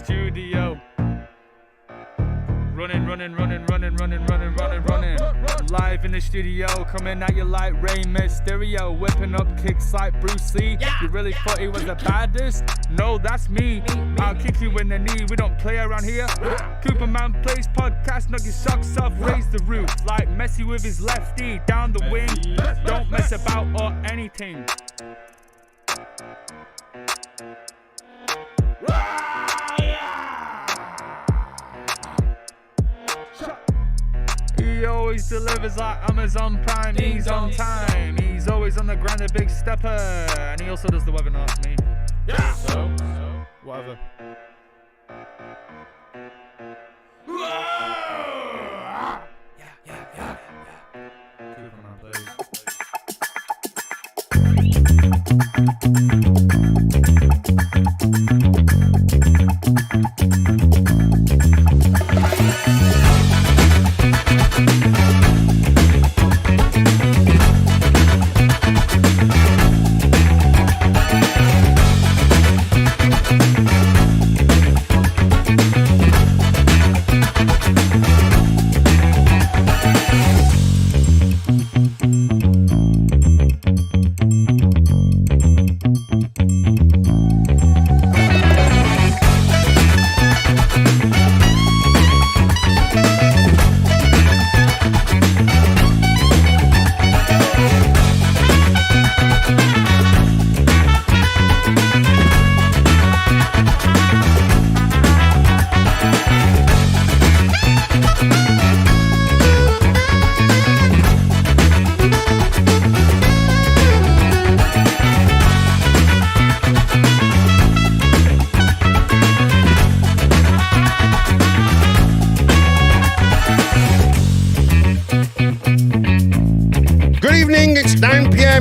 studio. Running. Live in the studio, coming at you like Rey Mysterio, whipping up kicks like Bruce Lee. You really thought he was the baddest? No, that's me. I'll kick you in the knee. We don't play around here. Cooperman plays podcast, knock your socks off, raise the roof like Messi with his lefty down the wing. Don't mess about or anything. He always delivers like Amazon Prime. He's on time. He's always on the grind, a big stepper. And he also does the webinar for me. Yeah. So whatever. Yeah. Cooperman, please.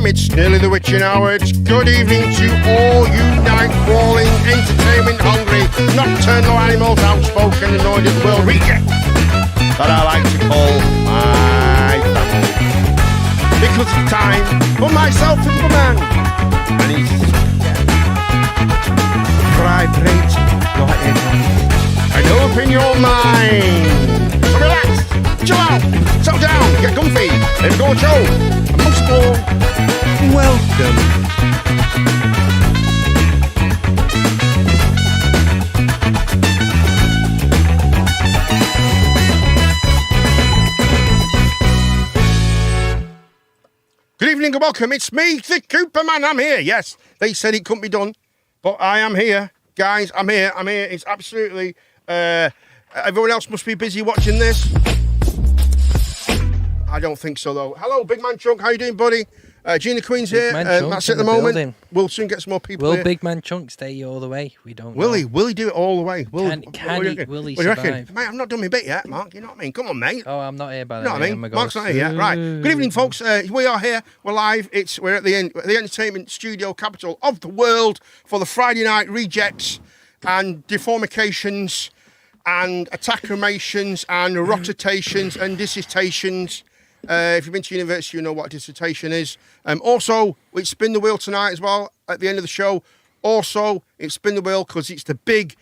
It's nearly the witching hour. It's good evening to all you night-crawling, entertainment-hungry, nocturnal animals, outspoken, annoyed at the world reject that I like to call my family. Because it's time for myself and the man. And he's vibrate your eardrums and open your mind. So relax, chill out, settle down, get comfy, let's go show. And most of all, welcome. Good evening and welcome. It's me, the Cooperman. I'm here. Yes, they said it couldn't be done, but I am here. Guys, I'm here. It's absolutely... everyone else must be busy watching this. I don't think so, though. Hello, Big Man Chunk. How you doing, buddy? Gina Queen's here. That's at the moment. Building. We'll soon get some more people here. Will Big Man Chunk stay all the way? We don't Will know. he? Will he do it all the way? Will he survive? Mate, I've not done my bit yet, Mark. You know what I mean? Come on, mate. Oh, I'm not here by the way. You know what I mean? Mark's not here yet. Right. Good evening, folks. We are here. We're live. We're at the entertainment studio capital of the world for the Friday night rejects and deformications and attacklamations and rotations and dissertations. If you've been to university, you know what a dissertation is. Also, it's Spin the Wheel tonight as well at the end of the show. Also, it's Spin the Wheel because it's the big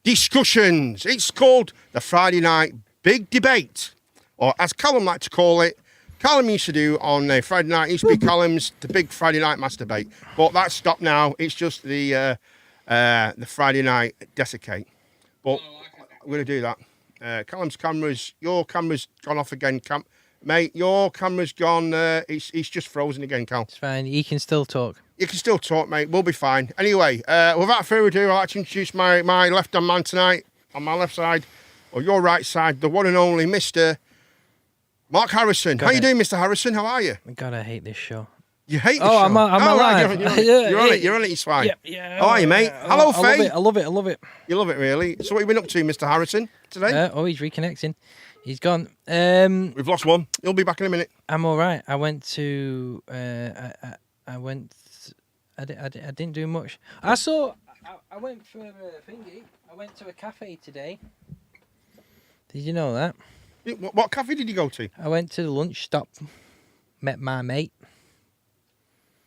discussions. It's called the Friday Night Big Debate, or as Callum liked to call it, Callum used to do on Friday night. It used to be Callum's the big Friday night masturbate, but that's stopped now. It's just the Friday night desiccate. But I'm going to do that. Callum's your camera's gone off again, Mate, your camera's gone. It's just frozen again, Cal. It's fine. You can still talk. You can still talk, mate. We'll be fine. Anyway, without further ado, I'd like to introduce my left-hand man tonight. On my left side, or your right side, the one and only Mr. Mark Harrison. How you doing, Mr. Harrison? How are you? God, I hate this show. You hate the show? I'm alive. Right, you're on it. You're on it. It's fine. Yeah. How are you, mate? Hello, Faye. I love it. You love it, really? So what have you been up to, Mr. Harrison, today? He's reconnecting. He's gone. We've lost one. He'll be back in a minute. I'm all right. I went to. I didn't do much. I went for a thingy. I went to a cafe today. Did you know that? What cafe did you go to? I went to the lunch stop. Met my mate.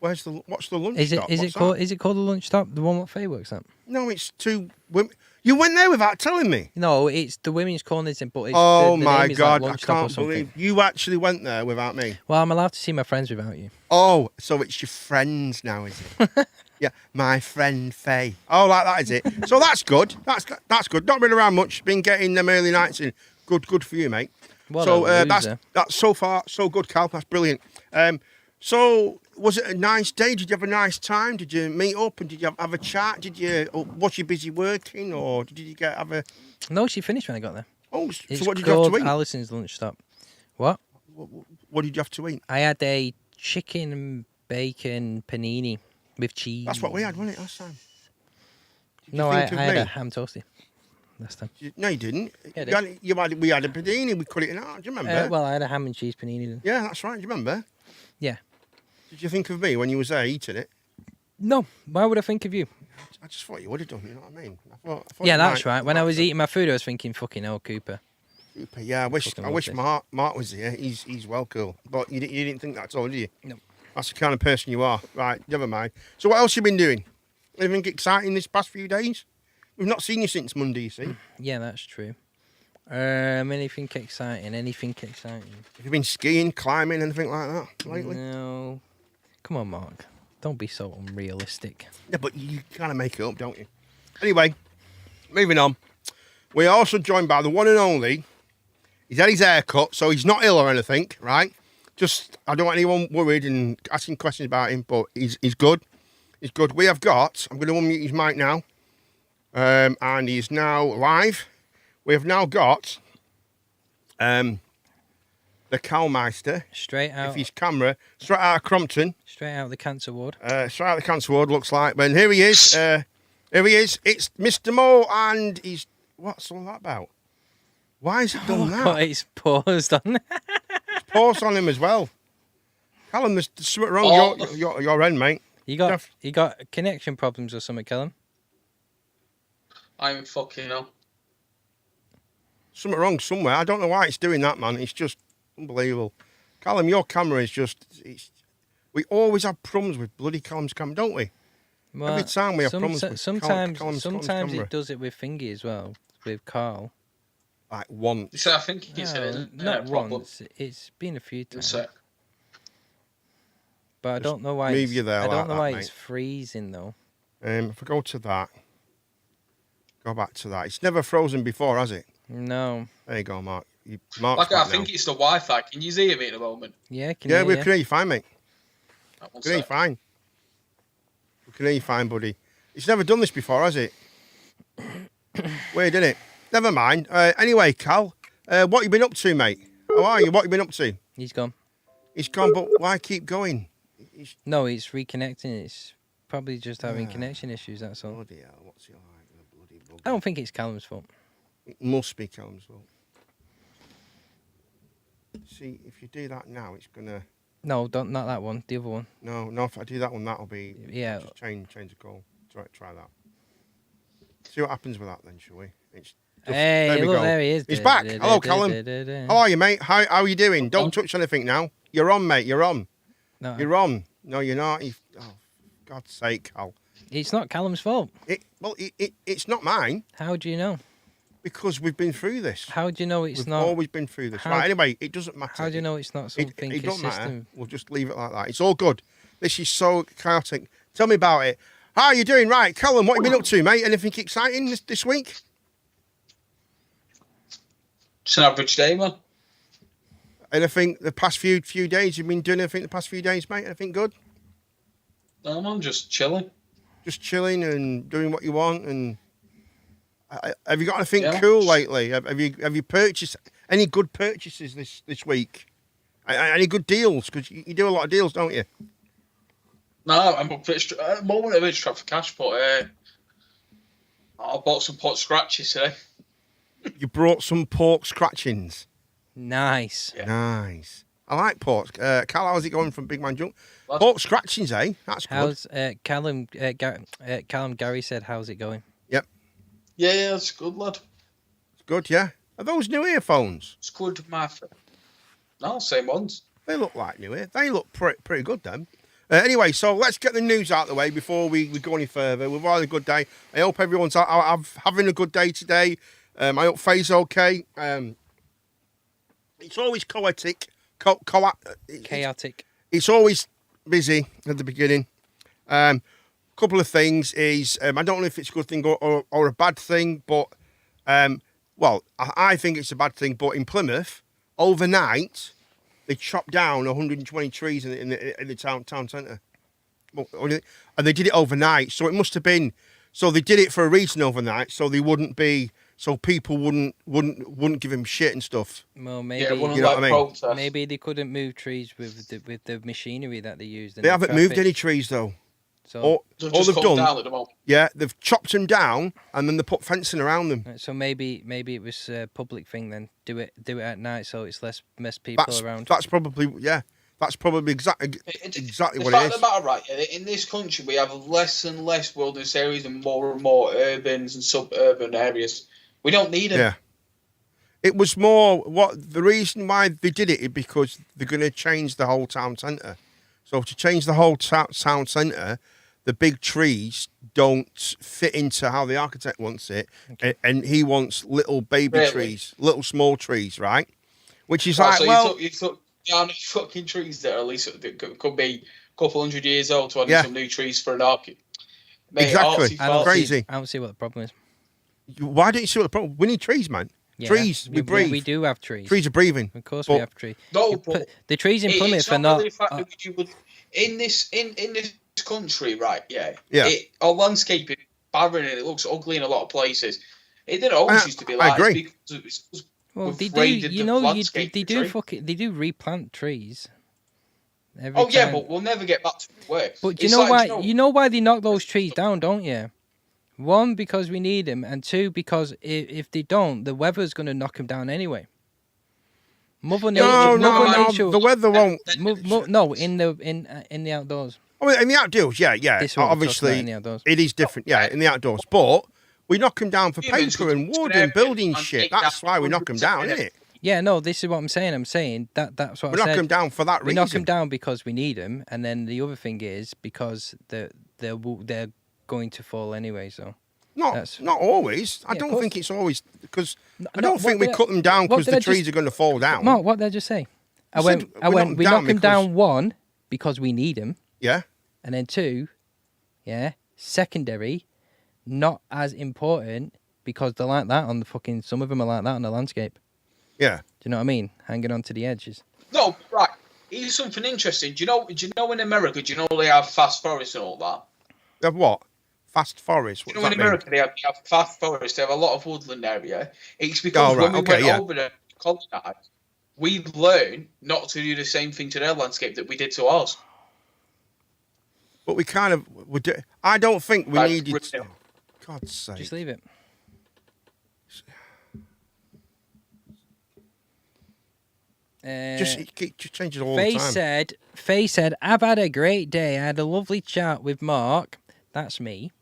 What's the lunch Is it stop? is What's it called that? is it called the lunch stop? The one what Faye works at? No, it's two women. You went there without telling me. No, it's the women's corners, but it's Oh the my name is God, like I lunch stop or can't something. believe you actually went there without me. Well, I'm allowed to see my friends without you. Oh, so it's your friends now, is it? Yeah, my friend Faye. Oh, like that is it. So that's good. That's good. Not been around much. Been getting them early nights in. Good for you, mate. What So a that's loser. so far so good, Cal. That's brilliant. So was it a nice day? Did you have a nice time? Did you meet up and did you have a chat? Did you? Or was you busy working or did you have a? No, she finished when I got there. Oh, It's so what did you have called to eat? Alison's lunch stop. What? What did you have to eat? I had a chicken and bacon panini with cheese. That's what we had, wasn't it, last time? Did you No, I think of had me? a ham toasty last time. No, you didn't. Yeah, I We had a panini. We cut it in half. Do you remember? Well, I had a ham and cheese panini. Then. Yeah, that's right. Do you remember? Yeah. Did you think of me when you was there eating it? No, why would I think of you? I just thought you would have done. You know what I mean? I thought Yeah, you that's might- right. When I was eating my food, I was thinking, fucking hell, Cooper. Super, yeah, I wish Fucking love this. Mark was here. He's well cool. But you didn't think that at all, did you? No. That's the kind of person you are. Right, never mind. So what else you been doing? Anything exciting this past few days? We've not seen you since Monday, you see. Yeah, that's true. Anything exciting? Anything exciting? Have you been skiing, climbing, anything like that lately? No. Come on, Mark. Don't be so unrealistic. Yeah, but you kind of make it up, don't you? Anyway, moving on. We are also joined by the one and only. He's had his hair cut, so he's not ill or anything, right? Just, I don't want anyone worried and asking questions about him, but he's good. He's good. We have got, I'm going to unmute his mic now, and he's now live. We have now got the Calmeister, Straight out. if his camera, straight out of Crompton. Straight out of the cancer ward. Straight out of the cancer ward, looks like. But here he is. Here he is. It's Mr. Mo, and he's... What's all that about? Why has he done that? But it's paused on. Pause on him as well. Callum, there's something wrong Oh. your end, mate. You got Jeff. you got connection problems or something, Callum? I'm fucking hell. Something wrong somewhere. I don't know why it's doing that, man. It's just unbelievable. Callum, your camera is just... we always have problems with bloody Callum's camera, don't we? Well, Every time we have problems with sometimes Callum's sometimes camera. it does it with Thingy as well, with Carl. Like once. So I think it's No, a not problem. once. It's been a few In a times. sec. But I don't know why. leave it's- you there I like don't know that, why mate. it's freezing though. If I go to that, go back to that. It's never frozen before, has it? No. There you go, Mark. Mark's Like, I back think now. it's the Wi-Fi. Can you hear me at the moment? Yeah. Can Yeah, you we hear? can hear you fine, mate. Right, one We can hear you sec. fine. We can hear you fine, buddy. It's never done this before, has it? Weird, isn't it? Never mind. Anyway, Cal, what you been up to, mate? How are you? What you been up to? He's gone. He's gone, but why keep going? No, it's reconnecting. It's probably just having Ah. connection issues. That's all. Bloody hell, what's he like? The bloody bug. I don't think it's Callum's fault. It must be Callum's fault. See, if you do that now, it's gonna. No, don't not that one. The other one. No. If I do that one, that'll be. Yeah. Just change the call. Try that. See what happens with that then, shall we? It's just, Hey, there we look, go. there he is. He's back. Hello, Callum. How are you, mate? How are you doing? Don't touch anything now. You're on, mate. You're on. No, You're on. No, you're not. Oh, God's sake, Cal. it's not Callum's fault. It's not mine How do you know? because we've been through this. How do you know it's We've not? always been through this. How- Right, anyway, it doesn't matter. How do you know it's not something It don't matter. consistent? We'll just leave it like that. It's all good. This is so chaotic. Tell me about it. How are you doing? Right, Callum, what have you been up to, mate? Anything exciting this week? It's an average day, man. Anything the past few days? You've been doing anything the past few days, mate? Anything good? No, man, just chilling. Just chilling and doing what you want. And have you got anything Yeah. cool lately? Have you purchased any good purchases this week? Any good deals? Because you do a lot of deals, don't you? No, I'm a bit at the moment I'm a bit strapped for cash, but I bought some pot scratches today. You brought some pork scratchings. Nice. Yeah. Nice. I like pork. Cal, how's it going from Big Man Junk? Well- Pork scratchings, eh? That's good. How's Callum? Callum Gary said, "How's it going?" Yeah, it's good, lad. It's good, yeah. Are those new earphones? It's good, my friend. No, same ones. They look like new ear. They look pretty good, then. Anyway, so let's get the news out of the way before we go any further. We've all had a good day. I hope everyone's having a good day today. I hope Faye's okay. It's always chaotic. Chaotic. It's always busy at the beginning. Couple of things is, I don't know if it's a good thing or a bad thing, but, well, I think it's a bad thing, but in Plymouth, overnight, they chopped down 120 trees in the town centre. And they did it overnight, so it must have been, so they did it for a reason overnight, so they wouldn't be, so people wouldn't give him shit and stuff. Well, maybe you know what I mean? Maybe they couldn't move trees with the machinery that they used. They haven't moved any trees though. So all they've done, down at the moment. yeah, they've chopped them down and then they put fencing around them. So maybe it was a public thing then. Do it at night so it's less people around. That's probably exactly The what it is. fact of the matter, right? In this country, we have less and less wilderness areas and more urban and suburban areas. We don't need them. Yeah. It was more the reason why they did it is because they're going to change the whole town centre. So to change the whole town centre, the big trees don't fit into how the architect wants it, and he wants little baby trees, little small trees, right? Which is like, so well, you took down these fucking trees that are at least that could be a couple hundred years old to add some new trees for an architect. Exactly. Crazy. I don't see what the problem is. Why don't you see what the problem? We need trees, man. Yeah, trees, we breathe. We do have trees. Trees are breathing. Of course, we have trees. No, but the trees in Plymouth it's are not. Really the fact that you would, in this country, right? Yeah. Yeah. Our landscape is barren and it looks ugly in a lot of places. It didn't always used to be like. I agree. Well, they do. You know, they do replant trees. Every time. But we'll never get back to work. But do you know why? You know why they knock those trees down, don't you? One, because we need them, and two, because if they don't, the weather's going to knock them down anyway. Mother Nature. The weather won't. No, in the outdoors. I mean, in the outdoors, yeah. Obviously, it is different, yeah, in the outdoors. But we knock them down for paper and wood and building shit. That's why we knock them down, isn't it? Yeah, no, this is what I'm saying. I'm saying that's what we knock them down for that reason. We knock them down because we need them, and then the other thing is because they're going to fall anyway. So not always. I don't think it's always because I don't think we cut them down because the trees are going to fall down. Mark, what did I just say? We knock them down, one, because we need them. Yeah. And then two, secondary, not as important because they're like that on the fucking. Some of them are like that on the landscape. Yeah. Do you know what I mean? Hanging on to the edges. No, right. Here's something interesting. Do you know in America? Do you know they have fast forests and all that? They have what? Fast forest. You know, in America they have fast forests. They have a lot of woodland area. It's because when we went over to colonize, we learned not to do the same thing to their landscape that we did to ours. But we kind of would. I don't think we needed. God's sake. Just leave it. Just change it all the time. Faye said, I've had a great day. I had a lovely chat with Mark. That's me.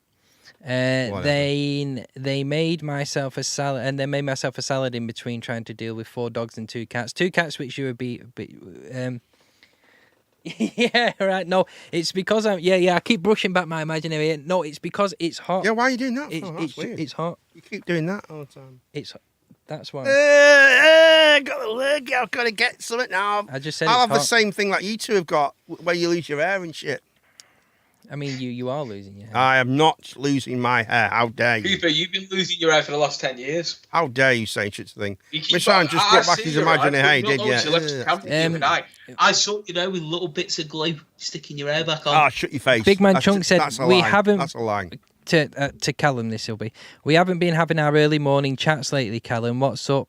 They made myself a salad, and they made myself a salad in between trying to deal with 4 dogs and 2 cats. 2 cats, which you would be. Yeah, right. No, it's because I'm. Yeah. I keep brushing back my imaginary. No, it's because it's hot. Yeah, why are you doing that? It's hot. You keep doing that all the time. That's why. I've got to get something now. I just said I'll have hot. the same thing like you two have got, where you lose your hair and shit. I mean, you are losing your hair. I am not losing my hair. How dare you? Cooper, you've been losing your hair for the last 10 years. How dare you say such a thing? Mishan just got back his imaginary hair, did you? I saw you know with little bits of glue sticking your hair back on. Ah, shut your face. Big Man Chunk said we haven't. That's a lie. To Callum, this will be. We haven't been having our early morning chats lately, Callum. What's up?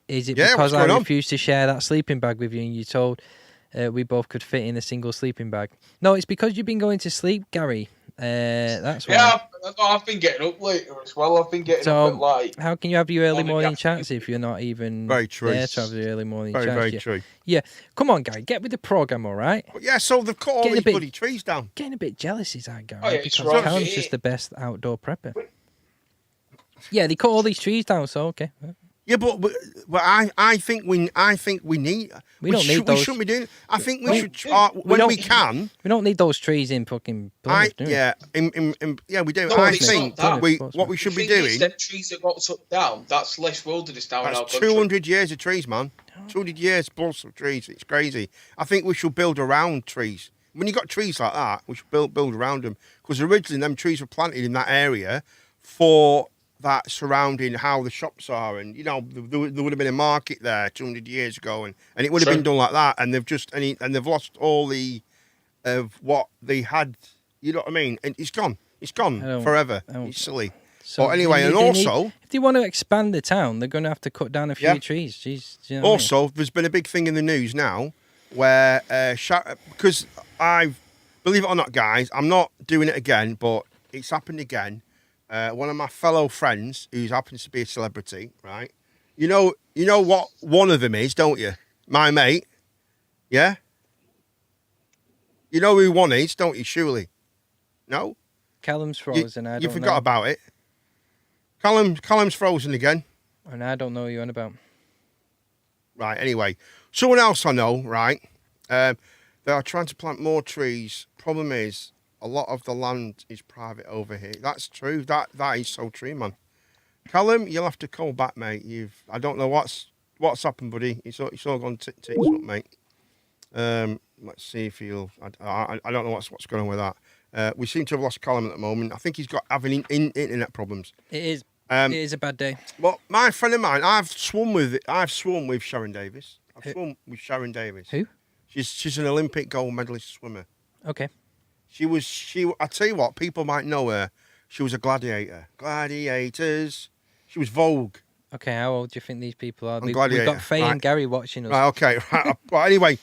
Is it because I refused to share that sleeping bag with you and you told we both could fit in a single sleeping bag? No, it's because you've been going to sleep, Gary. That's why. Yeah, I've been getting up later as well. I've been getting up at like. How can you have your early morning chats if you're not even there to have your early morning chats? Very true. Yeah, come on, Gary, get with the program, all right? Yeah, so they've cut all these bloody trees down. Getting a bit jealous is that, Gary, yeah, because right. Callum's just the best outdoor prepper. Yeah, they cut all these trees down, so okay. Yeah, but I think we need. We don't need those. We shouldn't be doing. I think we should we we can. We don't need those trees in fucking Plymouth, do we? Yeah, yeah, we do. No, I it's think not that. what we should be The thing doing. is, them trees that got took down, that's less wilderness now in our That's country. 200 years of trees, man. 200 years plus of trees. It's crazy. I think we should build around trees. When you got trees like that, we should build around them. Because originally, them trees were planted in that area for that surrounding how the shops are, and there would have been a market there 200 years ago, and it would have been done like that. And they've just and they've lost all the of what they had. You know what I mean? And it's gone. It's gone forever. It's silly. So but anyway, if they want to expand the town, they're going to have to cut down a few trees. Jeez, do you know what I mean? There's been a big thing in the news now where because believe it or not, guys, I'm not doing it again, but it's happened again. One of my fellow friends, who happens to be a celebrity, right? You know what one of them is, don't you? My mate, yeah. You know who one is, don't you? Surely, no. Callum's frozen. I don't know. You forgot about it. Callum's frozen again. And I don't know what you're on about. Right. Anyway, someone else I know, right? They are trying to plant more trees. Problem is, a lot of the land is private over here. That's true. That is so true, man. Callum, you'll have to call back, mate. I don't know what's happened, buddy. It's all gone tits up, mate. Let's see if he'll. I don't know what's going on with that. We seem to have lost Callum at the moment. I think he's got having internet problems. It is. It is a bad day. Well, my friend of mine, I've swum with Sharon Davis. I've swum with Sharon Davis. Who? She's an Olympic gold medalist swimmer. Okay. I tell you what, people might know her. She was a gladiator. Gladiators. She was Vogue. Okay, how old do you think these people are? We've Gladiator. got Faye and Gary watching us. Right, okay. Right. Well, anyway,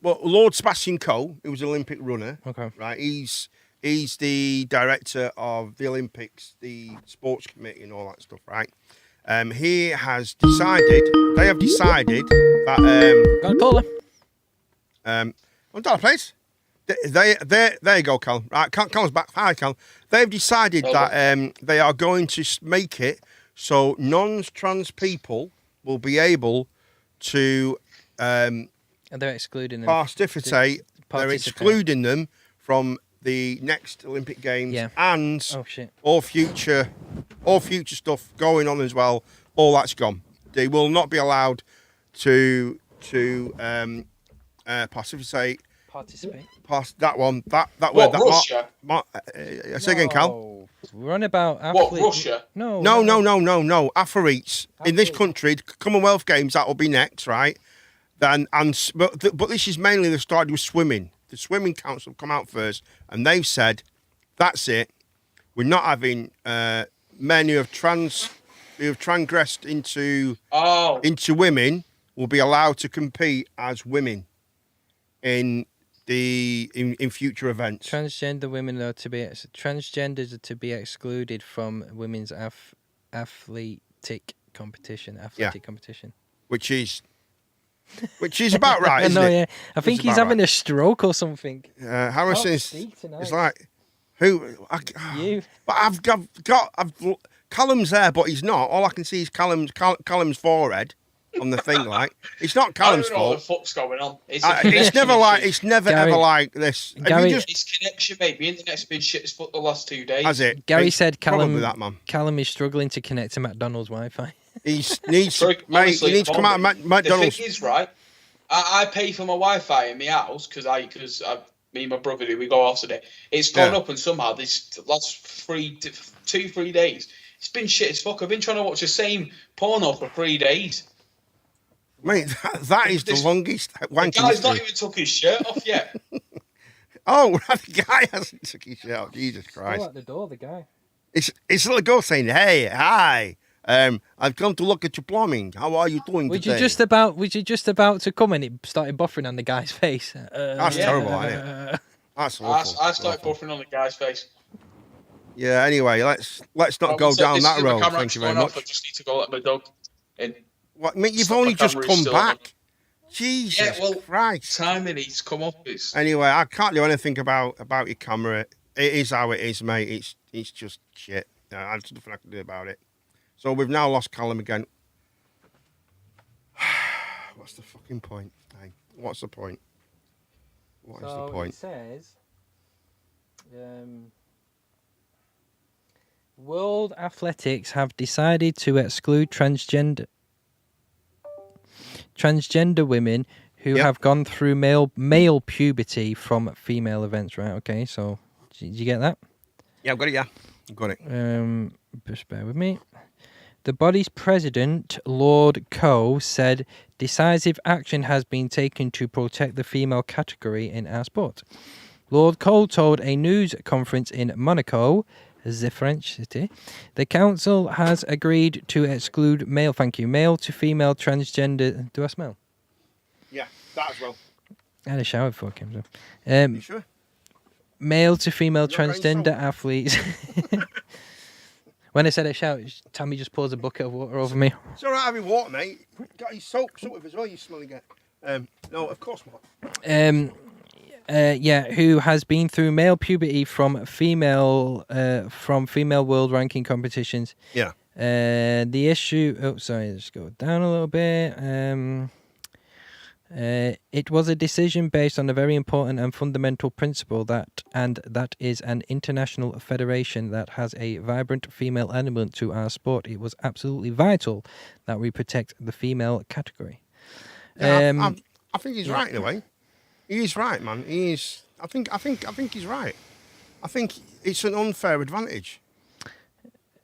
Lord Sebastian Coe, who was an Olympic runner. Okay. Right, he's the director of the Olympics, the sports committee, and all that stuff. Right. They have decided that. Got a caller. On dollar, please. There you go, Cal. Right, Cal's back. Hi, Cal. They've decided that they are going to make it so non-trans people will be able to. And they're excluding them. Participate. They're excluding them from the next Olympic Games and all future stuff going on as well. All that's gone. They will not be allowed to participate. That one. That what, word. Russia? Say again, Cal. We're on about what, Russia? No. Athletes in this country, Commonwealth Games. That will be next, right? But this is mainly they started with swimming. The Swimming Council have come out first, and they've said, "That's it. We're not having men who have transgressed into women will be allowed to compete as women in future events." Transgenders are to be excluded from women's athletic competition. Which is about right, isn't it? Yeah. I think he's having a stroke or something. Harrison is like, who? You. But I've got Callum's there, but he's not. All I can see is Callum's forehead on the thing. Like, it's not Callum's fault. I don't know what the fuck's going on. It's never ever like this. Gary, it's connection, mate. The internet's been shit as fuck the last 2 days. Has it? Gary said Probably that, man. Callum is struggling to connect to McDonald's Wi-Fi. He needs to come out of McDonald's. The thing is, right, I pay for my Wi-Fi in my house because me and my brother do. We go off today. It's gone up, and somehow this last 3 days, it's been shit as fuck. I've been trying to watch the same porno for 3 days. Mate, that is the longest wanking. The guy's not even took his shirt off yet. Oh, the guy hasn't took his shirt off. Jesus Christ! Still at the door, the guy. It's a little girl saying, "Hey, hi. I've come to look at your plumbing. How are you doing today?" Was you just about to come and it started buffering on the guy's face? That's terrible, isn't it? That's awful. I started buffering on the guy's face. Yeah. Anyway, let's not go down that road. Thank you very much. I just need to go let my dog in. What? Mate, you've only just come back. Jesus Christ! Timing needs to come up. Anyway, I can't do anything about your camera. It is how it is, mate. It's just shit. There's nothing I can do about it. So we've now lost Callum again. What's the fucking point? Hey, what's the point? What is the point? It says, World Athletics have decided to exclude transgender women who Yep. have gone through male puberty from female events. Right? Okay. So, did you get that? Yeah, I've got it. Yeah, I've got it. Just bear with me. The body's president, Lord Coe, said decisive action has been taken to protect the female category in our sport. Lord Coe told a news conference in Monaco, the French city, the council has agreed to exclude male to female transgender. Do I smell? Yeah, that as well. I had a shower before I came. You sure? Male to female You're not going transgender so. athletes. When I said a shower, Tammy just pours a bucket of water over me. It's all right having water, mate. Got your soap with as well. You smelling it? No, of course not. Who has been through male puberty from female world ranking competitions. Yeah. The issue. Oh, sorry. Let's go down a little bit. It was a decision based on a very important and fundamental principle that is an international federation that has a vibrant female element to our sport. It was absolutely vital that we protect the female category. Yeah, I think he's right in a way. He is right, man. He is. I think he's right. I think it's an unfair advantage.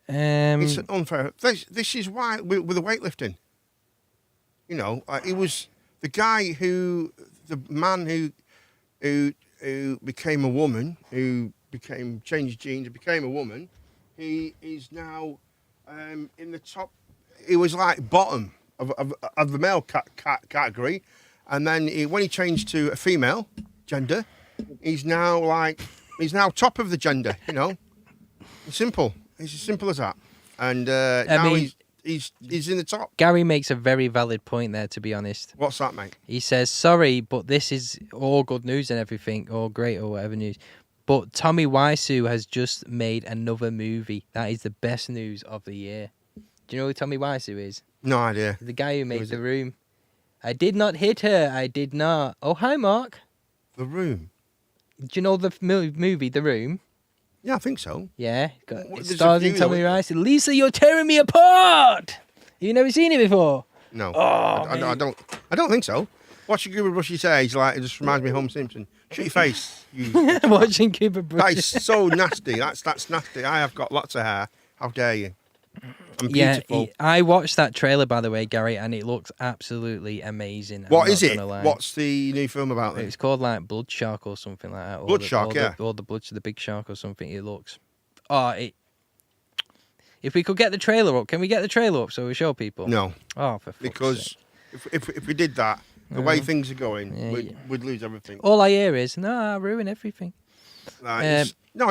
It's an unfair. This is why with the weightlifting. You know, it was the the man who became a woman, changed genes and became a woman. He is now in the top. He was like bottom of the male category, and then when he changed to a female gender, he's now top of the gender. You know, it's simple. It's as simple as that. And now he's in the top. Gary makes a very valid point there, to be honest. What's that, mate? He says, sorry, but this is all good news and everything, or great or whatever news. But Tommy Wiseau has just made another movie. That is the best news of the year. Do you know who Tommy Wiseau is? No idea. The guy who made The Room. I did not hit her. I did not. Oh, hi, Mark. The Room. Do you know the movie, The Room? Yeah, I think so. Yeah. It There's a stars in few, Tommy though. Wiseau. Lisa, you're tearing me apart. You never seen it before? No. Oh, I don't think so. Watching Cooper Brushy's age, it just reminds me of Homer Simpson. Shut your face. You. Watching Cooper That Brush. is so nasty. That's nasty. I have got lots of hair. How dare you? I'm beautiful. I watched that trailer, by the way, Gary, and it looks absolutely amazing. What is it? What's the new film about then? It's called like Blood Shark or something like that. Blood Shark, yeah. Or the Blood to the Big Shark or something. It looks. If we could get the trailer up, can we get the trailer up so we show people? No, Oh, for fuck's because sake. if we did that, the way things are going, Yeah, we'd lose everything. All I hear is, no, I ruin everything. No,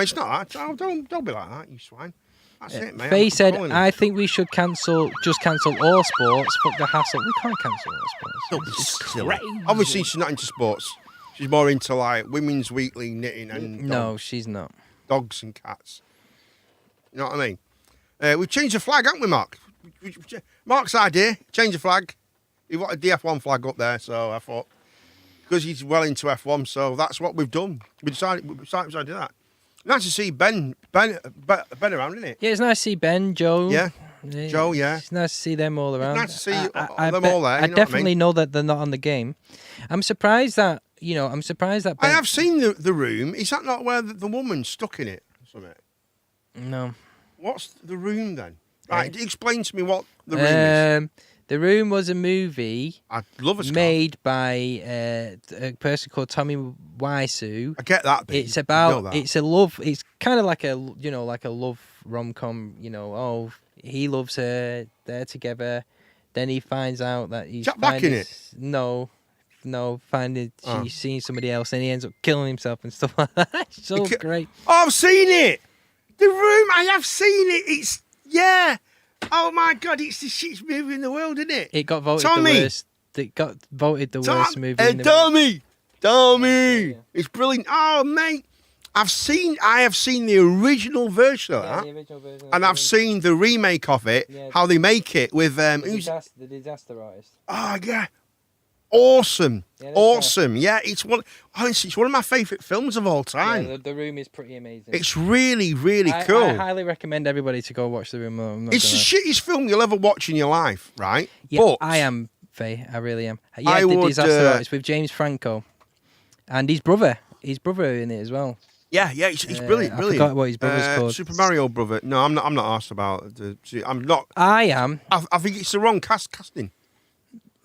it's not that. Oh, don't be like that, you swine. That's it, mate. Faye I'm said, calling I think we should cancel all sports. Fuck the hassle. We can't cancel all sports. Don't be It's silly. crazy. Obviously, she's not into sports. She's more into Women's Weekly knitting and No, she's not. dogs and cats. You know what I mean? We've changed the flag, haven't we, Mark? Mark's idea, change the flag. He wanted the F1 flag up there, so I thought, because he's well into F1, so that's what we've done. We decided to do that. Nice to see Ben around, isn't it? Yeah, it's nice to see Ben, Joe. Yeah, Joe, yeah. It's nice to see them all around. nice to see them all there, I you know what I definitely mean? know that they're not on the game. I'm surprised that I Ben, have seen the room. Is that not where the woman's stuck in it? Or something? No. What's the room then? Right, explain to me what the room is. The Room was a movie I'd love a scarf. made by a person called Tommy Wiseau. I get that bit. It's I know about that. it's a love. It's kind of like a love rom-com. Oh, he loves her. They're together. Then he finds out that he's Jack Black in it? No, finding Oh. she's seeing somebody else, and he ends up killing himself and stuff like that. It's so great. Oh, I've seen it. The Room. I have seen it. It's Oh my God! It's the shitest movie in the world, isn't it? It got voted Tommy! the worst. It got voted the worst movie. In the Tommy. Yeah. It's brilliant. Oh, mate. I have seen the original version of that, the original version. and I've seen the remake of it. Yeah. How they make it with the who's? disaster artist. Oh yeah, awesome, Yeah, that's awesome. Yeah, honestly, it's one of my favourite films of all time. Yeah, the Room is pretty amazing. It's really, really I cool. highly recommend everybody to go watch The Room. I'm not It's the gonna- shittiest film you'll ever watch in your life, right? Yeah, but I am, Faye. I really am. Yeah, I the would, disaster artist with James Franco, and his brother. His brother in it as well. Yeah, it's brilliant, I brilliant. forgot what his brother's called. Super Mario brother. No, I'm not asked about. I'm not. I am. I think it's the wrong casting.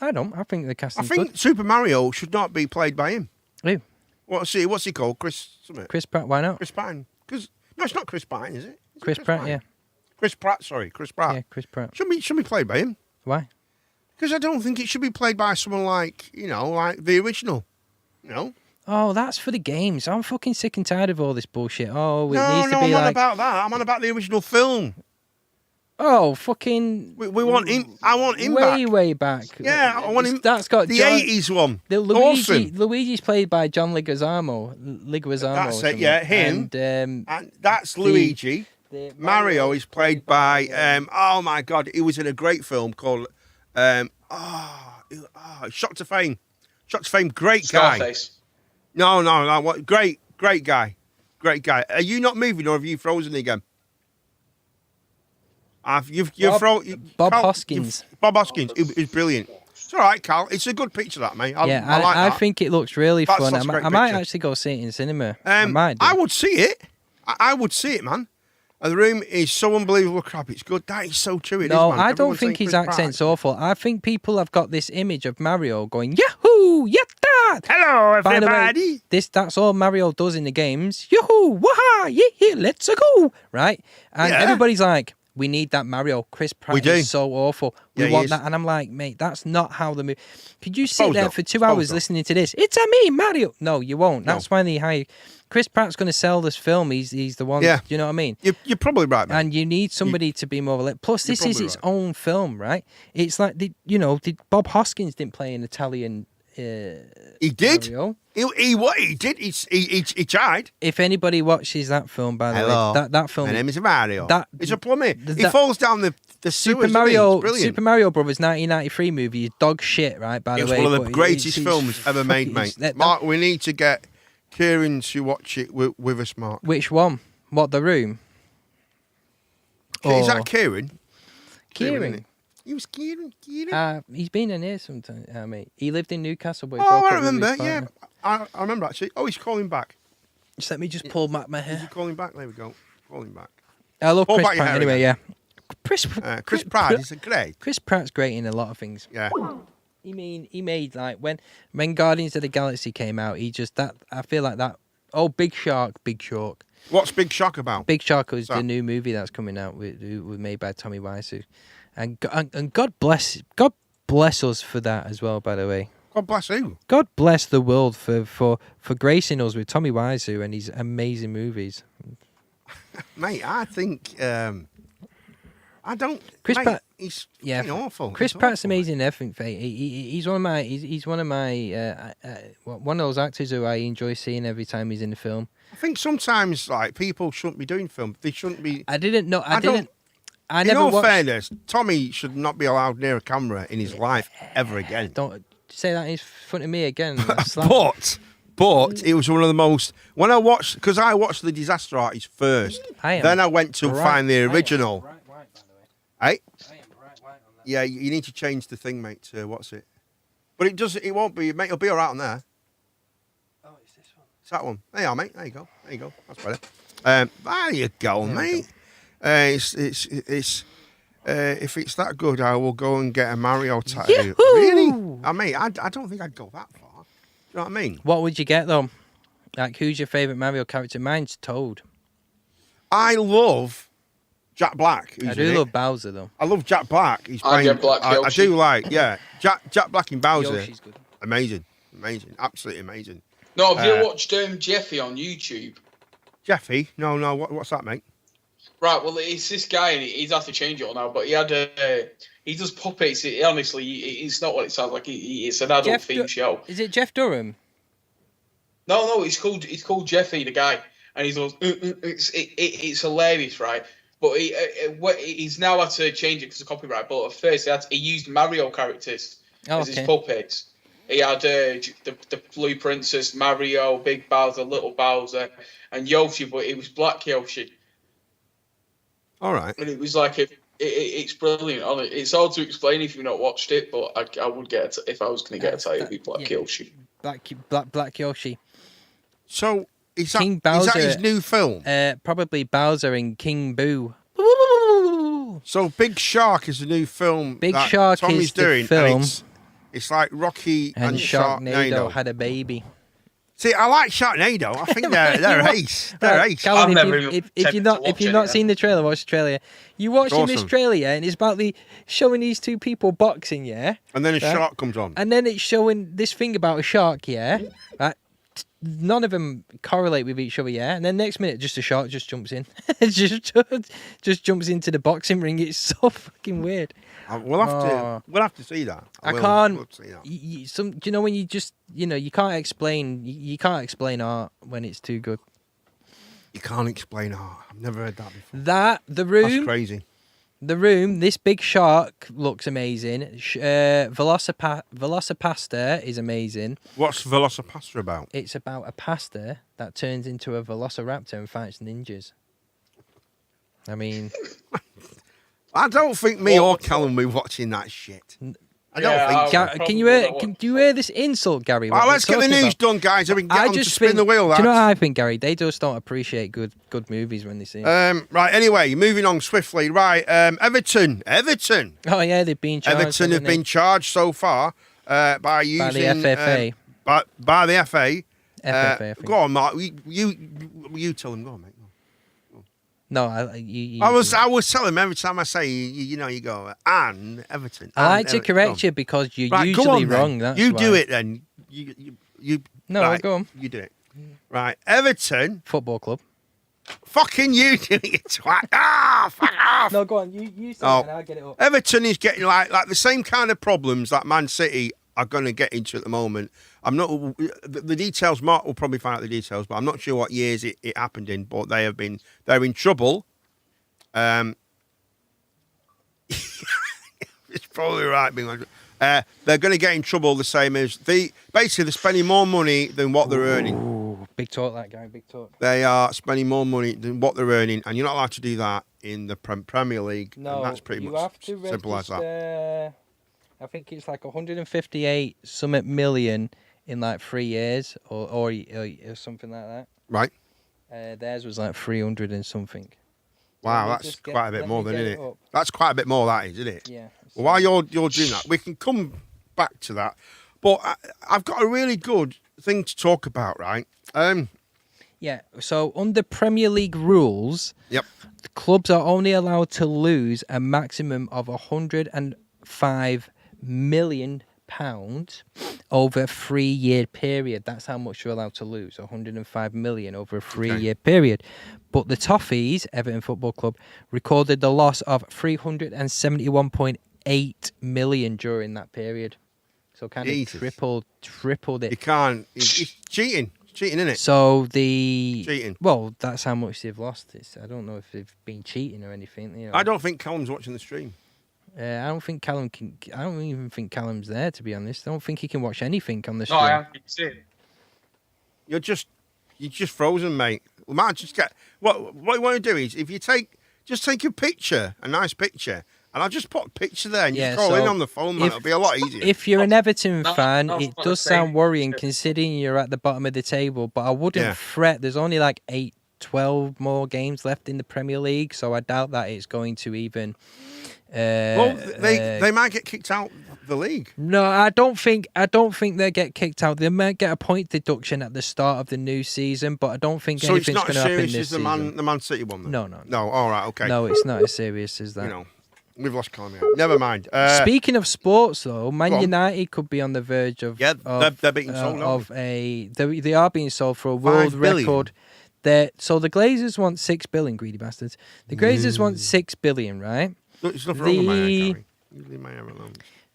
I don't. I think the I casting's think good. Super Mario should not be played by him. Who? What's he called? Chris something? Chris Pratt. Why not? Chris Pine. Because no, it's not Chris Pine, is it? Is it Chris Pratt. Pine? Yeah. Chris Pratt. Sorry, Chris Pratt. Yeah. Chris Pratt. Shouldn't be played by him. Why? Because I don't think it should be played by someone like like the original. Oh, that's for the games. I'm fucking sick and tired of all this bullshit. Oh, it No, needs to I'm be on like. about that. I'm on about the original film. Oh, fucking. We want him. I want him back. way back. Yeah, I want him. That's got The John- 80s one. The Luigi. Awesome. Luigi's played by John Leguizamo. That's or it, yeah, him. And And that's Luigi. the Mario is played by. Oh my God, he was in a great film called. Shot to Fame. Shot to Fame. Great guy. Scarface. No. What? Great guy. Great guy. Are you not moving, or have you frozen again? Bob Hoskins. Bob Hoskins is brilliant. It's all right, Carl. It's a good picture, that, mate. I like I that. think it looks really That's fun. a great I might picture. actually go see it in cinema. I might do. I would see it. I would see it, man. And The Room is so unbelievable crap. It's good. That is so true. It is, No, man. I don't Everyone's think saying his Chris Pratt. accent's awful. I think people have got this image of Mario going Yahoo, yatta. Hello, By the way, everybody. that's all Mario does in the games. Yahoo, waha, yeah, let's go. Right? And Yeah. everybody's like, we need that Mario. Chris Pratt We do. is so awful. We Yeah, he want is. that. And I'm like, mate, that's not how the movie. Could you sit Suppose there not. for 2 Suppose hours not. listening to this? It's a me, Mario. No, you won't. No. That's why they hire. Chris Pratt's going to sell this film. He's the one. Yeah. You know what I mean? You're probably right, man. And you need somebody to be more of a. Plus, You're this is probably its own film, right? It's like Bob Hoskins didn't play an Italian. He did. Mario. He did. He tried. If anybody watches that film, by the Hello. way, that film, My name is Mario. That- He's a plumber. He that- falls down the sewers. Super doesn't he? It's Mario, brilliant. Super Mario Brothers 1993 movie is dog shit, right? By It the was way, one of the but greatest it's films ever made, fucking- mate. it's- that- Mark, we need to get Kieran to watch it with us, Mark. Which one? What, The Room? Is Or- that Kieran? Kieran? isn't it? He was Kieran. He's been in here sometimes, mate. He lived in Newcastle, but he Oh, broke I up with his remember. Yeah, partner. I remember actually. Oh, he's calling back. Just let me just pull back my Is he hair. calling back? There we go. Calling back. I love Pull Chris back your Pratt hair anyway, yeah. again. Chris Pratt is a great. Chris Pratt's great in a lot of things. Yeah. He made like when Guardians of the Galaxy came out, I feel like that. Oh, Big Shark. What's Big Shock about? Big Shark was So- the new movie that's coming out with made by Tommy Wiseau, and God bless us for that as well. By the way, God bless you. God bless the world for gracing us with Tommy Wiseau and his amazing movies. Mate, I think I don't. Chris mate, Pratt- he's Yeah, fucking awful. Chris He's Pratt's awful, mate. amazing in everything. Faye. He's one of my one of those actors who I enjoy seeing every time he's in the film. I think sometimes like people shouldn't be doing film. They shouldn't be. I didn't know. I don't- didn't. I In never all watched. fairness, Tommy should not be allowed near a camera in his life ever again. Don't say that in front of me again. Slap. But it was one of the most when I watched because I watched the Disaster Artist first. I am Then I went to right- find the I am original. right white, by the way. Hey, I am right white on that. yeah, you need to change the thing, mate. To what's it? But it does. It won't be, mate. It'll be all right on there. Oh, it's this one. It's that one. There you are, mate. There you go. There you go. That's better. There you go, mate. If it's that good, I will go and get a Mario tattoo. Yahoo! Really? I don't think I'd go that far. Do you know what I mean? What would you get though? Like, who's your favourite Mario character? Mine's Toad. I love Jack Black. I who's do in it. love Bowser though. I love Jack Black. He's I playing. get Black I Yoshi. do like. Yeah, Jack Black and Bowser. Yoshi's good. Amazing, absolutely amazing. No, have you watched Jeffy on YouTube? Jeffy, no, what's that, mate? Right, well, it's this guy, and he's had to change it all now, but he does puppets. Honestly, it's not what it sounds like. It's an adult themed show. Is it Jeff Durham? No, it's called Jeffy, the guy, and he's all, it's hilarious, right? But he's now had to change it because of copyright. But at first, he used Mario characters as his puppets. He had the Blue Princess, Mario, Big Bowser, Little Bowser, and Yoshi, but it was Black Yoshi. All right. And it was like it's brilliant. It's hard to explain if you've not watched it, but I would get it if I was going to get a title. It'd be Black Yoshi. Black Yoshi. So is that, King Bowser, is that his new film? Probably Bowser and King Boo. So Big Shark is a new film. Big that Shark Tommy's is the doing, film. and it's like Rocky and Sharknado had a baby. See, I like Sharknado. I think they're ace. They're ace. Calvin, I've never if you've not seen the trailer, watch the trailer. You're watching this awesome. trailer, and it's about showing these two people boxing, yeah. And then a shark comes on. And then it's showing this thing about a shark, yeah. Right? None of them correlate with each other, yeah. And then next minute, just a shark just jumps in, just jumps into the boxing ring. It's so fucking weird. We'll have to see that. I can't. We'll see that. Do you know when you just you can't explain you can't explain art when it's too good. You can't explain art. I've never heard that before. The That's room. crazy. The room, this big shark looks amazing. Velocipasta is amazing. What's Velocipasta about? It's about a pasta that turns into a velociraptor and fights ninjas. I mean, I don't think me or Callum will be watching that shit. I don't think so. Do you hear this insult, Gary? Well, let's get the news done, guys, so we can get on to spin the wheel. Do you know what I think, Gary? They just don't appreciate good movies when they see them. Right, anyway, moving on swiftly. Right, Everton. Oh, yeah, they've been charged. Everton have been charged so far by using... By the FFA. By the FA. FFA, I think. Go on, Mark. You tell them. Go on, mate. No, I was telling him every time I say you go and Everton. I like to correct you because you're usually wrong. That's you why. do it then. You No, right, go on. You do it. Right, Everton Football club. Fucking you do it, you twat. Fuck off. No, go on. You say it and I'll get it up. Everton is getting like the same kind of problems that Man City are going to get into at the moment. I'm not the details. Mark will probably find out the details, but I'm not sure what years it happened in. But they're in trouble. It's probably right being like they're going to get in trouble the same as basically they're spending more money than what they're earning. Ooh, big talk, that guy. Big talk. They are spending more money than what they're earning, and you're not allowed to do that in the Premier League. No, and that's pretty you much have to simple as that. I think it's like 158 something million in like 3 years, or something like that. Right. Theirs was like 300 and something. Wow, that's quite a bit more than, isn't it? Up. That's quite a bit more, that is, isn't it? Yeah. Well, while you're doing that, we can come back to that. But I've got a really good thing to talk about, right? Yeah. So under Premier League rules, Yep. the clubs are only allowed to lose a maximum of £105 million over a 3-year period. That's how much you're allowed to lose, 105 million over a 3-year period. But the Toffees, Everton Football Club, recorded the loss of 371.8 million during that period. So kind of tripled it. You can't. It's cheating. It's cheating, isn't it? So cheating. Well, that's how much they've lost. I don't know if they've been cheating or anything. You know. I don't think Callum's watching the stream. I don't think Callum can. I don't even think Callum's there, to be honest. I don't think he can watch anything on the stream. No, I haven't seen it. You're just frozen, mate. We might just get what you want to do is if you take a picture, a nice picture, and I'll just put a picture there and you scroll in on the phone, man. It'll be a lot easier. If you're an Everton fan, no, it does sound worrying considering you're at the bottom of the table. But I wouldn't fret. There's only like 12 more games left in the Premier League, so I doubt that it's going to even. Well, they might get kicked out of the league. No, I don't think they get kicked out. They might get a point deduction at the start of the new season, but I don't think anything's going to happen this season. So it's not as serious as the Man City one, then? No. No, all right, okay. No, it's not as serious as that. You know, we've lost Callum. Never mind. Speaking of sports, though, Man United could be on the verge of they're being sold. They are being sold for a world record. So the Glazers want $6 billion, greedy bastards. The Glazers want $6 billion, right? Look, there's nothing wrong with my hair, Gary. You leave my hair alone.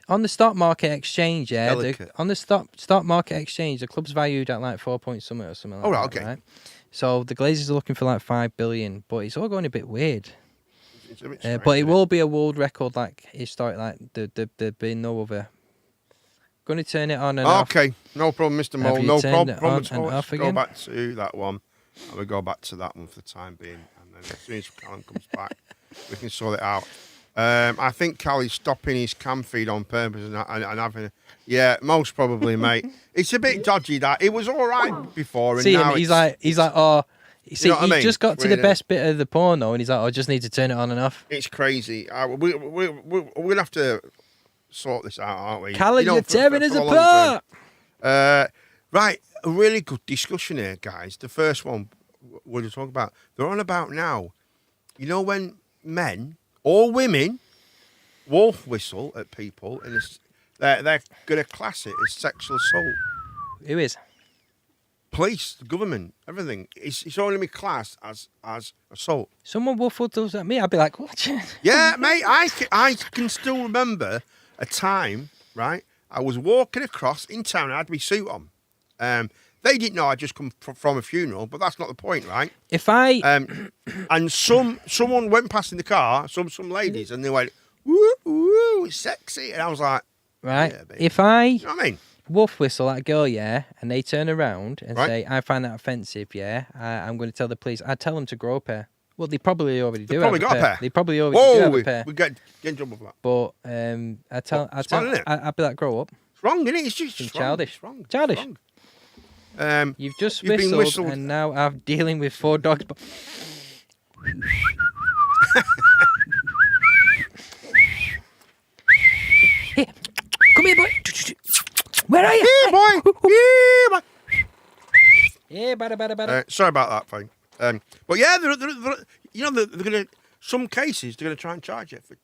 On the stock market exchange, Delicate. on the stock market exchange, the club's valued at like 4 point something or something like that. Okay. Right? So the Glazers are looking for like 5 billion, but it's all going a bit weird. It's a bit strange, But it isn't will be a world record, like historic, like there've been no other. Going to turn it on and off. Okay, no problem, Mr. Mole. Have you No turned it problem on at and all. Let's off go again? back to that one. And we go back to that one for the time being. And then as soon as Callum comes back, we can sort it out. I think Callie's stopping his cam feed on purpose and having. Yeah, most probably, mate. It's a bit dodgy that. It was all right before, and See now him, he's it's, like, oh, see, know what I he mean? just got to the Really. best bit of the porno, and he's like, oh, I just need to turn it on and off. it's crazy. We'll have to sort this out, aren't we? Callum, you're for tearing us the long term. apart. Right, a really good discussion here, guys. The first one we're talking about. They're on about now. You know when men or women wolf whistle at people, and they're going to class it as sexual assault. Who is? Police, the government, everything. It's only be classed as assault. Someone waffled those at me. I'd be like, what? Yeah, mate. I can still remember a time. Right, I was walking across in town. I had my suit on. They didn't know I'd just come from a funeral, but that's not the point, right? If I And someone went past in the car, some ladies, and they went, woo, woo, it's sexy. And I was like, right, yeah, babe. if I you know what I mean? wolf whistle at a girl, yeah, and they turn around and Right. say, I find that offensive, yeah, I'm going to tell the police. I'd tell them to grow a pair. Well, they probably already do. They've probably have got a pair. They probably already do have Whoa, a pair. we get in trouble for that. But It's fine, isn't it? I'd be like, grow up. It's wrong, isn't it? It's just It's wrong. childish. It's wrong. It's Childish. wrong. You've just You've been whistled, whistled. and now I'm dealing with 4 dogs. But here, come here, boy. Where are you? Yeah, boy. Yeah, boy. Yeah, better. Sorry about that thing. But yeah, they're going to, some cases, they're going to try and charge it for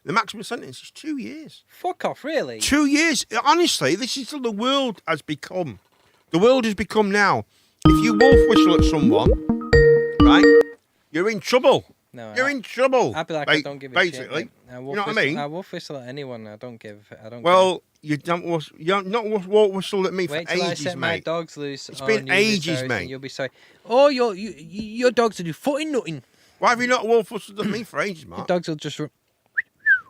the maximum sentence is 2 years. Fuck off, really? 2 years. Honestly, this is the world has become. The world has become now. If you wolf whistle at someone, right, you're in trouble. No, You're in trouble. I'd be like, I don't give a basically. shit. You know what I mean? I wolf whistle at anyone. I don't give. Well, you're not wolf whistled at me Wait for till I ages, set my mate. dogs loose. It's on been you, ages, Harris, mate. and you'll be sorry. Oh, your dogs will do footing nothing. Why have you not wolf whistled at me for ages, Your Mark? dogs will just.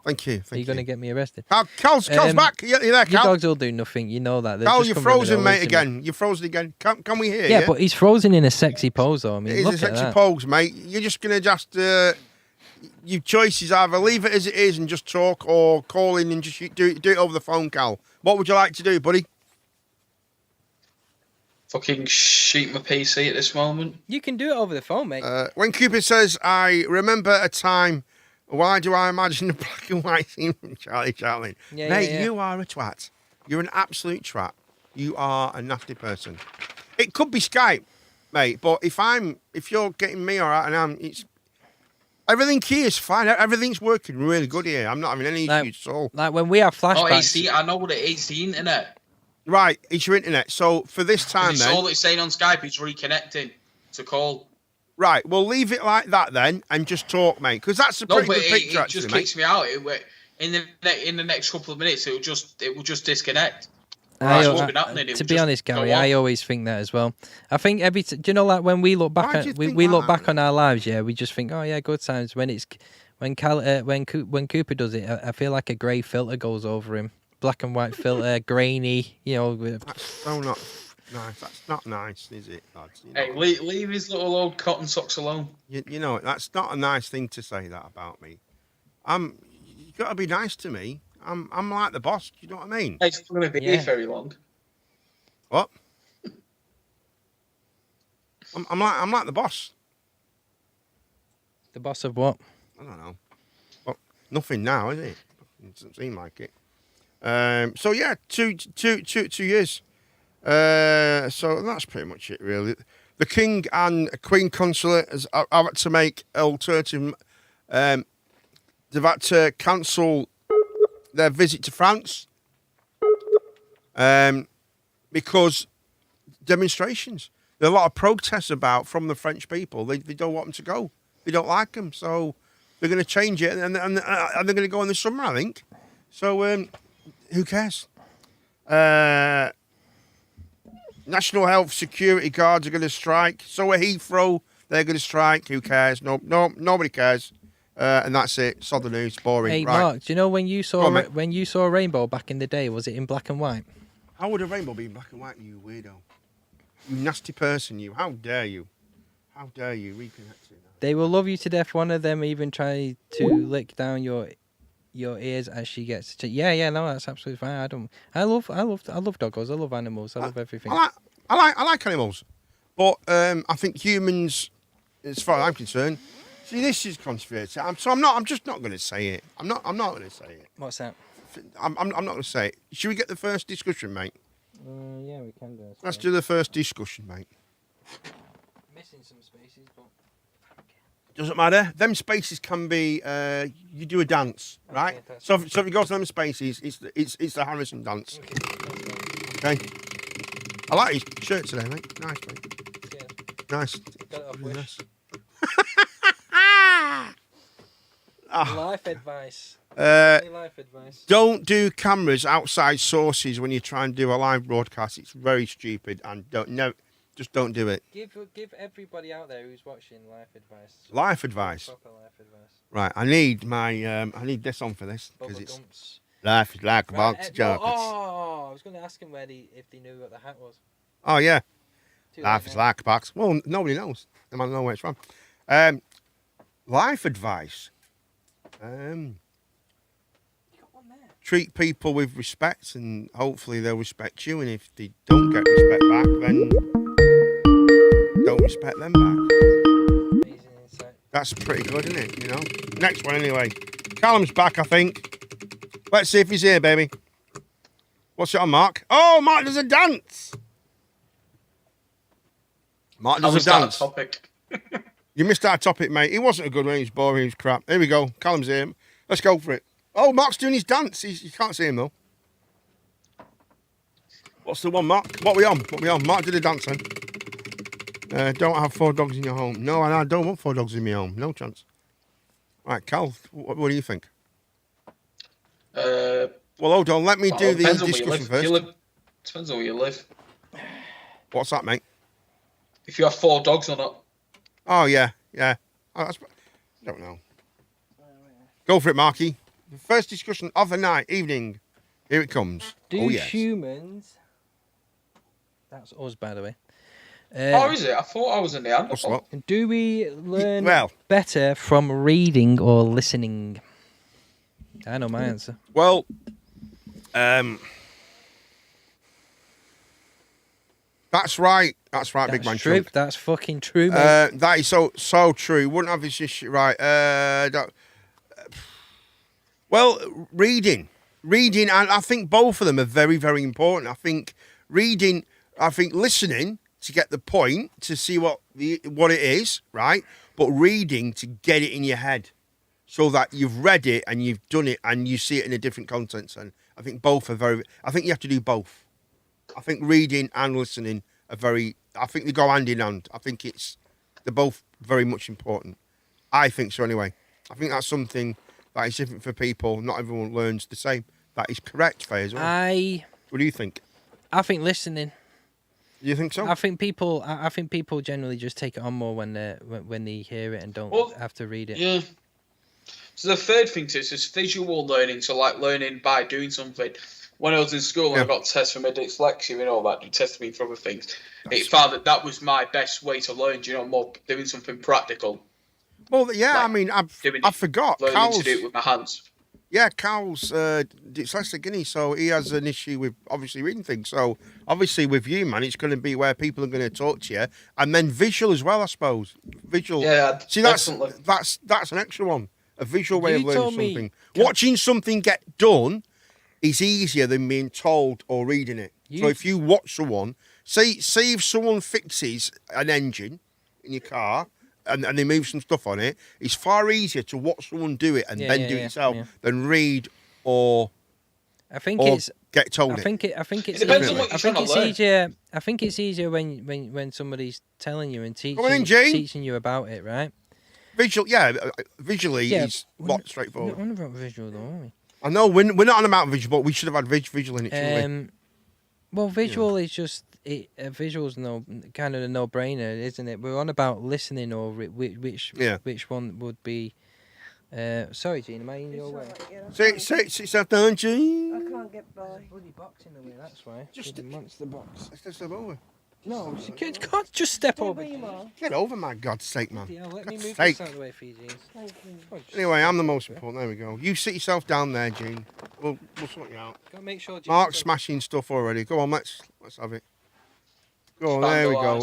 Thank you. Are Thank you going to you. get me arrested? Cal's back. You there, Your Cal? dogs will do nothing. You know that. They'll Cal, just you're come running frozen, over mate, to me. again. You're frozen again. Can we hear Yeah, you? but he's frozen in a sexy pose, though. I mean, It is look a at sexy that. pose, mate. You're just going to your choices either leave it as it is and just talk or call in and just do it over the phone, Cal. What would you like to do, buddy? Fucking shoot my PC at this moment. You can do it over the phone, mate. When Cupid says, I remember a time, why do I imagine the black and white scene from Charlie Chaplin? Yeah, Mate, yeah. you are a twat. You're an absolute twat. You are a nasty person. It could be Skype, mate, but if you're getting me all right and everything here is fine. Everything's working really good here. I'm not having any issues at all. Like when we have Oh, flashbacks. I know what it is. The internet. Right, it's your internet. So for this time It's then, all it's saying on Skype. It's reconnecting to call. right, we'll leave it like that then and just talk, mate, because that's a No, pretty but good picture it actually, just mate. kicks me out. In the next couple of minutes, it will just disconnect. I- That's what's been happening. It to would be just honest, go Gary, on. I always think that as well. I think do you know, like when we look back Why do you at think we look that? back on our lives, yeah, we just think, oh yeah, good times. When Cooper does it, I feel like a grey filter goes over him, black and white filter, grainy. You know, That's so not nice. That's not nice, is it, lads? You know, Hey, leave his little old cotton socks alone. you know that's not a nice thing to say that about me. You got to be nice to me. I'm like the boss. Do you know what I mean? It's not going to be Yeah. here very long. What? I'm like the boss. the boss of what? I don't know. Well, nothing now, is it? It doesn't seem like it. So yeah, two years. So that's pretty much it, really. The King and Queen Consulate have had to make alternative. They've had to cancel their visit to France because demonstrations. There are a lot of protests from the French people. They don't want them to go. They don't like them, so they're going to change it, and they're going to go in the summer, I think. So who cares? National Health Security Guards are going to strike. So are Heathrow. They're going to strike. Who cares? No, nobody cares. And that's it. Sod the news. Boring. Hey, right. Mark, do you know when you Go on, mate. saw a rainbow back in the day? Was it in black and white? How would a rainbow be in black and white, you weirdo? You nasty person, you. How dare you? How dare you reconnect it? They will love you to death. One of them even tried to lick down your ears as she gets. Yeah, no, that's absolutely fine. I love doggos. I love animals. I love everything. I like animals, but I think humans, as far as I'm concerned, see, this is conspiracy. I'm just not going to say it. I'm not going to say it. What's that? I'm not going to say it. Should we get the first discussion, mate? Yeah, we can do. Let's do the first discussion, mate. Missing some spaces, but Doesn't matter. Them spaces can be. You do a dance, right? Okay, So if you go to them spaces, it's the Harrison dance. Okay. I like his shirt today, mate. Nice, mate. Nice. Got it off Wish. Ah. Life advice. Uh, Any life advice. Don't do cameras outside sources when you try and do a live broadcast. It's very stupid, and just don't do it. Give everybody out there who's watching life advice. Life advice. Proper life advice. Right, I need I need this on for this because Bubba it's Gumps. life is like a box of chocolates. Oh, I was going to ask him if they knew what the hat was. Oh yeah, Too life late is now. like a box. Well, nobody knows. They might know where it's from. Life advice. You got one there. Treat people with respect, and hopefully they'll respect you. And if they don't get respect back, then don't respect them back. Amazing insight. That's pretty good, isn't it? You know. Next one, anyway. Callum's back, I think. Let's see if he's here, baby. What's it on, Mark? Oh, Mark does a dance. Mark How does a was that dance. topic? You missed our topic, mate. He wasn't a good one. He was boring. He was crap. Here we go. Callum's here. Let's go for it. Oh, Mark's doing his dance. You can't see him, though. What's the one, Mark? What we on? Mark did a dance, then. Don't have 4 dogs in your home. No, I don't want 4 dogs in my home. No chance. Right, Cal, what do you think? Well, Well, hold on. Let me do the depends on where you discussion live. first. Depends on where you live. What's that, mate? If you have 4 dogs or not. Oh, yeah. I don't know. Go for it, Marky. The first discussion of the night, evening. Here it comes. Do Oh, yes. humans... That's us, by the way. Oh, is it? I thought I was in the What's Neanderthal. what? Do we learn well. better from reading or listening? I know my answer. Well, that's right. That's right, Big Man That's true. Chunk. That's fucking true, mate. That is so true. Wouldn't have this issue right. Well, reading, and I think both of them are very, very important. I think reading, listening to get the point, to see what it is, right? But reading to get it in your head, so that you've read it and you've done it and you see it in a different context. And I think both are very. I think you have to do both. I think reading and listening are very. I think they go hand in hand. I think they're both very much important. I think so anyway. I think that's something that is different for people. Not everyone learns the same. That is correct, Faye, as well. What do you think? I think listening. Do you think so? I think people generally just take it on more when they hear it and don't have to read it. Yeah. So the third thing to this is visual learning. So like learning by doing something. When I was in school and I got tests for my dyslexia and all that, they tested me for other things. It found that was my best way to learn. More doing something practical. Well, yeah. I mean, I forgot. Learning to do it with my hands. Yeah, Carl's dyslexic, isn't he? So he has an issue with obviously reading things. So obviously with you, man, it's going to be where people are going to talk to you, and then visual as well, I suppose. Visual. Yeah, see, definitely. that's an extra one. A visual way of You learning told me- something. Watching something get done is easier than being told or reading it. So if you watch someone, say if someone fixes an engine in your car and they move some stuff on it, it's far easier to watch someone do it and do it yourself than read or I think or it's. get told I think it's. It depends on what you're trying to learn. easier. I think it's easier when somebody's telling you and Come on in, Gene. teaching you about it, right? Visual, visually is a lot straightforward. We're not on about visual though, are we? I know we're not on about visual, but we should have had visual in it, shouldn't we? Well, visual is just visuals kind of a no-brainer, isn't it? We're on about listening or which one would be. Sorry, Gene, am I in your way? Sit yourself down, Gene. I can't get by. Bloody box in the way. That's why. Just Bloody monster box. Let's step over. No, you can't just step over. Get over, my God's sake, man. Yeah, let me God's move sake. this out of the way for you, Gene. Thank you. Oh, just- Anyway, I'm the most important. There we go. You sit yourself down there, Gene. We'll sort you out. Gotta make sure. Gene's Mark's okay. smashing stuff already. Go on, let's have it. Go on, there we go.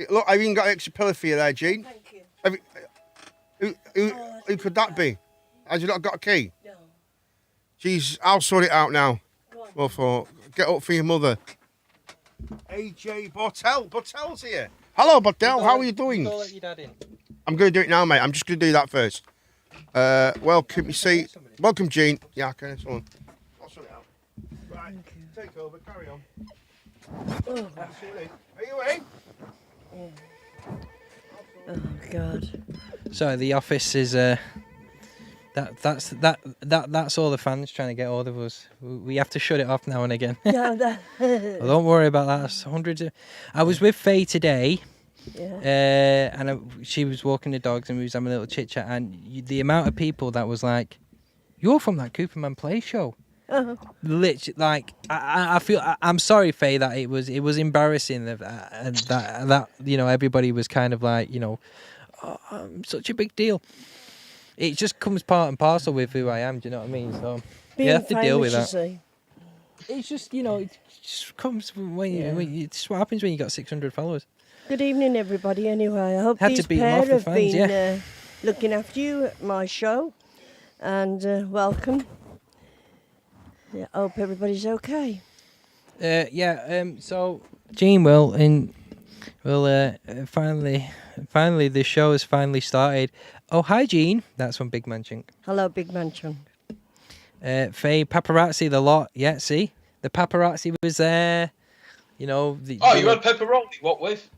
Look, I've even got an extra pillow for you there, Gene. Thank you. Have you, who could that be? Has you not got a key? No. Jeez, I'll sort it out now. Go on. Well, for get up for your mother. AJ Bottel's here. Hello, Bottel. How are you doing? Go let your dad in. I'm going to do it now, mate. I'm just going to do that first. Welcome, you see. Welcome, Gene. Yeah, okay, that's on. I'll sort it out. Right, take over. Carry on. Are you in? Oh God. So the office is that's all the fans trying to get hold of us. We have to shut it off now and again. No, that. Well, don't worry about that. That's hundreds of. I was with Faye today, Yeah. and she was walking the dogs, and we was having a little chit chat. And the amount of people that was like, "You're from that Cooperman Play show." Oh. Literally, like I feel. I'm sorry, Faye, that it was embarrassing that everybody was kind of like oh, I'm such a big deal. It just comes part and parcel with who I am. Do you know what I mean? So Being you have to deal with famous, that. you see. It's just it just comes when it's what happens when you got 600 followers. Good evening, everybody. Anyway, I hope Had to these beat 'em pair off the have fans, been looking after you at my show, and welcome. Yeah, I hope everybody's okay. So Gene will finally the show has finally started. Oh, hi Gene. That's from Big Man Chunk. Hello, Big Man Chung. Faye, paparazzi, the lot. Yeah, see? The paparazzi was there. You had pepperoni. What with?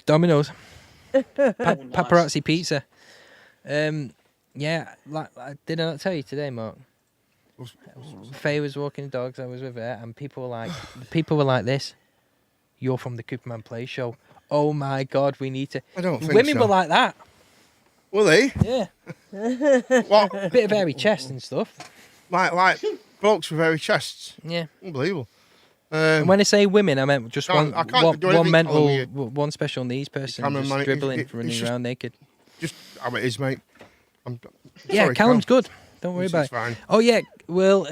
Domino's. Nice. Paparazzi pizza. Yeah, like did I not tell you today, Mark? Faye was walking the dogs. I was with her, and people were like this. You're from the Cooperman Play show. Oh my God, we need to. I don't think Women so. were like that. Were they? Yeah, What? bit of hairy chest and stuff. Like blokes with hairy chests. Yeah. Unbelievable. And when I say women, I meant just I can't do one anything calling mental, one special needs person Cameron, just man, dribbling, it's running just- around naked. Just how it is, mate. Yeah, sorry, Callum's Cal. good. Don't worry It's about it. fine. Oh yeah, we'll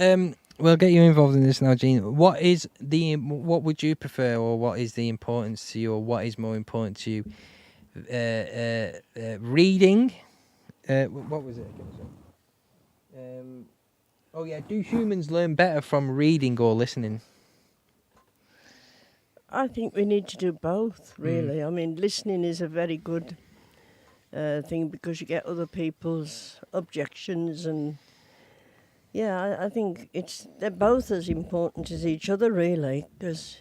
get you involved in this now, Gene. What would you prefer, or what is the importance to you, or what is more important to you? Reading. What was it again? Oh yeah, do humans learn better from reading or listening? I think we need to do both, really. I mean, listening is a very good thing because you get other people's objections, and I think they're both as important as each other, really, because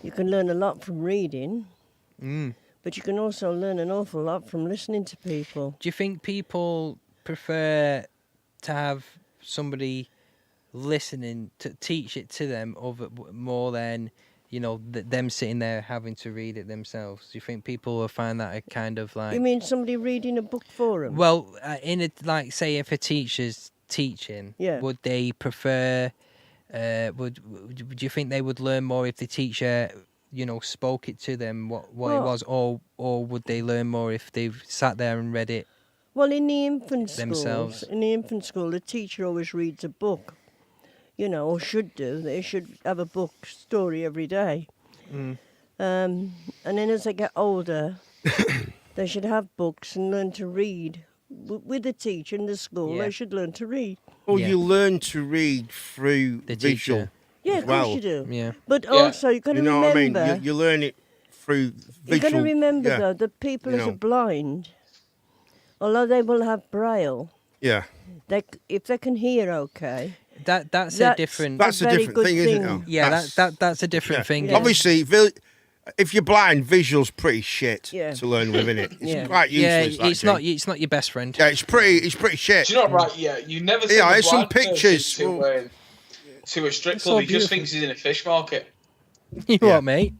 you can learn a lot from reading, but you can also learn an awful lot from listening to people. Do you think people prefer to have somebody listening to teach it to them more than them sitting there having to read it themselves? Do you think people will find that a kind of like? You mean somebody reading a book for them? Well, say if a teacher's teaching, Yeah. would they prefer? Would you think they would learn more if the teacher, spoke it to them what it Well- was, or would they learn more if they've sat there and read it? Well, in the infant Themselves. schools, the teacher always reads a book, or should do. They should have a book story every day. And then as they get older, they should have books and learn to read. With the teacher in the school, Yeah. they should learn to read. Or Yeah. you learn to read through The visual. teacher. Yeah, as of course well. you do. Yeah. But Yeah. also, you've got to You know what I remember. mean? You learn it through visual. You've got to remember, yeah. though, that people You that know. are blind, although they will have braille, Yeah. if they can hear okay, That's a That's- different. That's a very different good thing, isn't thing. it? Yeah, That's- that's a different yeah. thing. Yeah. Obviously, if you're blind, visual's pretty shit Yeah. to learn with, innit? It's Yeah, quite useless. that it's thing. not your best friend. Yeah, it's pretty shit. Do you know what, right? Yeah, you never see Yeah, the there's some blind person pictures. to a strip It's so club. He just beautiful. thinks he's in a fish market. You Yeah. what, mate?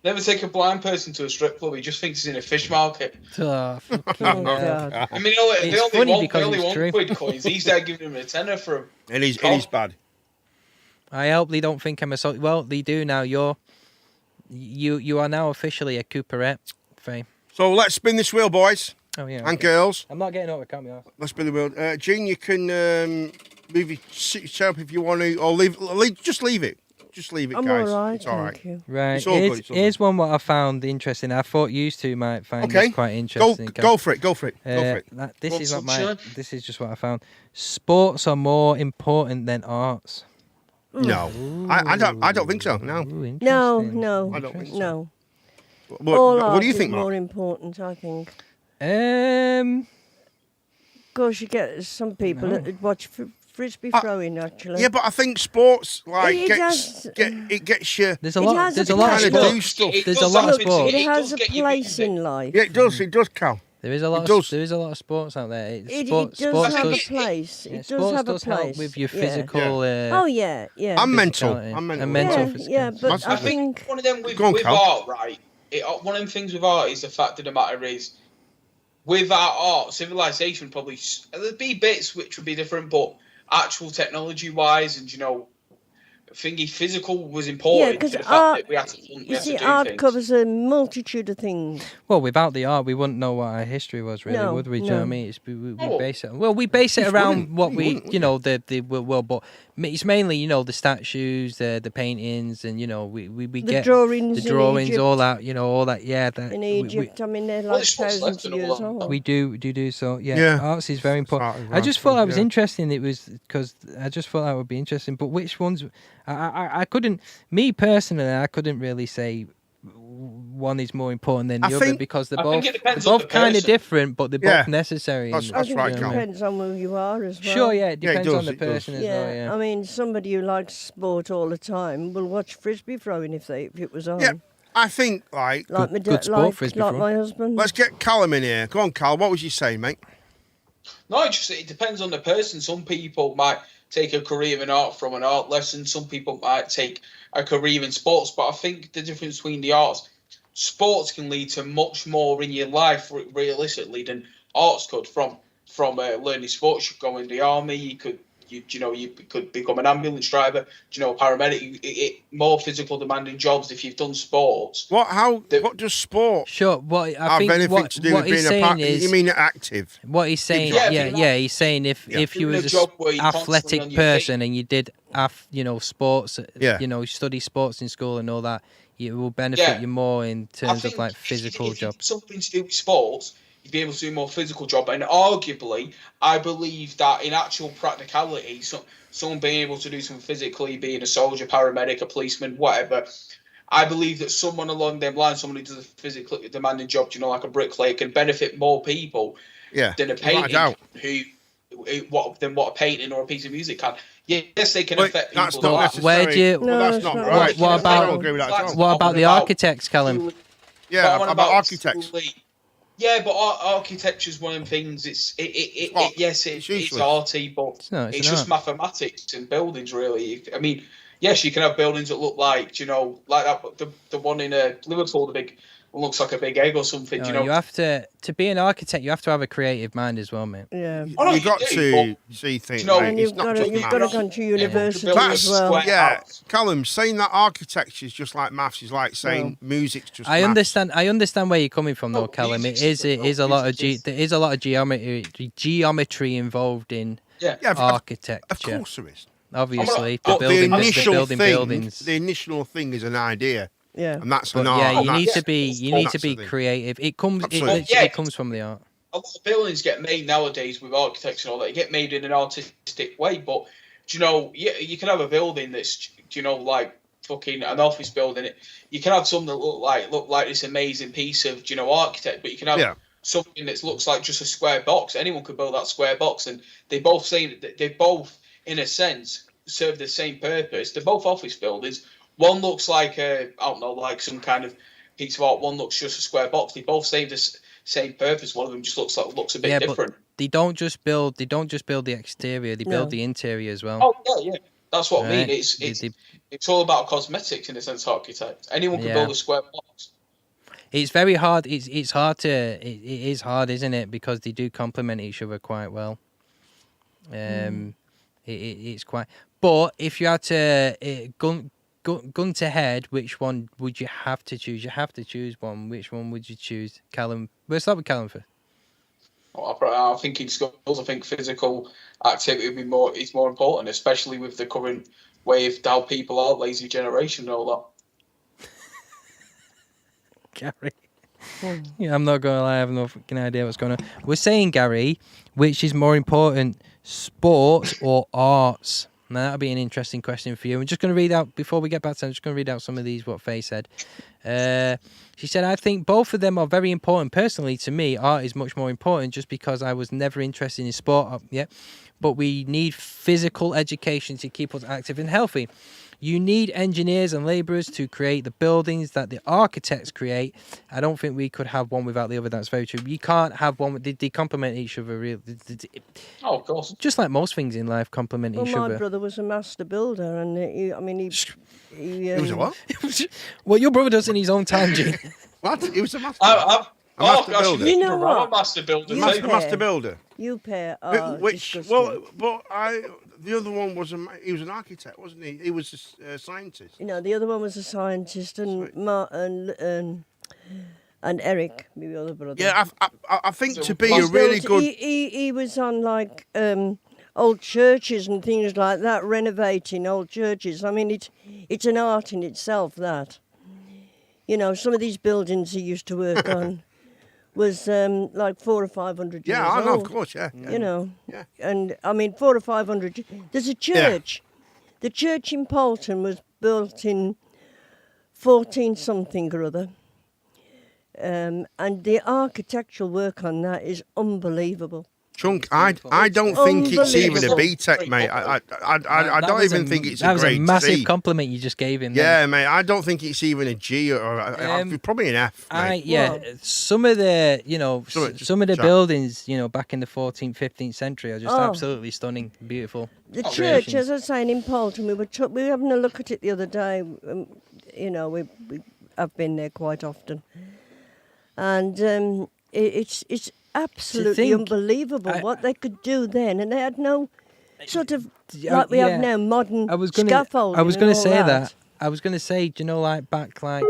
Never take a blind person to a strip club. He just thinks he's in a fish market. Oh, fucking Oh, hell. God. I mean, you know, It's they funny only because it's want true. quid coins. He's there giving him a tenner for him. It is bad. I hope they don't think I'm a well, they do now. You are now officially a Cooperette, Faye. So let's spin this wheel, boys Oh yeah. and okay. girls. I'm not getting over, can't be honest. Let's spin the wheel. Gene, you can move your chair up if you want to, or just leave it. Just leave it, I'm guys. all right, It's all right. thank you. Right. It's all good, it's all Here's one what I found interesting. I thought you two might find Okay. this quite Go, interesting. go for it. Go for it. Go for it. This Want is not some my. shine? This is just what I found. Sports are more important than arts. No, I don't think so. No. Ooh, No, interesting. no, I don't think so. no. What, All what art do you is think, more Mark? important, I think. Um. Of course, you get some people No. that watch frisbee Uh, throwing, actually. Yeah, but I think sports like It gets it gets you. There's a It lot. has There's a a lot of place. Kinda sports. do stuff. There's does a lot of something- sports. It has does a get you place busy. in life. Yeah, it does. It does, Cal. There is a lot. does. There is a lot of sports out there. It Sports does have a does. place. Yeah, It does sports have a does place. help with your yeah. physical. Oh, yeah, yeah. I'm mental. physicality. I'm mental. And mental yeah, physical. yeah, but Massive. I I think think one of them with, Go on, with Cal. art, right? One of them things with art is the fact of the matter is, with our art, civilization probably there'd be bits which would be different, but actual technology-wise and physical was important. Yeah, 'cause to the fact art- that we had to, you see, art covers a multitude of things. Well, without the art, we wouldn't know what our history was, really, No, would we? Do you know what I no. mean? We Oh. base it. Well, we base it You around wouldn't, what you we, wouldn't, you know, the world. But it's mainly, you know, the statues, the paintings, and you know, we The get drawings the drawings, in Egypt, all that, you know, all that. Yeah, that in we- Egypt, I mean, they're Well, like it's what's thousands left of in years all old. We do so. Yeah, Yeah. arts is very important. Art is I just right, thought that was yeah. interesting. It was because I just thought that would be interesting. But which ones? I couldn't. Me personally, I couldn't really say one is more important than the I other think- because they're I both think it depends on the kind of person. different, but they're Yeah. both necessary. That's- in- I that's think right, it Cal. depends on who you are as well. Sure, yeah, it Yeah, it depends on does, the it does. person as well. Yeah. I mean, somebody who likes sport all the time will watch frisbee throwing if it was on. Yeah, I think like Like, my, good sport, like, frisbee like throw. my husband. let's get Callum in here. Go on, Cal. What was you saying, mate? No, it depends on the person. Some people might take a career in art from an art lesson. Some people might take a career in sports. But I think the difference between the arts, sports can lead to much more in your life realistically than arts could. From learning sports, you go in the army. You could become an ambulance driver. Paramedic. More physical demanding jobs if you've done sports. What does sport Sure. What I have think anything what, to do what with he's being a saying part? is You mean active? what he's saying. Yeah, Yeah, if yeah, you're he's saying if you Doing was a a job where you're constantly athletic on your feet. person and you did sports, Yeah. you know, you study sports in school and all that, it will benefit Yeah. you more in I terms of think like if physical you did jobs. something to do with sports, you'd be able to do a more physical job. And arguably, I believe that in actual practicality, someone being able to do something physically, being a soldier, paramedic, a policeman, whatever, I believe that someone along them lines, someone who does a physically demanding job, like a bricklayer, can benefit more people Yeah, than a without a painting doubt. than what a painting or a piece of music can. Yes, they can But affect that's people's not lives. necessary. Where do you- Well, that's No, not it's not. right. What I about- don't agree with that at all. What about the architects, Callum? Yeah, But about architects. Yeah, but architecture's one of them things. Yes, It's it's useless. arty, but No, it's it's an just mathematics and buildings, really. I mean, yes, you can have buildings that look like that. The one in Liverpool, the big one looks like a big egg or something. No, you have to be an architect. You have to have a creative mind as well, mate. Yeah. Oh, no, You've got you to do, see things. you know- mate. And It's you've not got just to maths. go to university Building as well. square- Yeah, house. Callum, saying that architecture is just like maths is like saying music's just I maths. understand where you're coming from, though, No, Callum. It music's is different, a lot of music is- there is a lot of geometry involved in Yeah. Yeah, of architecture. course there is. Obviously, But the initial building thing, buildings. the initial thing is an idea, Yeah. and that's But an art. yeah, and you need that's- to be that's the thing. creative. It comes Absolutely. it Yeah. comes from the art. A lot of buildings get made nowadays with architects and all that. They get made in an artistic way, but you can have a building that's like fucking an office building. You can have some that look like this amazing piece of architect, but you can have Yeah. something that looks like just a square box. Anyone could build that square box, and they both in a sense serve the same purpose. They're both office buildings. One looks like like some kind of piece of art. One looks just a square box. They both serve the same purpose. One of them just looks a bit different. They don't just build the exterior; they build No. the interior as well. Oh yeah. That's what I mean. Right. It's all about cosmetics in a sense. Architect. Anyone can Yeah. build a square box. It's very hard. It's hard to. It is hard, isn't it? Because they do complement each other quite well. It's quite. But if you had to gun to head, which one would you have to choose? You have to choose one. Which one would you choose, Callum? We'll start with Callum first. Well, I think in schools, I think physical activity would be more. It's more important, especially with the current way of how people are, lazy generation and all that. Gary. Yeah, I'm not gonna lie, I have no fucking idea what's going on. We're saying, Gary, which is more important, sports or arts? Now that'll be an interesting question for you. I'm just gonna read out before we get back to. I'm just gonna read out some of these what Faye said. She said, I think both of them are very important. Personally, to me, art is much more important just because I was never interested in sport. But we need physical education to keep us active and healthy. You need engineers and labourers to create the buildings that the architects create. I don't think we could have one without the other. That's very true. You can't have one. They complement each other. Really. Oh, of course. Just like most things in life complement each Well, other. my brother was a master builder, and he He was a what? Well, your brother does in his own time, Gene. What? He was a master. Master builder. builder. You know what? I'm a master builder. You too. pair- Master builder. You pair are Which? disgusting. Well, the other one was he was an architect, wasn't he? He was a scientist. You know, the other one was a scientist, and and Eric, my other brother. Yeah, I think So to be a Master really built- good. He was on like old churches and things like that, renovating old churches. I mean, it's an art in itself, that. You know, some of these buildings he used to work on was like 400 or 500 years Yeah, I know, of old. course, yeah. You know, Yeah. and I mean 400 or 500. There's a church. The church in Poulton was built in 14 something or other. And the architectural work on that is unbelievable. Chunk, I don't think it's even a Unbelievable. BTEC, mate. I don't even think it's a That was a grade massive C. compliment you just gave him. Yeah, mate. I don't think it's even a G or probably an F, mate. Well- Some of the, some of the chat. buildings, back in the 14th, 15th century are just Oh. absolutely stunning, beautiful. The Oh, church, creations. as I was saying, in Poulton, we were having a look at it the other day. We have been there quite often, and it's absolutely think- unbelievable what they could do then, and they had no sort of like we yeah. have now modern I was gonna, scaffolding. I was and gonna all say that. that. I was gonna say, like back, like,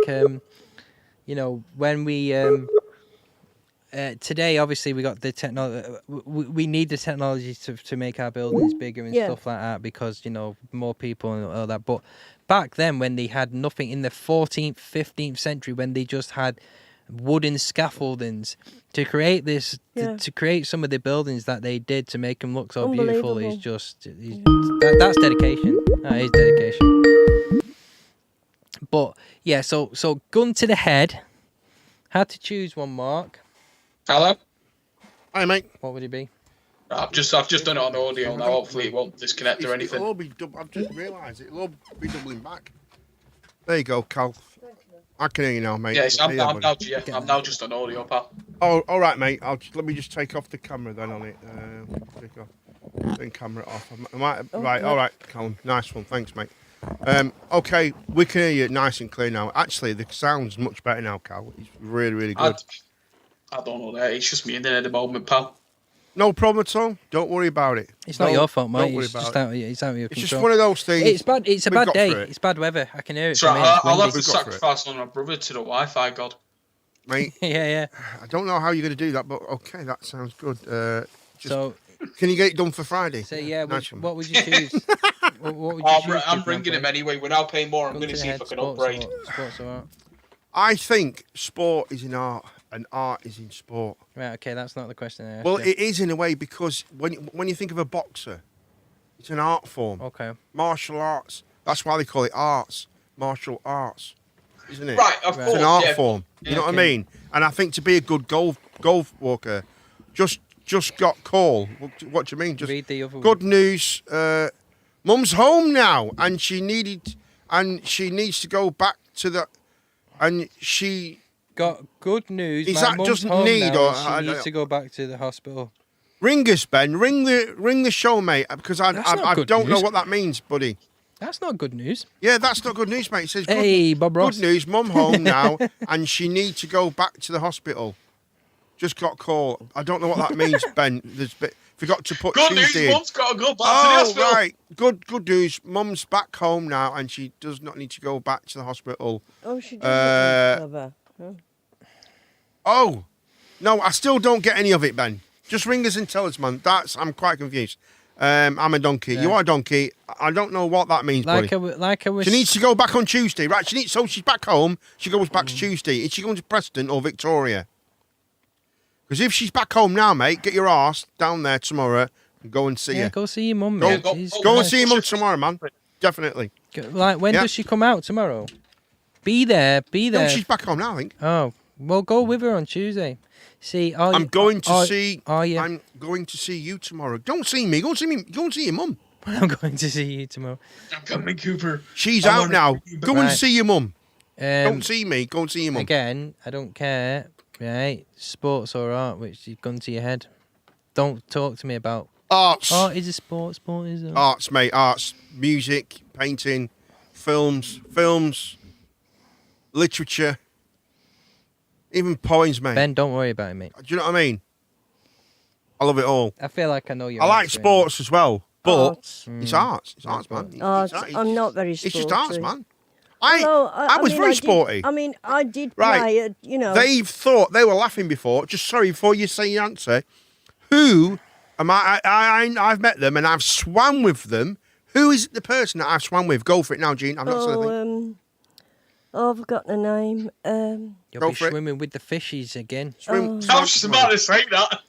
when we today, obviously, we got the technology. We need the technology to make our buildings bigger and Yeah. stuff like that because more people and all that. But back then, when they had nothing in the 14th, 15th century, when they just had wooden scaffoldings to create this, Yeah. to create some of the buildings that they did to make them look so beautiful, is Unbelievable. just that's dedication. That is dedication. But yeah, so gun to the head. Had to choose one, Mark. Hello. Hi, mate. What would it be? I've just done it on audio now. Hopefully, it won't disconnect or anything. It'll all be I've just realised it'll all be doubling back. There you go, Cal. I can hear you now, mate. Yes, I'm Yeah, now buddy. now just on audio, pal. Oh, all right, mate. Let me just take off the camera then on it. Take off. Turn camera off. Right, all right, Callum. Nice one. Thanks, mate. Okay, we can hear you nice and clear now. Actually, the sound's much better now, Cal. It's really, really good. I don't know that. It's just me in there at the moment, pal. No problem at all. Don't worry about it. It's not Don't- your fault, don't mate. worry It's about just it. out of your It's control. just one of those things. It's bad. It's a We've bad got day. through it. It's bad weather. I can hear it. So from here. It's I'll have windy. to We've got for it. sacrifice on my brother to the Wi-Fi god. Mate, Yeah. I don't know how you're going to do that, but okay, that sounds good. Just, So can you get it done for Friday? yeah. Nice one. What would you choose? what would you choose? I'm bringing him anyway. We're now paying more. I'm going to see if I can upgrade. Sports or art? I think sport is in art and art is in sport. Right. Okay. That's not the question I asked. Well, you. it is in a way because when you think of a boxer, it's an art form. Okay. Martial arts. That's why they call it arts. Martial arts, isn't it? Right, of Right. course. It's an art yeah. form. You know what I okay. mean? And I think to be a good golf walker, just got call. What do you mean? Just Read the other good news. Mum's home now, and she needs to go back to the, and she. Got good news. Is My that mum's just home need now or- and I she needs don't- to go back to the hospital? Ring us, Ben. Ring the show, mate, because I That's not good don't know news. what that means, buddy. That's not good news. Yeah, that's not good news, mate. It says, Hey, Bob Ross. good news, mum home now, and she needs to go back to the hospital. Just got called. I don't know what that means, Ben. Forgot to put Good Tuesday news, in. Mum's got to go back to the Oh, hospital. right. Good news. Mum's back home now, and she does not need to go back to the hospital. Oh, she doesn't. Clever. Oh, no, I still don't get any of it, Ben. Just ring us and tell us, man. I'm quite confused. I'm a donkey. Yeah. You are a donkey. I don't know what that means, buddy. Like I was. She needs to go back on Tuesday, right? So she's back home. She goes back to Tuesday. Is she going to Preston or Victoria? Because if she's back home now, mate, get your arse down there tomorrow and go and see Yeah, her. go see your mum, Go- mate. go- She's Go and nice. see your mum tomorrow, man. Definitely. Like, when Yeah. does she come out tomorrow? Be there. No, she's back home now, I think. Oh, well, go with her on Tuesday. See, I'm going to see. Oh, yeah. I'm going to see you tomorrow. Don't see me. Go and see me. Go and see your mum. I'm going to see you tomorrow. I'm coming, Cooper. She's I'm out on- now. Go and Right. see your mum. Don't Um, see me. Go and see your mum. again, I don't care. Right, sports or art, which you've gone to your head. Don't talk to me about. Arts. Art is a sport. Sport is a. Arts, mate. Arts. Music, painting, films, literature, even poems, mate. Ben, don't worry about it, mate. Do you know what I mean? I love it all. I feel like I know you. I like sports as well, but Arts. it's arts. It's arts, man. Arts. It's I'm not very It's just arts, sporty. man. Although, I was mean, very did- sporty. I mean, I did Right. play at, you know. They've thought they were laughing before. Just sorry before you say your answer. Who am I? I've met them and I've swam with them. Who is the person that I've swam with? Go for it now, Gene. I'm not saying. I've forgotten the name. You'll Go be for it. swimming with the fishies again. Swim. I was just about to say that.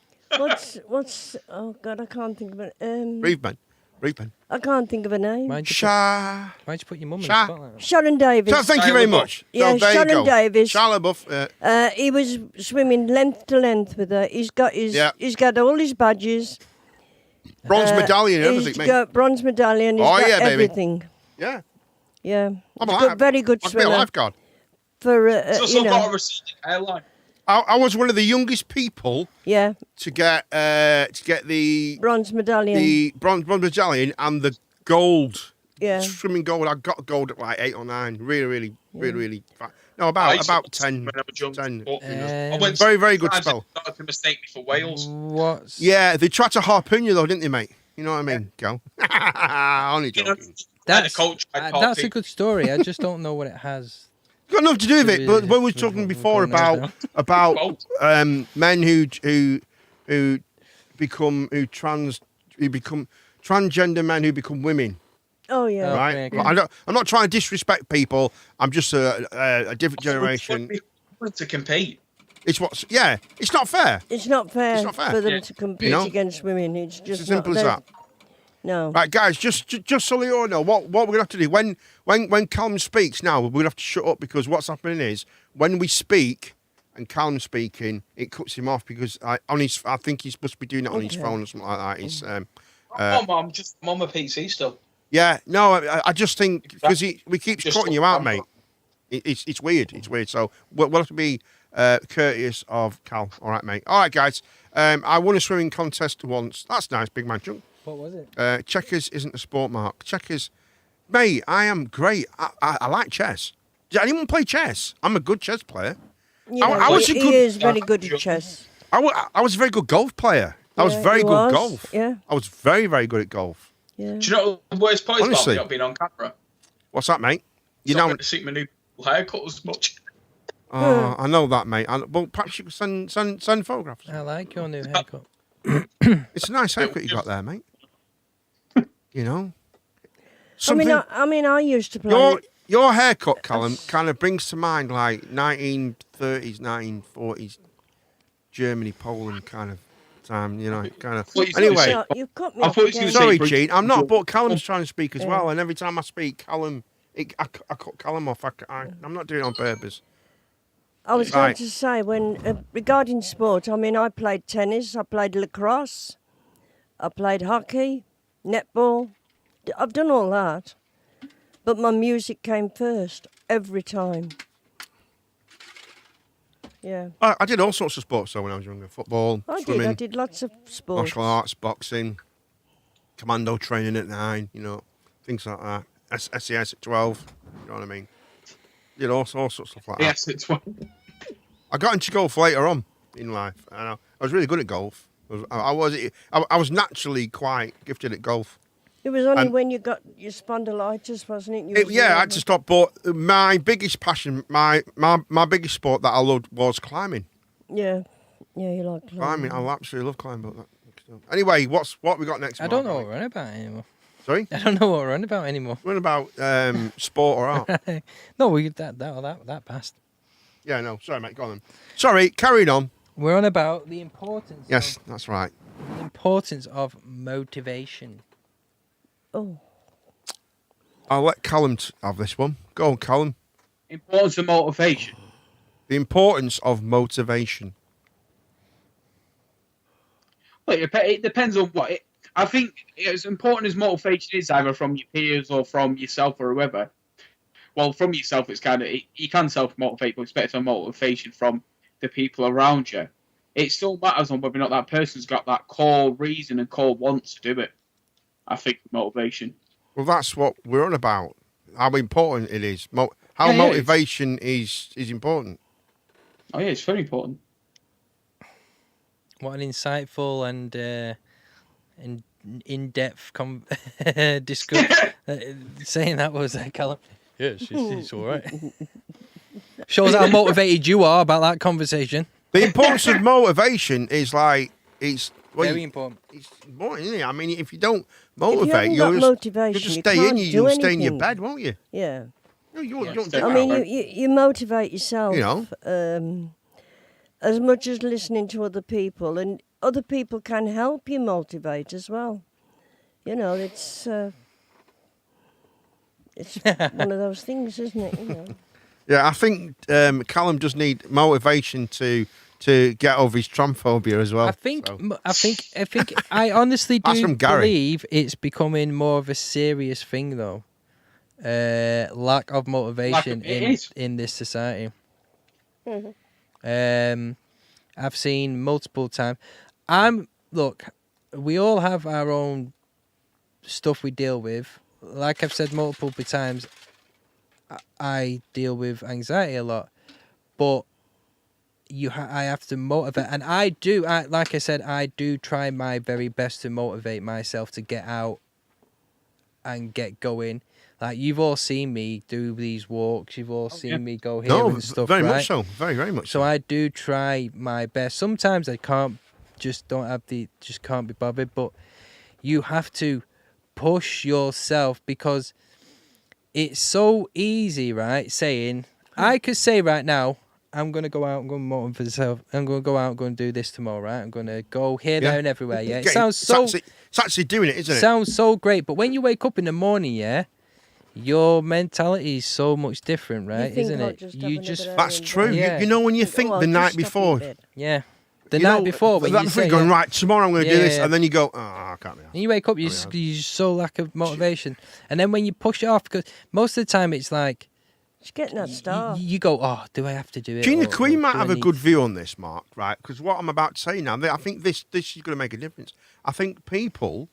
What's? Oh God, I can't think of it. Breathe, man. Breathe, man. I can't think of a name. Why'd you Sha. put your mum in the Sha- spotlight? Sharon Davis. So, thank you very much. Yeah, so, there Sharon you go. Davis. Shia LaBeouf. He was swimming length to length with her. He's got his. Yeah. He's got all his badges. Bronze medallion and everything, He's mate. got bronze medallion. He's Oh, got yeah, baby. everything. Yeah. Yeah. I'm He's a a very good I'd be a swimmer. lifeguard. For It's also you know, got a receding hairline. I was one of the youngest people yeah, to get the bronze medallion. bronze medallion and the gold. Yeah. Swimming gold. I got gold at like 8 or 9. Really fat. No, about 10. When I was young. 10. I went Very, very good times spell. they started to mistake me for Wales. What's Yeah, they tried to harpoon you though, didn't they, mate? You know what I mean? Go. Only You know, joking. that's coach. that's a good story. I just don't know what it has. Got nothing to do with it. But when we were talking We're before going there now. about men who become transgender men who become women, Oh yeah. Oh. right? okay. I'm not trying to disrespect people. I'm just a different generation. To compete. It's it's not fair. It's not fair, It's not fair. for them Yeah. to compete You know? against women. It's It's just as simple not, as they- that. No. Right, guys, just so you all know, what we're gonna have to do when Callum speaks now, we're gonna have to shut up because what's happening is when we speak and Callum's speaking, it cuts him off because I think he's supposed to be doing it on his Okay. phone or something like that. It's I'm on my PC still. yeah, no, I just think because we keep Just cutting you out, mate. It's weird. It's weird. So we'll have to be courteous of Cal. All right, mate. All right, guys. I won a swimming contest once. That's nice, big man chunk. What was it? Checkers isn't a sport, Mark. Checkers, mate, I am great. I like chess. Does anyone play chess? I'm a good chess player. You know, I was a he good- is very good at chess. I was a very good golf player. I was Yeah, very he good was. golf. Yeah. I was very, very good at golf. Yeah. Do you know the worst part about Honestly. me not being on camera? What's that, mate? You It's not know, going to suit my new haircut as much. oh, I know that, mate. Well, perhaps you could send photographs. I like your new haircut. It's a nice haircut you got there, mate. You know, I mean, I used to play. your haircut, Callum, kind of brings to mind like 1930s, 1940s Germany, Poland kind of time. You know, kind of. Well, you Anyway, said- You cut me I off thought you again. was sorry, Bruce- Gene. I'm not, but Callum's trying to speak as Yeah. well, and every time I speak, Callum, I cut Callum off. I'm not doing it on purpose. I was going Right. to say, when regarding sport, I mean, I played tennis, I played lacrosse, I played hockey, netball. I've done all that, but my music came first every time. Yeah, I did all sorts of sports though when I was younger: football, I swimming, did lots of sports. martial arts, boxing, commando training at 9. You know, things like that. SES at 12. You know what I mean? You know, all sorts of stuff like that. Yes, it's one. I got into golf later on in life. And I was really good at golf. I was naturally quite gifted at golf. It was only And- when you got your spondylitis, wasn't it? You was Yeah, I had young. to stop. But my biggest passion, my biggest sport that I loved was climbing. Yeah, you like Climbing, I absolutely love climbing. Anyway, what we got next? I don't know Mark? what we're on about anymore. Sorry, I don't know what we're on about anymore. we're on about sport or art. No, that passed. Yeah, no, sorry, mate. Go on then. Sorry, carrying on. We're on about the importance. Yes, that's right. The importance of motivation. Oh, I'll let Callum have this one. Go on, Callum. Importance of motivation. The importance of motivation. Well, it depends on what. I think as important as motivation is, either from your peers or from yourself or whoever. Well, from yourself, it's kind of you can self-motivate, but it's better motivation from the people around you. It still matters on whether or not that person's got that core reason and core wants to do it. I think motivation. Well, that's what we're on about. How important it is. How Yeah, motivation is important. Oh yeah, it's very important. What an insightful and in-depth discuss. Saying that was Callum. Yes, it's all right. Shows how motivated you are about that conversation. The importance of motivation is like it's Very important. It's important, isn't it? I mean, if you don't if you motivate, haven't you'll got just motivation, you stay in. can't do You'll stay in your anything. bed, won't you? Yeah. No, you Yeah, don't stay do I that. mean, you motivate yourself, You know. As much as listening to other people, and other people can help you motivate as well. You know, it's one of those things, isn't it? You know. Yeah, I think Callum does need motivation to get over his tramphobia as well. I think, so. I honestly That's do from Gary. believe it's becoming more of a serious thing, though. Lack of motivation it is. in this society. Mhm. I've seen multiple times. Look, we all have our own stuff we deal with. Like I've said multiple times, I deal with anxiety a lot, but I have to motivate, and like I said, I do try my very best to motivate myself to get out and get going. Like, you've all seen me do these walks, you've all seen me go here No, and stuff, very right? much so. Very, very much So so. I do try my best. Sometimes I can't be bothered, but you have to push yourself, because it's so easy, right? Saying, I could say right now, I'm going to go out, I'm going to motivate myself, I'm going to go out, I'm going to do this tomorrow, right? I'm going to go here, there, and everywhere, yeah? It sounds so... It's actually doing it, isn't it? Sounds so great, but when you wake up in the morning, yeah, your mentality is so much different, right? think Isn't I'll it? just You have another just day That's in true. bed. Yeah. You know when you Think, think oh, the I'll night just stop in before. bed. yeah. The you night know, before when that you before say, you're going, yeah. right, tomorrow I'm going to do this, Yeah. and then you go, oh, I can't be arsed. And you wake up, you're Oh, you're so lack of motivation, and then when you push it off, because most of the time it's like It's getting that start. you go, oh, do I have to do it? Gina or Queen might do I have a need good to-" view on this, Mark, right? Because what I'm about to say now, I think this is going to make a difference. I think people...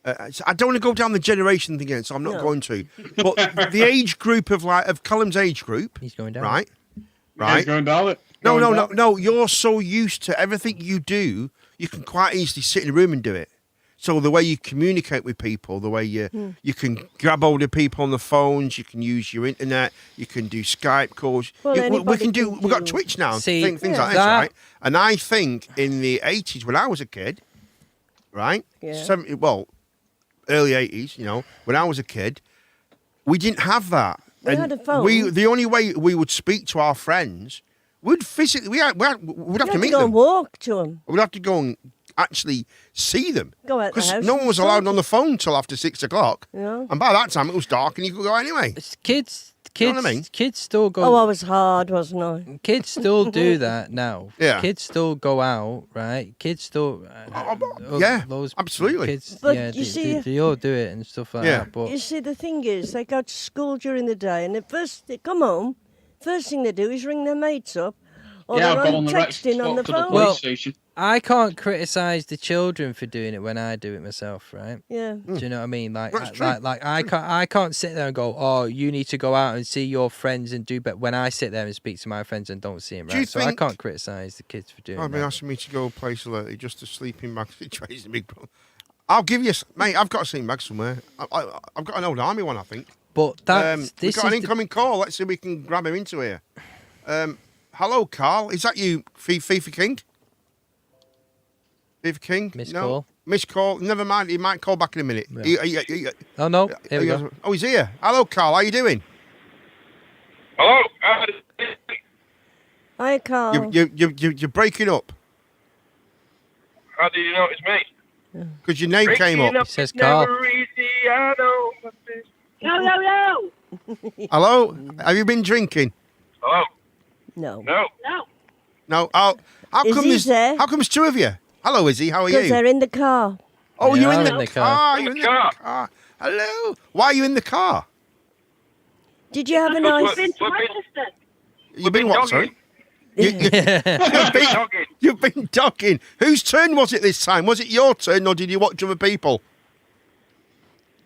I don't want to go down the generation thing again, so I'm not No. going to. But the age group of Callum's age group, He's going down. right? He's Right? going down it. No, Going no, no, down. no. You're so used to everything you do, you can quite easily sit in a room and do it. So the way you communicate with people, the way you can grab hold of people on the phones, you can use your internet, you can do Skype calls. Well, we anybody can do. can We've got do- Twitch now, See, things like this, that- right? And I think in the 80s, when I was a kid, right? Yeah. Early 80s, when I was a kid, we didn't have that. We had a phone. The only way we would speak to our friends, we'd physically, we'd have You to had to meet go them. and walk to them. We'd have to go and actually see them. Go out the Because house no one and was allowed talk. on the phone till after 6 o'clock. Yeah. And by that time, it was dark and you could go anyway. Kids, You know what I mean? kids still go. Oh, I was hard, wasn't I? Kids still do that now. Yeah. Kids still go out, right? Kids still. yeah, those absolutely. Kids, But yeah, you see- they all do it and stuff like Yeah. that. But You see, the thing is, they go to school during the day, and they come home, first thing they do is ring their mates up, or Yeah, I'll they're go on the right texting on the spot to the phone. police Well, station. I can't criticize the children for doing it when I do it myself, right? Yeah. Do you know what I mean? Like, That's true. like I can't sit there and go, oh, you need to go out and see your friends and do better. When I sit there and speak to my friends and don't see them, Do you right? So I think- can't criticize the kids for doing I've been that. asking me to go place lately, just a sleeping bag situation, big bro. I'll give you, mate. I've got a sleeping bag somewhere. I've got an old army one, I think. But that's We've this got an is the- incoming call. Let's see if we can grab him into here. Hello, Carl. Is that you, FIFA King? FIFA King? Missed no. call. Missed call. Never mind. He might call back in a minute. Yeah. Oh no, here we go. Oh, he's here. Hello, Carl. How you doing? Hello. Hi, Carl. You're breaking up How did you know it's me? because your name came up. It says Carl. Hello. Hello. Have you been drinking? Hello. No. No. No. Oh, how come Izzy's there. How come there's two of you? Hello, Izzy. How are Because you? they're in the car. Oh, They you're are in in the the car. car. You're in In the the car. Hello. Why are you in the car? Did you have a nice... You've been what, sorry? You've been, Dogging. you've been dogging. Whose turn was it this time? Was it your turn, or did you watch other people?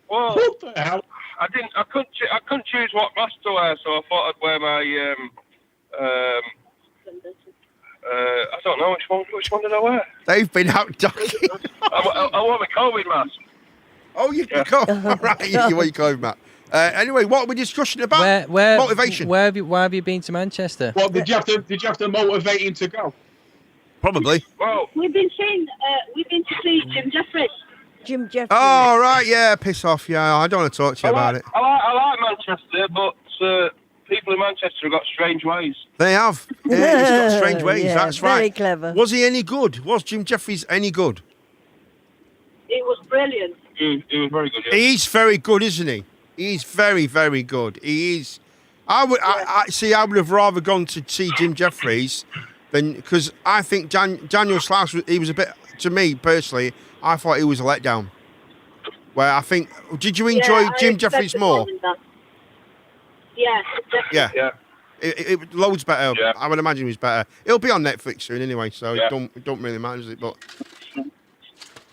Well, What the hell? I didn't. I couldn't choose what mask to wear, so I thought I'd wear my. I don't know which one. Which one did I wear? They've been out dogging. I wore my COVID mask. Oh, you go. All right, you what you call Matt. Anyway, what are we discussing about? Where Motivation. Why have you been to Manchester? What did you have to motivate him to go? Probably. Well, We've been to see Jim Jeffries. Jim Jeffries. Oh, right, yeah, piss off. Yeah, I don't want to talk to you about it. I like Manchester, but people in Manchester have got strange ways. They have. Yeah, he's got strange ways. Yeah, That's very right. clever. Was he any good? Was Jim Jeffries any good? It was brilliant. He was very good. Yeah. He's very good, isn't he? He's very, very good. He is. I would have rather gone to see Jim Jeffries than because I think Daniel Slaus. He was a bit, to me personally, I thought he was a letdown. Where I think, did you enjoy Yeah, I Jim expected Jeffries more? than that. Yeah, definitely. Yeah, Yeah. it loads better. Yeah. I would imagine it was better. It'll be on Netflix soon anyway, so Yeah. it don't really matter, does it? But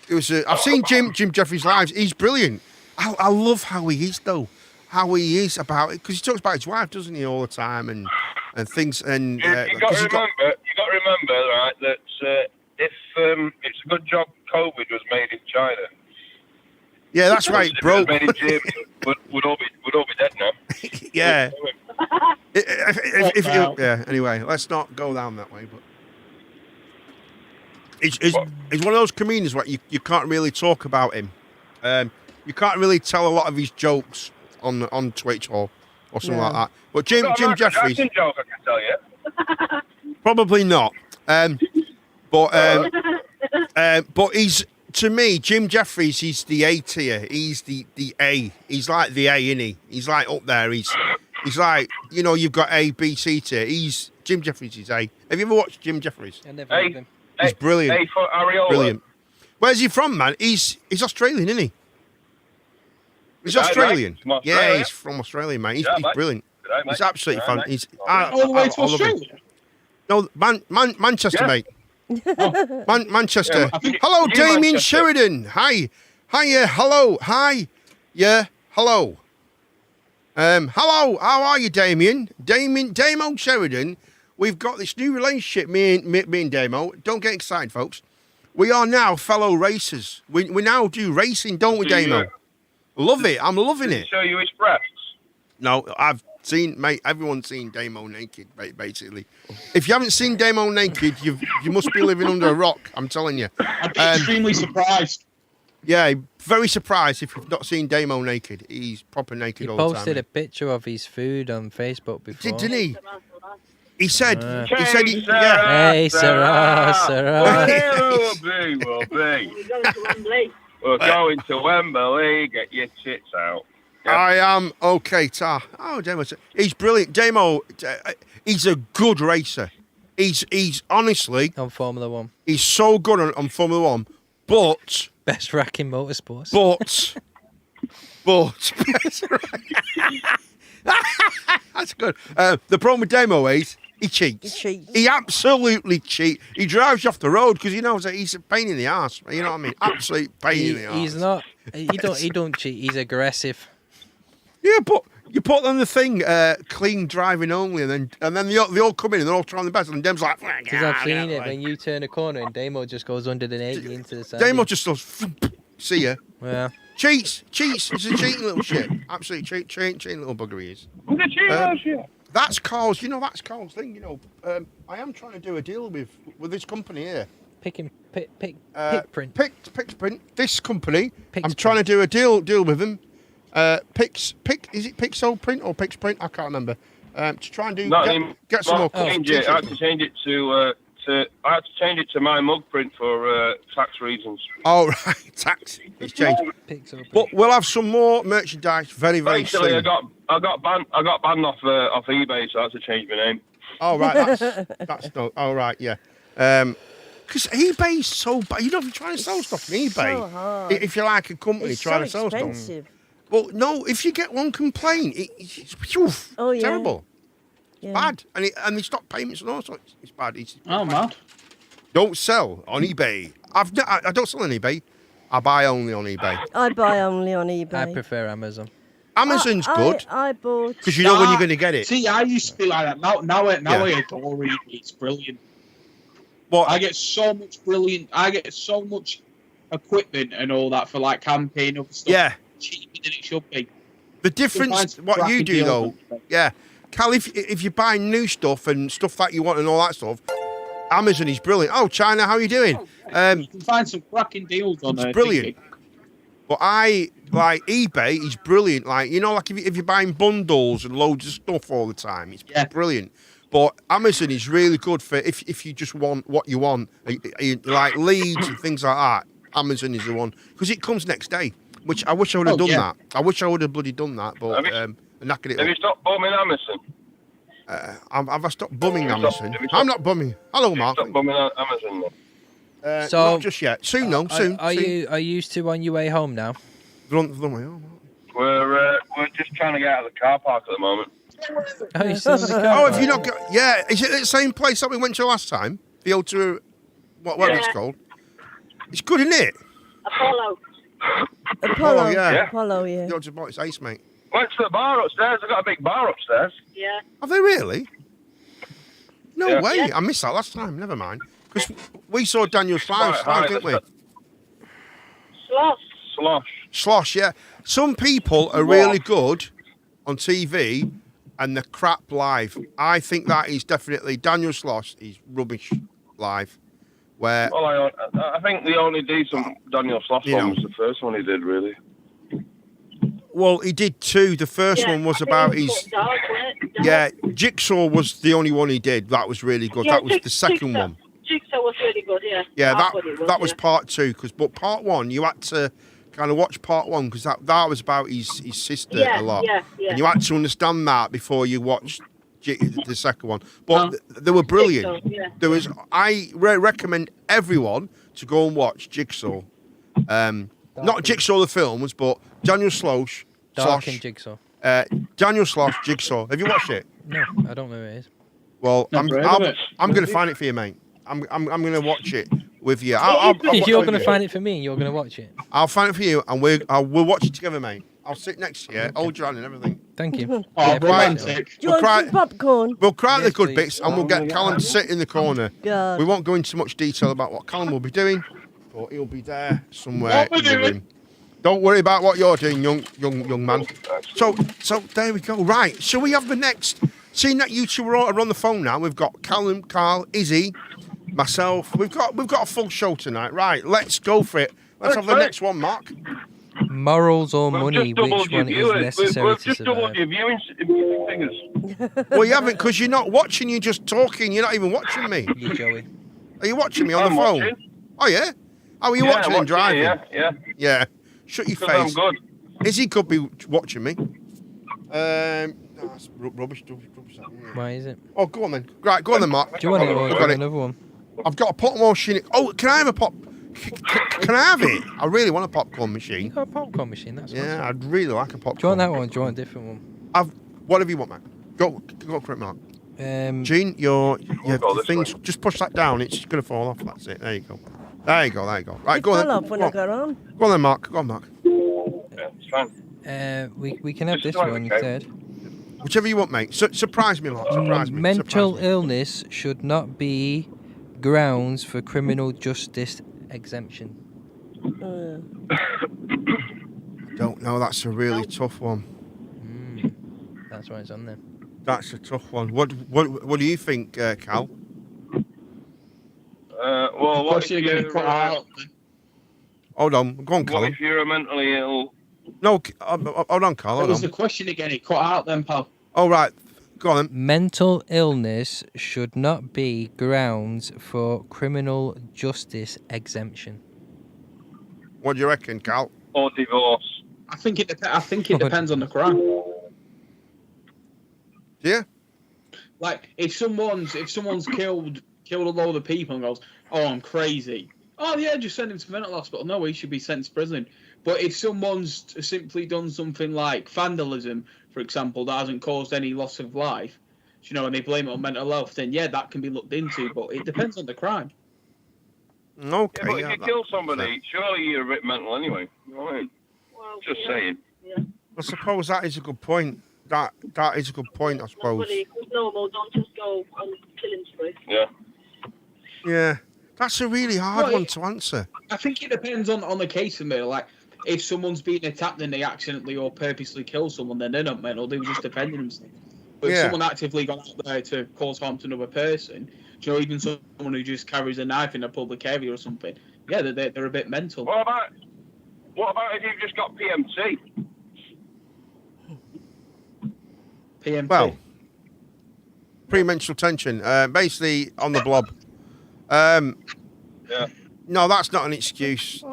it was. I've seen Jim Jeffries live. He's brilliant. I love how he is though. How he is about it because he talks about his wife, doesn't he, all the time and things and You got to remember, right, that if it's a good job COVID was made in China. yeah, that's right, If it bro. was made in Germany, we'd all be dead now. Yeah. If Wow. yeah. Anyway, let's not go down that way. But it's one of those comedians where you can't really talk about him. You can't really tell a lot of his jokes on Twitch or something No. like that. But Jim Jeffries, Jackson joke, I can tell you. probably not. But he's, to me, Jim Jeffries. He's the A tier. He's the A. He's like the A, isn't he? He's like up there. He's like, you know, you've got A, B, C tier. Jim Jeffries is A. Have you ever watched Jim Jeffries? I never Hey. heard of him. He's brilliant. Hey, for Ariola. Brilliant. Where's he from, man? He's Australian, isn't he? He's Right, Australian. mate. From Yeah, Australia. he's from Australia, mate. He's, Yeah, he's mate. brilliant. Right, mate. He's absolutely Right, fun. mate. He's All the way to I love him. Australia. No, Manchester, Yeah. mate. Manchester. Yeah, I think Hello, you Damien Manchester. Sheridan. Hi. Hiya. Hello. Hi. Yeah. Hello. Hello. How are you, Damien? Damo Sheridan. We've got this new relationship, me and Damo. Don't get excited, folks. We are now fellow racers. We now do racing, don't we, Do you? Damo? Love it. I'm loving Did he it. show you his breasts? No, I've seen, mate. Everyone's seen Damo naked, basically. If you haven't seen Damo naked, you must be living under a rock. I'm telling you. I'd be extremely surprised. Yeah, very surprised if you've not seen Damo naked. He's proper naked He all the time. posted a picture of his food on Facebook before. Didn't he? He said, Change, yeah. Hey, Sarah. Whatever will be, will be. We're going to Wembley. We're going to Wembley. Get your tits out. Yeah. I am okay, Tar. Oh, Damo, he's brilliant. Damo, he's a good racer. He's honestly, On Formula One. he's so good on Formula One, but Best rack in motorsports. that's good. The problem with Damo is He cheats. He cheats. He absolutely cheats. He drives you off the road because he knows that he's a pain in the arse. You know what I mean? Absolute pain in the arse. He's not. He don't cheat. He's aggressive. Yeah, but you put on the thing, clean driving only, and then they all come in and they're all trying the best, and Dem's like, Because I've seen it when you turn a corner and Damo just goes under the 80 into the side. Damo just goes, see ya. Yeah. Cheats. He's a cheating little shit. Absolutely cheating little bugger he is. I'm the cheaters, yeah. That's Carl's. That's Carl's thing. I am trying to do a deal with this company here. Pick print. Pixprint. This company. Pixprint. I'm trying to do a deal with them. Is it Pixel Print or Pixprint? I can't remember. To try and do get some more. I had to change it to I had to change it to my mug print for tax reasons. Oh right, tax. It's changed. Pixel print. But we'll have some more merchandise very Basically, soon. I got banned off eBay, so I had to change my name. Oh right, that's no. Oh right, yeah. Because eBay's so bad. You know, if you're trying to sell stuff on eBay, So hard. if you're like a company It's trying so to sell stuff. expensive. Well, no, if you get one complaint, it's Oh, yeah. terrible. Yeah. Bad. And they stop payments and all sorts. It's bad. Oh, mad. Don't sell on eBay. I don't sell on eBay. I buy only on eBay. I buy only on eBay. I prefer Amazon. Amazon's good I bought. because you know when you're going to get it. See, I used to be like that. Now I adore eBay. It's brilliant. But I get so much equipment and all that for like campaign and stuff. yeah, Cheaper than it should be. the difference, find what you cracking do deals though, and stuff. yeah, Cal, if you buy new stuff and stuff that you want and all that stuff, Amazon is brilliant. Oh, China, how are you doing? You can find some cracking deals on It's there. brilliant. But I like eBay is brilliant. Like like if you're buying bundles and loads of stuff all the time, it's brilliant. But Amazon is really good for if you just want what you want, like leads and things like that. Amazon is the one because it comes next day. Which I wish I would have done that. I wish I would have bloody done that. But knackered it Have you up. stopped bumming Amazon? Have I stopped bumming Have you stopped- Amazon? have you stopped- I'm not bumming. Hello, Mark. Stop bumming Amazon. Then. So- Not just yet. Soon, though. Soon. Are soon. you two on your way home now? They're on the way home. We're just trying to get out of the car park at the moment. Oh, you still in the car? Oh, have you not got? Yeah, is it the same place that we went to last time? The O2, whatever it's called. It's good, isn't it? Apollo. Apollo. Oh, yeah. Apollo, yeah. The O2 it's ace, mate. Went to the bar upstairs. I've got a big bar upstairs. Yeah. Have they really? No Yeah. way. Yeah. I missed that last time. Never mind. Because we saw Daniel Slosh, Right, didn't we? Sloth. Slosh, yeah. Some people are really good on TV and they're crap live. I think that is definitely Daniel Slosh is rubbish live. Where Well, I think the only decent Daniel Sloss You know. one was the first one he did, really. well, he did two. The first Yeah, one was I think about it was his called Dark, wasn't it? Dark. yeah. Jigsaw was the only one he did. That was really good. Yeah, That was the Jigsaw. second one. Jigsaw was really good, yeah. Yeah, I thought it that was yeah. part two. But part one, you had to kind of watch part one because that was about his sister Yeah, a lot, yeah. and you had to understand that before you watched the second one. But they were brilliant. Jigsaw, yeah. There was I recommend everyone to go and watch Jigsaw. Not Jigsaw the films, but Daniel Slosh. Dark and Jigsaw. Daniel Slosh Jigsaw. Have you watched it? No, I don't know who it is. Well, I'm Never heard of it. going to find it for you, mate. I'm going to watch it with you. It is I'll good. If watch you're it with going to you. find it for me and you're going to watch it, I'll find it for you, and we'll watch it together, mate. I'll sit next to you, hold your hand and everything. thank you. Oh, Yeah, romantic. Do you want some popcorn? We'll cry Yes, the good please. bits, and we'll get Callum to sit in the corner. God. We won't go into much detail about what Callum will be doing, but he'll be there somewhere What in we're the doing. room. Don't worry about what you're doing, young man. So there we go. Right, shall we have the next? Seeing that you two are on the phone now, we've got Callum, Carl, Izzy, myself. We've got a full show tonight. Right, let's go for it. Let's have the next one, Mark. Morals or We've money, just doubled which your one is viewers. necessary We've to just doubled survive? your viewing figures. Well, you haven't because you're not watching. You're just talking. You're not even watching me. You, Joey. Are you watching me on I'm the phone? watching. Oh yeah. Oh, are you Yeah, watching and driving? Yeah. Yeah. Shut your Because I'm face. good. Izzy could be watching me. That's rubbish. That, isn't it? Why is it? Oh, go on then. Right, go on then, Mark. Do you want it I've or do you got want it. another one? I've got a popcorn machine. Oh, can I have a pop? Can I have it? I really want a popcorn You machine. got a popcorn machine, that's Yeah, awesome. I'd really like a popcorn. Do you want that one or do you want a different one? Whatever you want, man. Go for it, Mark. Gene, your go this things. way. Just push that down. It's going to fall off. That's it. There you go. There you go. Right, It go fell on. off when I got on. Go on then, Mark. Go on, Mark. Yeah, it's fine. We can have Just this like one okay. instead. Whichever you want, mate. Surprise me, Mark. Surprise me. Mental Surprise me. illness should not be grounds for criminal justice exemption. Don't know. That's a really tough one. That's why it's on there. That's a tough one. What do you think, Cal? Well, what if Question again, you're cut out. Hold on. Go on, what Callum. if you're mentally ill? No, hold on, Cal. What Hold was the on. question again? It cut out then, pal. All right. Go on then. Mental illness should not be grounds for criminal justice exemption. What do you reckon, Cal? Or divorce? I think it depends on the crime. Yeah. Like if someone's killed a load of people and goes, "Oh, I'm crazy." Oh yeah, just send him to mental hospital. No, he should be sent to prison. But if someone's simply done something like vandalism, for example, that hasn't caused any loss of life, and they blame it on mental health, then yeah, that can be looked into. But it depends on the crime. Okay. Yeah, but if you kill somebody, surely you're a bit mental anyway. You know what I mean? Well, Just yeah. saying. Yeah. I suppose that is a good point. That is a good point, I suppose. Nobody who's normal don't just go on killing spree. Yeah. Yeah. That's a really hard Well, one to answer. I think it depends on the case of me. Like if someone's being attacked and they accidentally or purposely kill someone, then they're not mental. They were just defending themselves. But if Yeah. someone actively got out there to cause harm to another person, even someone who just carries a knife in a public area or something, yeah, they're a bit mental. What about if you've just got PMT? PMT. Well, premenstrual tension, basically on the blob. Yeah. No, that's not an excuse.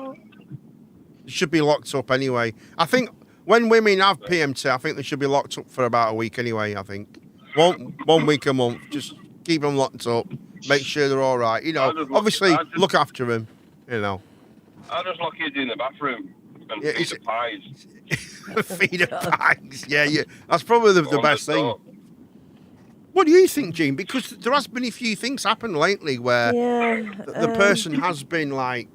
They should be locked up anyway. I think when women have PMT, I think they should be locked up for about a week anyway. I think 1 week a month, just keep them locked up, make sure they're all right. Obviously look after them. I'll just lock kids in the bathroom and Yeah, feed the pies. Feed them pies. Yeah. That's probably the On best the thing. door. What do you think, Gene? Because there has been a few things happen lately where Yeah. the person has been like,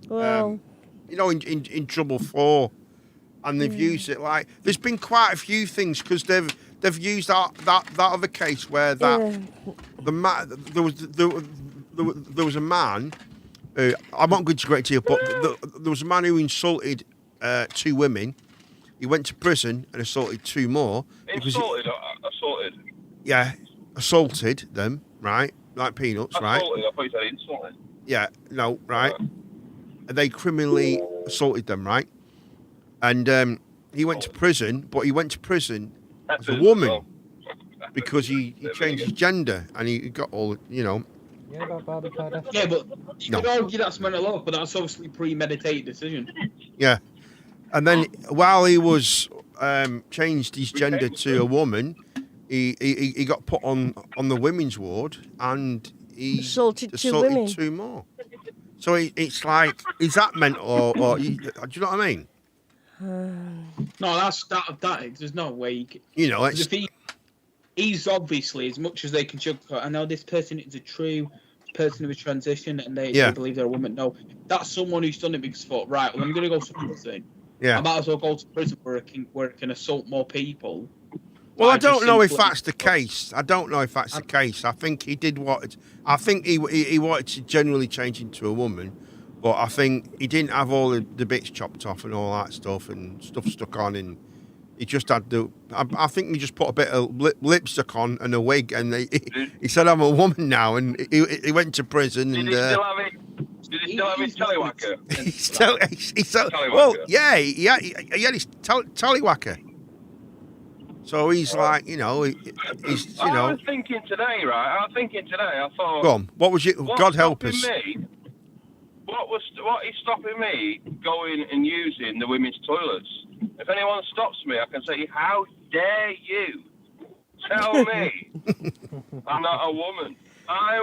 Well, in trouble for, and they've used it like. There's been quite a few things because they've used that other case where yeah. there was a man. I'm not going to go into it, but there was a man who insulted 2 women. He went to prison and assaulted 2 more. Assaulted. Yeah, assaulted them, right? Like peanuts, right? Assaulted. I thought you said insulted. Yeah, no, right? And they criminally assaulted them, right? And he went to prison, but he went to prison as a woman because he changed his gender and he got all, Yeah, about Barbie Carter. Yeah, but you No. could argue that's mental health, but that's obviously premeditated decision. Yeah. And then while he was changed his gender to a woman, he got put on the women's ward and he Assaulted 2 women. 2 more. So it's like, is that mental or do you know what I mean? No, that's that. There's no way. It's If he's obviously, as much as they can sugarcoat, I know this person is a true person of a transition and they believe they're a woman. No, that's someone who's done it because thought, right, well, I'm going to go to prison. Yeah. I might as well go to prison where it can assault more people. Well, I I just don't know if simply- that's the case. I don't know if that's the case. I think he did what. I think he wanted to generally change into a woman, but I think he didn't have all the bits chopped off and all that stuff and stuff stuck on, and he just had to. I think he just put a bit of lipstick on and a wig, and he said, "I'm a woman now," and he went to prison. Did And he still have it? Did he still have his tallywhacker? he's still Tallywhacker. well, yeah, he had his tallywhacker. So he's like, he's, I was thinking today, right? I thought. Go on. What was it? what's God help stopping us. Me, what is stopping me going and using the women's toilets? If anyone stops me, I can say, "How dare you tell me I'm not a woman? I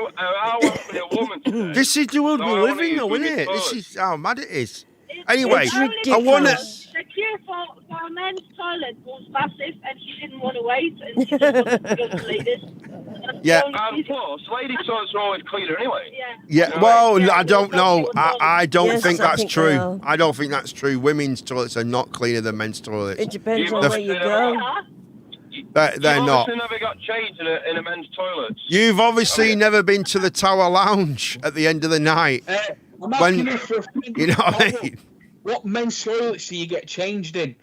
want to be a woman today." This is the world So we I live wanna in, use though, isn't women's it? This toilets. is how mad it is. Anyway, It's I want to. ridiculous. The queue for a men's toilet was massive, and she didn't want to weight and she just wanted to go to ladies. That's the Yeah. only And reason. plus, ladies' toilets are always cleaner anyway. Yeah. Yeah, well, Yeah, I don't know. I don't Yes, think I that's think they true. are. I don't think that's true. Women's toilets are not cleaner than men's toilets. It depends You on must where you say go. Yeah. They're You've not. obviously never got changed in a men's toilet. You've obviously Okay. never been to the Tower Lounge at the end of the night. I'm When- asking you for a friend. You know what I mean? What men's toilets do you get changed in?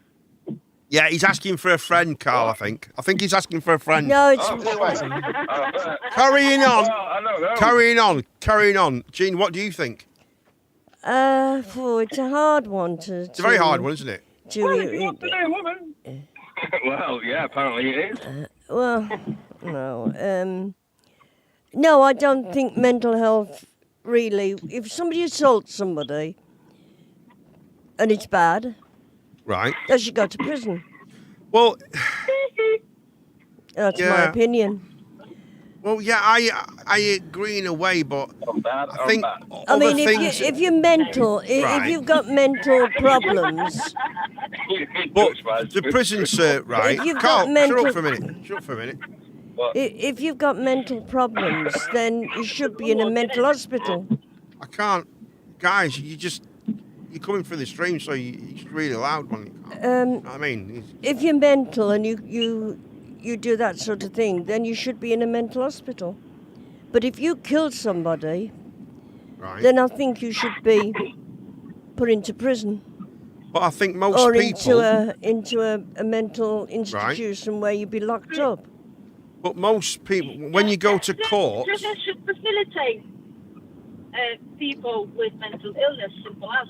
Yeah, he's asking for a friend, Carl, I think. I think he's asking for a friend. No, it's Carrying on. I don't know. Carrying on. Gene, what do you think? it's a hard one to. It's a very hard one, isn't it? Well, yeah, apparently it is. Well, no. No, I don't think mental health really. If somebody assaults somebody and it's bad, Right. they should go to prison. Well, That's my Yeah. opinion. well, yeah, I agree in a way, but I'm bad. I think I other mean, things. if you're mental, if Right. you've got mental problems, But the prison, sir, right? If you've Carl, got mental- shut up for a minute. Shut up for a minute. if you've got mental problems, then you should be in a mental hospital. I can't, guys. You're coming through the stream, so you're just really loud, man. You know what I mean? If you're mental and you do that sort of thing, then you should be in a mental hospital. But if you kill somebody, Right. then I think you should be put into prison But I think most or people. into a mental institution where you be locked up. But most people, when you go to court, Prison should facilitate people with mental illness, simple as.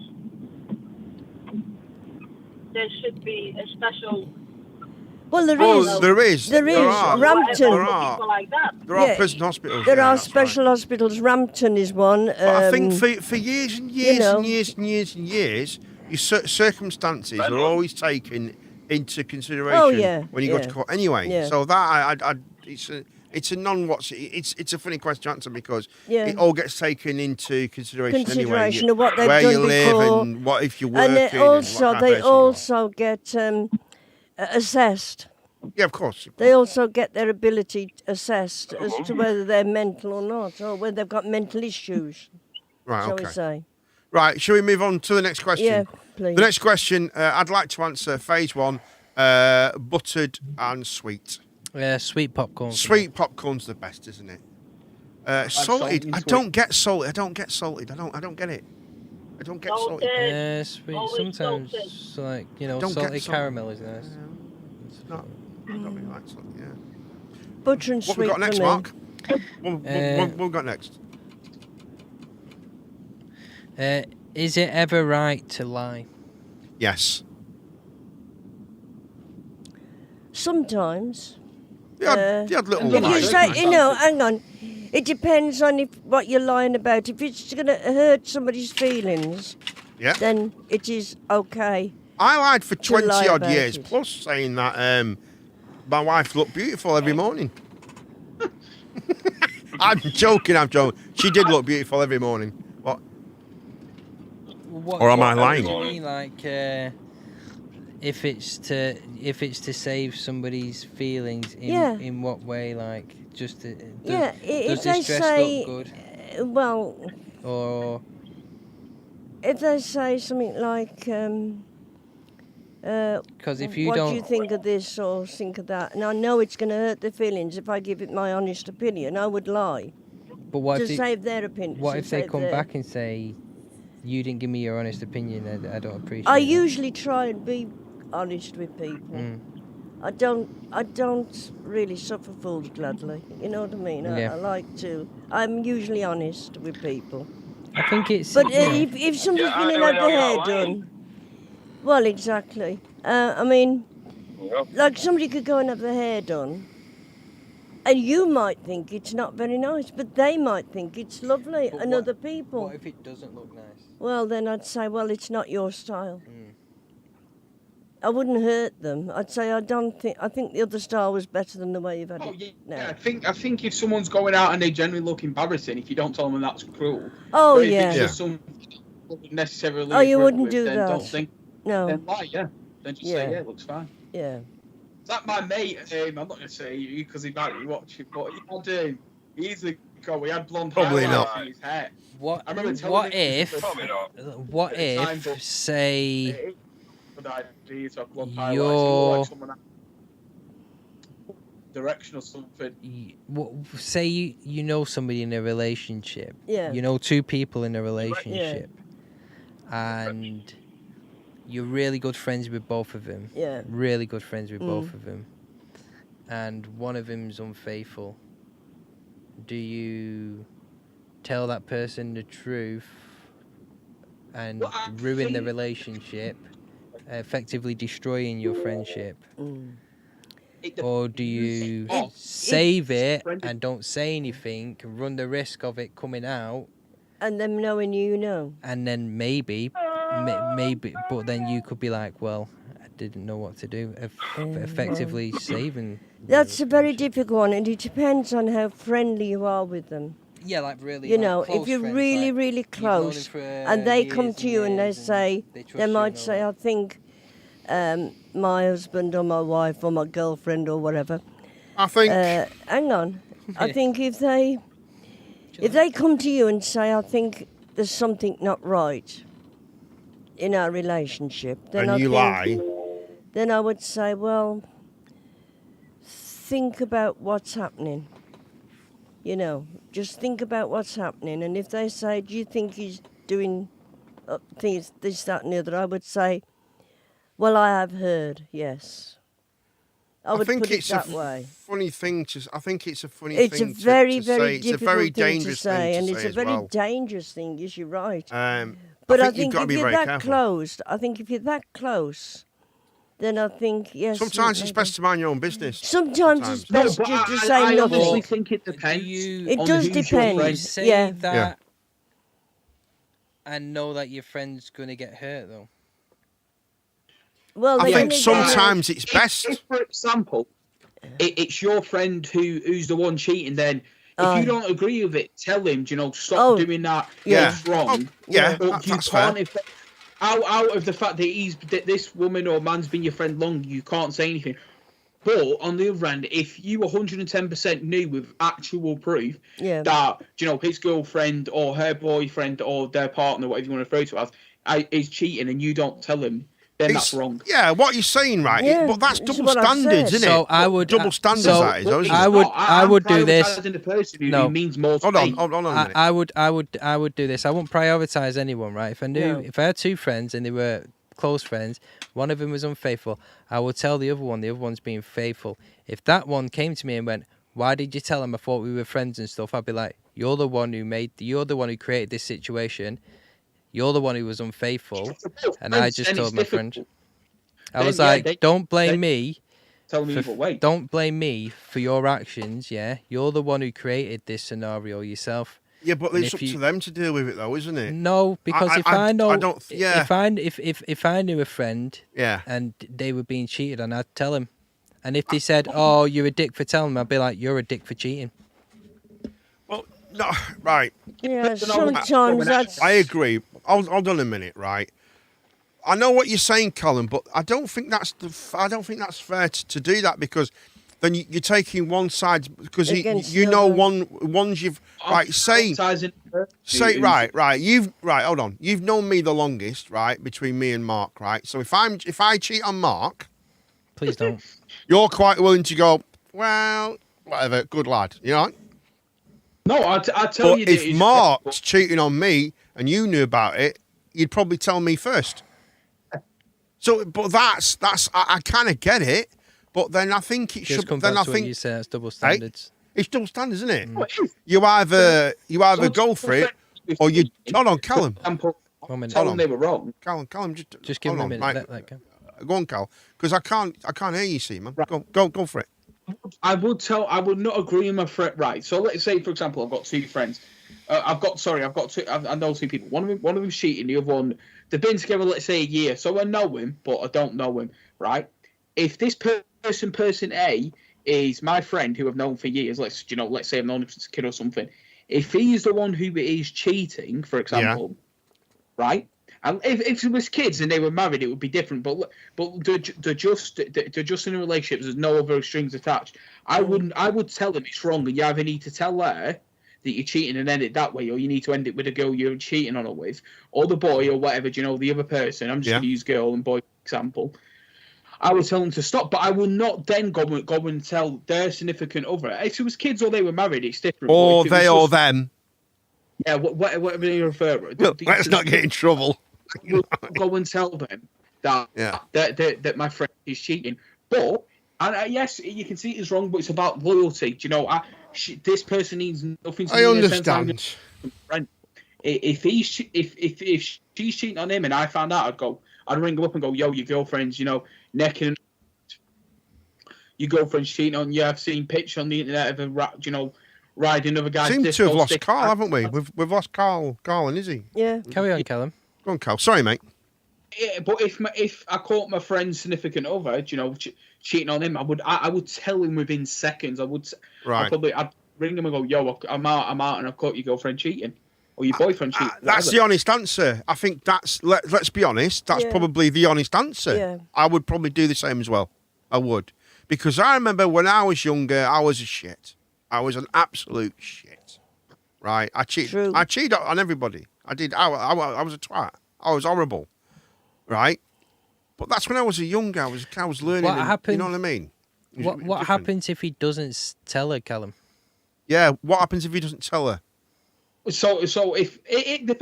There should be a special. Well, there well, is. there is. There is. are. Rampton. There are. People like that. There are Yeah, prison hospitals. There yeah, are that's special right. hospitals. Rampton is one. But I think for years and years know. and years and years and years, your circumstances are always taken into consideration Oh, yeah, when you go to yeah, court. Anyway, yeah. so that it's a non-what's it's a funny question to answer because Yeah. it all gets taken into consideration. Consideration anyway. of what they've where done you live before. and what if you're working. And what they kind of also person you are. also get assessed. Yeah, of course. They also get their ability assessed as to whether they're mental or not, or whether they've got mental issues, Right. shall Okay. we say. Right. Shall we move on to the next question? Yeah, please. The next question I'd like to answer phase one, buttered and sweet. Sweet popcorn. Sweet popcorn's the best, isn't it? Salted. salty I sweet. don't get salted. I don't get salted. I don't get it. I don't get salted. Sweet. Always Sometimes, salted. like, you know, Don't get salted salted. caramel is nice. It's not. Got me right, salted, yeah. Butter and What sweet we got next, for me. Mark? What we got next? Is it ever right to lie? Yes. Sometimes. You had little If you lies. say, hang on. It depends on what you're lying about. If it's going to hurt somebody's feelings, Yeah. then it is okay. I lied for To lie 20 odd about years, it. plus saying that my wife looked beautiful every morning. I'm joking. She did look beautiful every morning. What? What, Or am I what lying? do you mean, like, if it's to save somebody's feelings, in what way? Like, just to, Yeah, does if they this dress say, look good? well, Or if they say something like, because if you what don't, do you think of this or think of that? And I know it's going to hurt their feelings if I give it my honest opinion. I would lie but what to if they, save their opinion. what to if they save come their- back and say, you didn't give me your honest opinion? I don't appreciate. I that." usually try and be honest with people. Mm. I don't really suffer fools gladly. You know what I mean? Yeah. I like to. I'm usually honest with people. I think it's. But you know, if somebody's Yeah, I been and know had you're their not hair lying. done, well, exactly. I mean, like somebody could go and have their hair done, and you might think it's not very nice, but they might think it's lovely, But and what- other people. what if it doesn't look nice? Well, then I'd say, well, it's not your style. Mm. I wouldn't hurt them. I'd say I think the other style was better than the way you've had Oh, it yeah, now. I think if someone's going out and they generally look embarrassing, if you don't tell them that's cruel. Oh but if yeah. it's just something you wouldn't necessarily. Oh, you agree wouldn't with, do then that. Don't think. No. Then lie, yeah. Then just Yeah. say, yeah, it looks fine. Yeah. That my mate, I'm not going to say because he might be watching, but he had years ago, he had blonde Probably highlights not. in his hair. What? I remember telling What him if? Probably not. What At the time, if? but- Say Good idea to have blonde You're- highlights. He looked like someone direction or something. say you know somebody in a relationship. Yeah. You know two people in a relationship, and you're really good friends with both of them. Yeah. Really good friends with both of them, and one of them's unfaithful. Do you tell that person the truth and Well, I ruin the think- relationship, effectively destroying your friendship? It Or do you Oh, save it Brendan- and don't say anything, run the risk of it coming out, And them knowing you know. and then maybe, but then you could be like, well, I didn't know what to do, effectively saving. the That's a very relationship. difficult one, and it depends on how friendly you are with them. Yeah, like really. You like know, close if you're friends, really, like, really you've known them close, for, and they come years to you and they years say, they trust they you might and all say, that. I think my husband or my wife or my girlfriend or whatever. I think Hang on. I think if they come to you and say, I think there's something not right in our relationship, then and you lie. then I would say, well, think about what's happening. You know, just think about what's happening. And if they say, do you think he's doing things, this, that, and the other, I would say, well, I have heard, yes. I would think put it's it that a way. funny thing to. I think it's a funny It's a thing very, to very say. It's difficult a very thing to dangerous say, thing and to it's say a as very well. dangerous thing. Yes, you're right. I But I think you've think got to if be you're very that careful. close, I think if you're that close, then I think yes. Sometimes it's maybe. best to mind your own business. Sometimes it's No, best but just to I say nothing. honestly think it depends. you- It on does who's your depend. friend. Say Yeah. that and know that your friend's going to get hurt, though. Well, I then think again, sometimes it's best. If, for example, it's your friend who's the one cheating, then if you don't agree with it, tell him, stop Oh, doing that. yeah. It's wrong. Oh, yeah, But you that's can't, fair. out of the fact that this woman or man's been your friend long, you can't say anything. But on the other hand, if you 110% knew with actual proof Yeah. that his girlfriend or her boyfriend or their partner, whatever you want to refer to as, is cheating, and you don't tell him, then that's wrong. Yeah, what you're saying, right? Yeah, but that's it's double what I've standards, said. isn't So it? I would- double standards. so that is, though, isn't I it? would- No, I I'm would do this. prioritising the person who No. means more to Hold on, me. hold on a minute. I would do this. I wouldn't prioritize anyone, right? If I knew, No. if I had two friends and they were close friends, one of them was unfaithful, I would tell the other one. The other one's being faithful. If that one came to me and went, "Why did you tell him? I thought we were friends and stuff," I'd be like, "You're the one who created this situation. You're the one who was unfaithful." And I just told my friend. I was like, "Don't blame me. Tell me for- either way. Don't blame me for your actions. Yeah, you're the one who created this scenario yourself." Yeah, but And it's if up to them to deal with it, though, isn't it? No, because if I know, I don't. Yeah, if I knew a friend yeah. and they were being cheated on, I'd tell him. And if they said, "Oh, you're a dick for telling me," I'd be like, "You're a dick for cheating." Well, no, right. Yeah, But no, sometimes that's. I agree. Hold on a minute, right? I know what you're saying, Colin, but I don't think that's fair to do that, because then you're taking one side, because Against you the know other. ones you've right say hold on, you've known me the longest, right, between me and Mark, right? So if I cheat on Mark, Please don't. you're quite willing to go, well, whatever, good lad, you know. No, I tell But you. that if it's- Mark's cheating on me and you knew about it, you'd probably tell me first. So, but that's I kind of get it, but then I think it Just should. comes Then back I to what you think say. That's double standards. it's double standards, isn't it? What is- You either So go for it, or you. Hold on, Callum. For example, 1 minute. tell Hold them they were wrong. Callum, Just give hold me a on, minute. right. Let go. Go on, Cal, because I can't hear you, see, man. Right. Go for it. I would not agree with my friend. Right. So let's say, for example, I've got two friends. I've got two. I know two people. One of them's cheating. The other one, they've been together, let's say, a year. So I know him, but I don't know him. Right. If this person A is my friend who I've known for years, let's say I've known him since a kid or something. If he's the one who is cheating, for example, right, And if it was kids and they were married, it would be different. But they're just in a relationship. There's no other strings attached. I would tell them it's wrong, and you either need to tell her that you're cheating and end it that way, or you need to end it with a girl you're cheating on her with, or the boy, or whatever. Do you know, the other person? I'm just going to use girl and boy example. I would tell them to stop, but I will not then go and tell their significant other. If it was kids or they were married, it's different. Or they or them. Yeah, whatever you refer to. Well, let's not get in trouble. Go and tell them that my friend is cheating. But, and yes, you can see it's wrong, but it's about loyalty. Do you know, this person needs nothing to do. I understand. If she's cheating on him and I found out, I'd ring him up and go, yo, your girlfriend's, necking. Your girlfriend's cheating on you. I've seen pictures on the internet of her, riding another guy's Seem disco to have lost stick. Carl, haven't we? We've lost Carl and Izzy. Yeah. Carry on, Callum. Go on, Carl. Sorry, mate. Yeah, but if I caught my friend's significant other, cheating on him, I would tell him within seconds. Right. I'd ring him and go, yo, I'm out, and I've caught your girlfriend cheating. Or your boyfriend cheating. That's the honest answer. I think let's be honest, that's probably the honest answer. Yeah. I would probably do the same as well. I would. Because I remember when I was younger, I was a shit. I was an absolute shit. Right? I cheated on everybody. I did. I was a twat. I was horrible. Right? But that's when I was a younger. I was learning. What happened? You know what I mean? What happens if he doesn't tell her, Callum? Yeah. What happens if he doesn't tell her? So if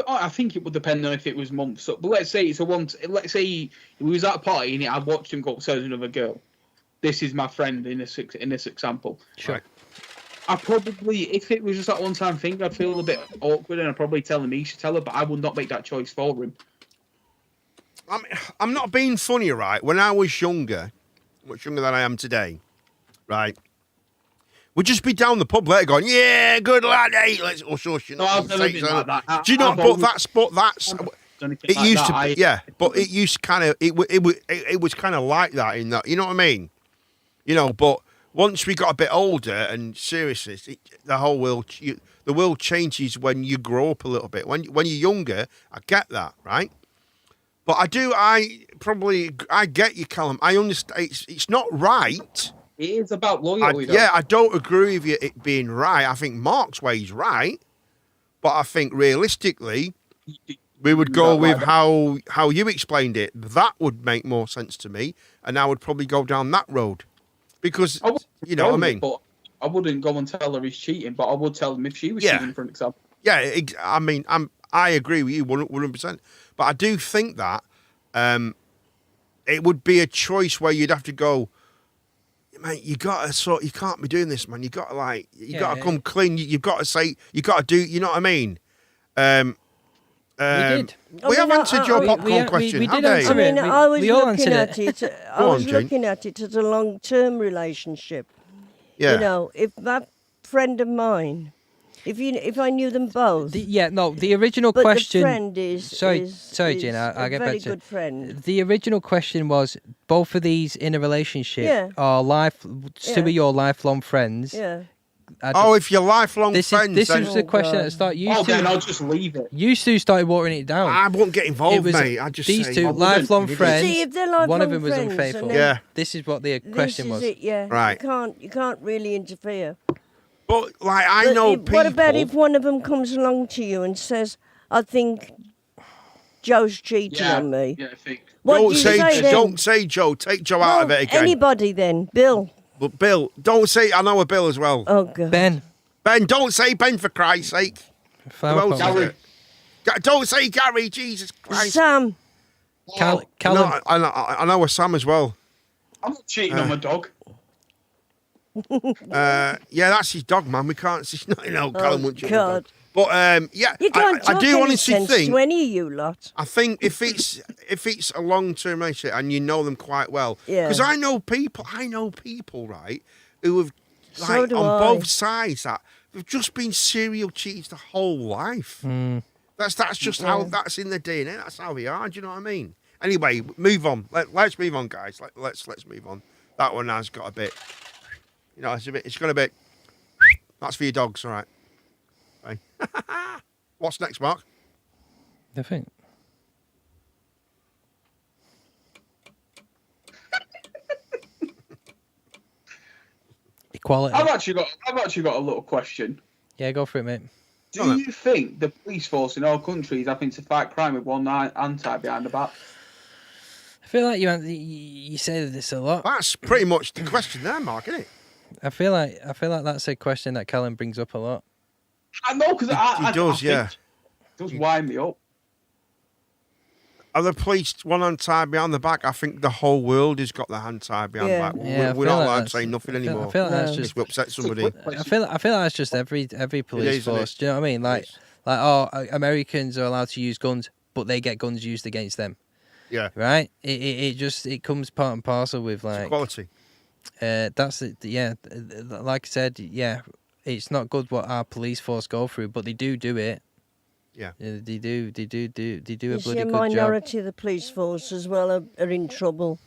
I think it would depend on if it was months. But let's say let's say he was at a party and I watched him go upstairs with another girl. This is my friend in this example. Sure. Right. I probably, if it was just that one-time thing, I'd feel a bit awkward and I'd probably tell him he should tell her, but I would not make that choice for him. I'm not being funny, right? When I was younger, much younger than I am today, right? We'd just be down the pub later going, yeah, good lad, hey, let's hush. No, I've never been like that. Do you know? But that's it used to be, yeah. But it used to kind of it was kind of like that in that, you know what I mean? But once we got a bit older and seriously, the world changes when you grow up a little bit. When you're younger, I get that, right? But I get you, Callum. I understand. It's not right. It is about loyalty. I don't agree with it being right. I think Mark's way is right, but I think realistically, we would go with how you explained it. That would make more sense to me, and I would probably go down that road because you know what I mean. But I wouldn't go and tell her he's cheating, but I would tell him if she was cheating, for an example. Yeah, I mean, I agree with you 100%, but I do think that it would be a choice where you'd have to go, mate, you can't be doing this, man. You got to come clean. You've got to say, you got to do. You know what I mean? We did. We have answered your popcorn question. We did answer it. I was we all looking answered at it. I was looking at it as a long-term relationship. Yeah. If that friend of mine, if I knew them both. The original but question. The friend is sorry, Jane. I'll get back to it. Very good friend. The original question was: both of these in a relationship are two of your lifelong friends. Yeah. If you're lifelong friends. This was the question at the start. Then I'll just leave it. You two started watering it down. I won't get involved, mate. I just these say, two lifelong friends. See, if they're lifelong one of them was friends, unfaithful. Yeah. This is what the question was. This is it, yeah. Right. You can't really interfere. But I know people. What about if one of them comes along to you and says, "I think Joe's cheating on me"? Yeah, I think. What do you say then? Don't say Joe. Take Joe out of it again. Anybody then, Bill. But Bill, don't say. I know a Bill as well. Oh God. Ben, don't say Ben for Christ's sake. Gary. Don't say Gary. Jesus Christ. Sam. Callum. No, I know a Sam as well. I'm not cheating on my dog. Yeah, that's his dog, man. We can't. Callum won't cheat on God. the dog. But yeah, You can't I do honestly sense think. to any of you lot. I think if it's a long-term relationship and you know them quite well, because I know people, right, who have on both sides that they've just been serial cheaters the whole life. That's just how that's in the DNA. That's how they are. Do you know what I mean? Anyway, move on. Let's move on, guys. Let's move on. That one has got a bit. It's got a bit. That's for your dogs, all right. What's next, Mark? I think. Quality. I've actually got a little question. Yeah, go for it, mate. Do you think the police force in all countries having to fight crime with one hand tied behind the back? I feel like you say this a lot. That's pretty much the question there, Mark, isn't it? I feel like that's a question that Callum brings up a lot. I know, because He does, yeah. It does wind me up. Are the police one hand tied behind the back? I think the whole world has got their hand tied behind Yeah. the back. Yeah, I We're feel not like allowed to that's- say nothing anymore. I feel like that's No. just. If we upset somebody. I feel like that's just every police isn't it? force. Do you know what I mean? Like Americans are allowed to use guns, but they get guns used against them. Yeah. Right. It comes part and parcel with like. Equality. That's it. Yeah. Like I said, yeah. It's not good what our police force go through, but they do it. Yeah. They do a You bloody see, a good job. minority of the police force as well are in trouble.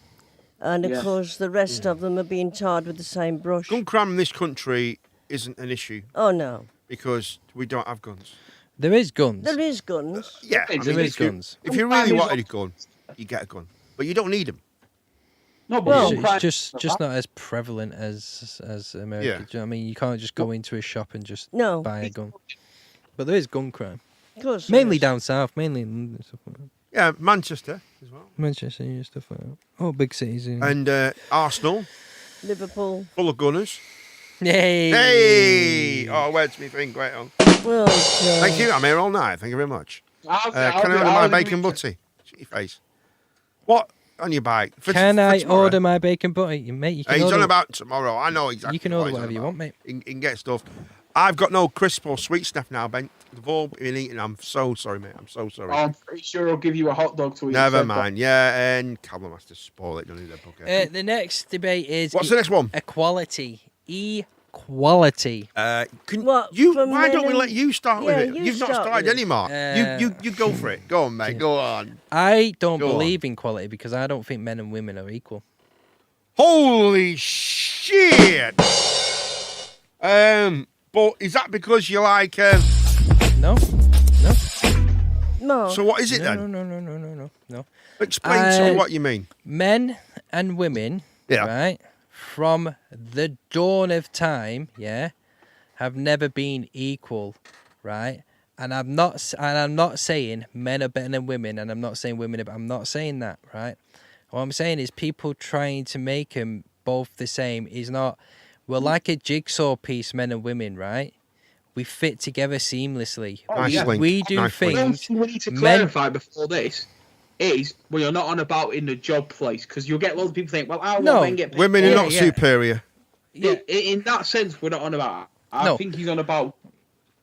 And of Yeah. course, the rest of them are being tarred with the same brush. Gun crime in this country isn't an issue Oh, no. because we don't have guns. There is guns. There is guns. Yeah, I There mean, is guns. if you really wanted a gun, you get a gun, but you don't need them. No, but Well- It's just not as prevalent as America. Yeah. Do you know what I mean? You can't just go into a shop and just No, buy a gun. But there is gun crime. of course. there Mainly is. down south, mainly in London, stuff like that. Yeah, Manchester as well, Manchester and stuff like that. Oh, big cities. Yeah. and Arsenal, Liverpool. full of gunners. Yay! Hey! Oh, where's me thing? Great on. Well, Thank you. I'm here all night. Thank you very much. Can I order my bacon butty? Shut your face. What on your bike? Can I tomorrow? order my bacon butty, mate? You can He's order. on about tomorrow. I know exactly. You can what order he's on whatever you about. want, mate. You can get stuff. I've got no crisp or sweet stuff now, Ben. They've all been eaten. I'm so sorry, mate. I'm so sorry. I'm pretty sure I'll give you a hot dog to eat. Never instead, mind. Yeah, and Callum has to spoil it, don't he? The bucket. The next debate is What's the next one? equality. Equality. Can What, you? for Why don't we men let you start with Yeah, it? you You've not start started with it. any, Mark. You go for it. Go on, mate. Go on. I don't Go on. believe in equality because I don't think men and women are equal. Holy shit! But is that because you like? No. No. So what is it No, then? no. Explain to me what you mean. Men and women, Yeah. right, from the dawn of time, yeah, have never been equal, right? And I'm not saying men are better than women, and I'm not saying women are. I'm not saying that, right? What I'm saying is people trying to make them both the same is not. We're like a jigsaw piece, men and women, right? We fit together seamlessly. Nice link. We do Nice link. One things. thing we need to Men- clarify before this is when you're not on about in the job place, because you'll get loads of people think, well, how No, will men get paid? Women are Yeah, not yeah. superior. Yeah. In that sense, we're not on about. I No. think he's on about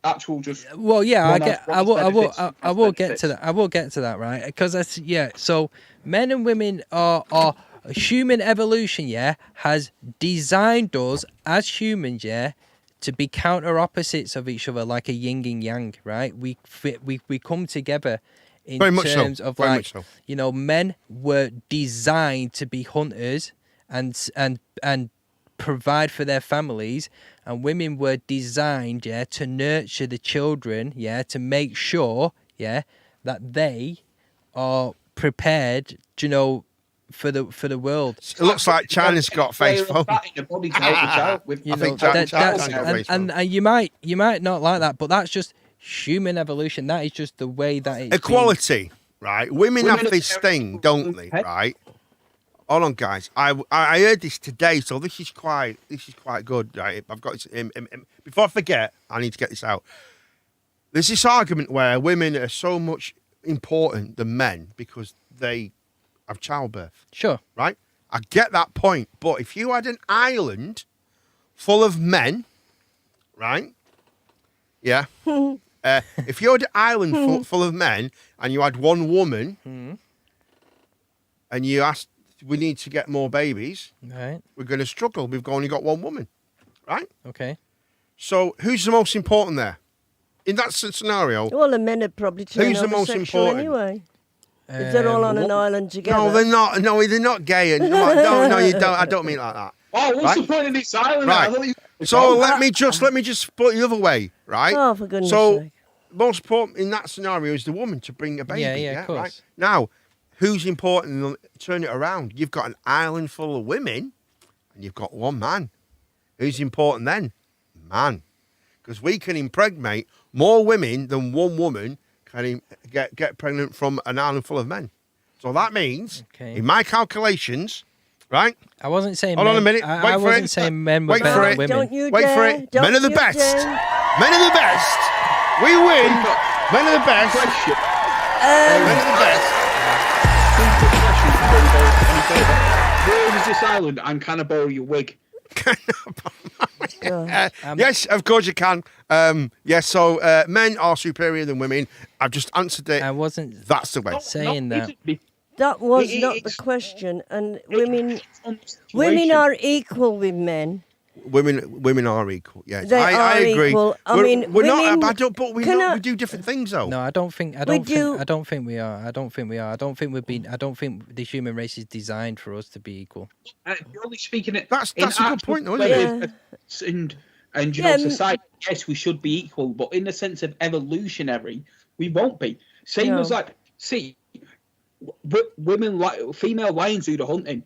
actual just. Well, yeah, One has I will benefits, get benefits. to that. I will get to that, right? Because that's So men and women are human evolution. Yeah, has designed us as humans. Yeah, to be counter opposites of each other, like a yin and yang. Right? We fit. We come together in Very much so. terms of Very like much so. men were designed to be hunters and provide for their families, and women were designed to nurture the children, to make sure that they are prepared for the world. It looks like China's got face phone. Fat in the body to help the child with. You I know, think China's that's- got face phone. and you might not like that, but that's just human evolution. That is just the way that it's been. Equality, right? Women Women have are this very thing, don't they? okay. Right? Hold on, guys. I heard this today, so this is quite good, right? I've got it. Before I forget, I need to get this out. There's this argument where women are so much important than men because they have childbirth, Sure. right? I get that point, but if you had an island full of men, right? Yeah. If you had an island full of men and you had one woman, and you asked, we need to get more babies, Right. we're going to struggle. We've only got one woman, right? Okay. So who's the most important there? In that scenario, Well, the men are probably turn Who's the most homosexual important? anyway. If they're all on an island together. no, they're not. No, they're not gay. And, no, you don't. I don't mean like that. Oh, what's Right. the point of this island? Right. I thought you- So let me just put it the other way, right? Oh, for goodness So sake. most important in that scenario is the woman to bring a baby. Yeah, of course. Right? Now, who's important? Turn it around. You've got an island full of women, and you've got one man. Who's important then? Man. Because we can impregnate more women than one woman can get pregnant from an island full of men. So that means, in my calculations, right? I wasn't saying Hold men. on a minute. I wasn't saying men were Wait better for than it. women. Don't you Wait dare. for it. Don't Men are the you best. dare. Men are the best. We win. Men are the best. Question. Men are the best. Where is this island? And can I borrow your wig? Yes, of course you can. Yes, so men are superior than women. I've just answered it. I wasn't That's the way. saying that. That was It- not the it's- question. And Situation. women are equal with men. Women are equal. Yes, They I are agree. equal. I we're, mean, we're not women bad, but we cannot- do different things though. No, I don't think. I We don't think. do- I don't think we are. I don't think we are. I don't think we've been. I don't think the human race is designed for us to be equal. Purely speaking, That's in a good actual point, though, isn't it? benefits and you Yeah, know, society. Yes, we should be equal, but in the sense of evolutionary, we won't be. Same No. as like, see, women like female lions do the hunting.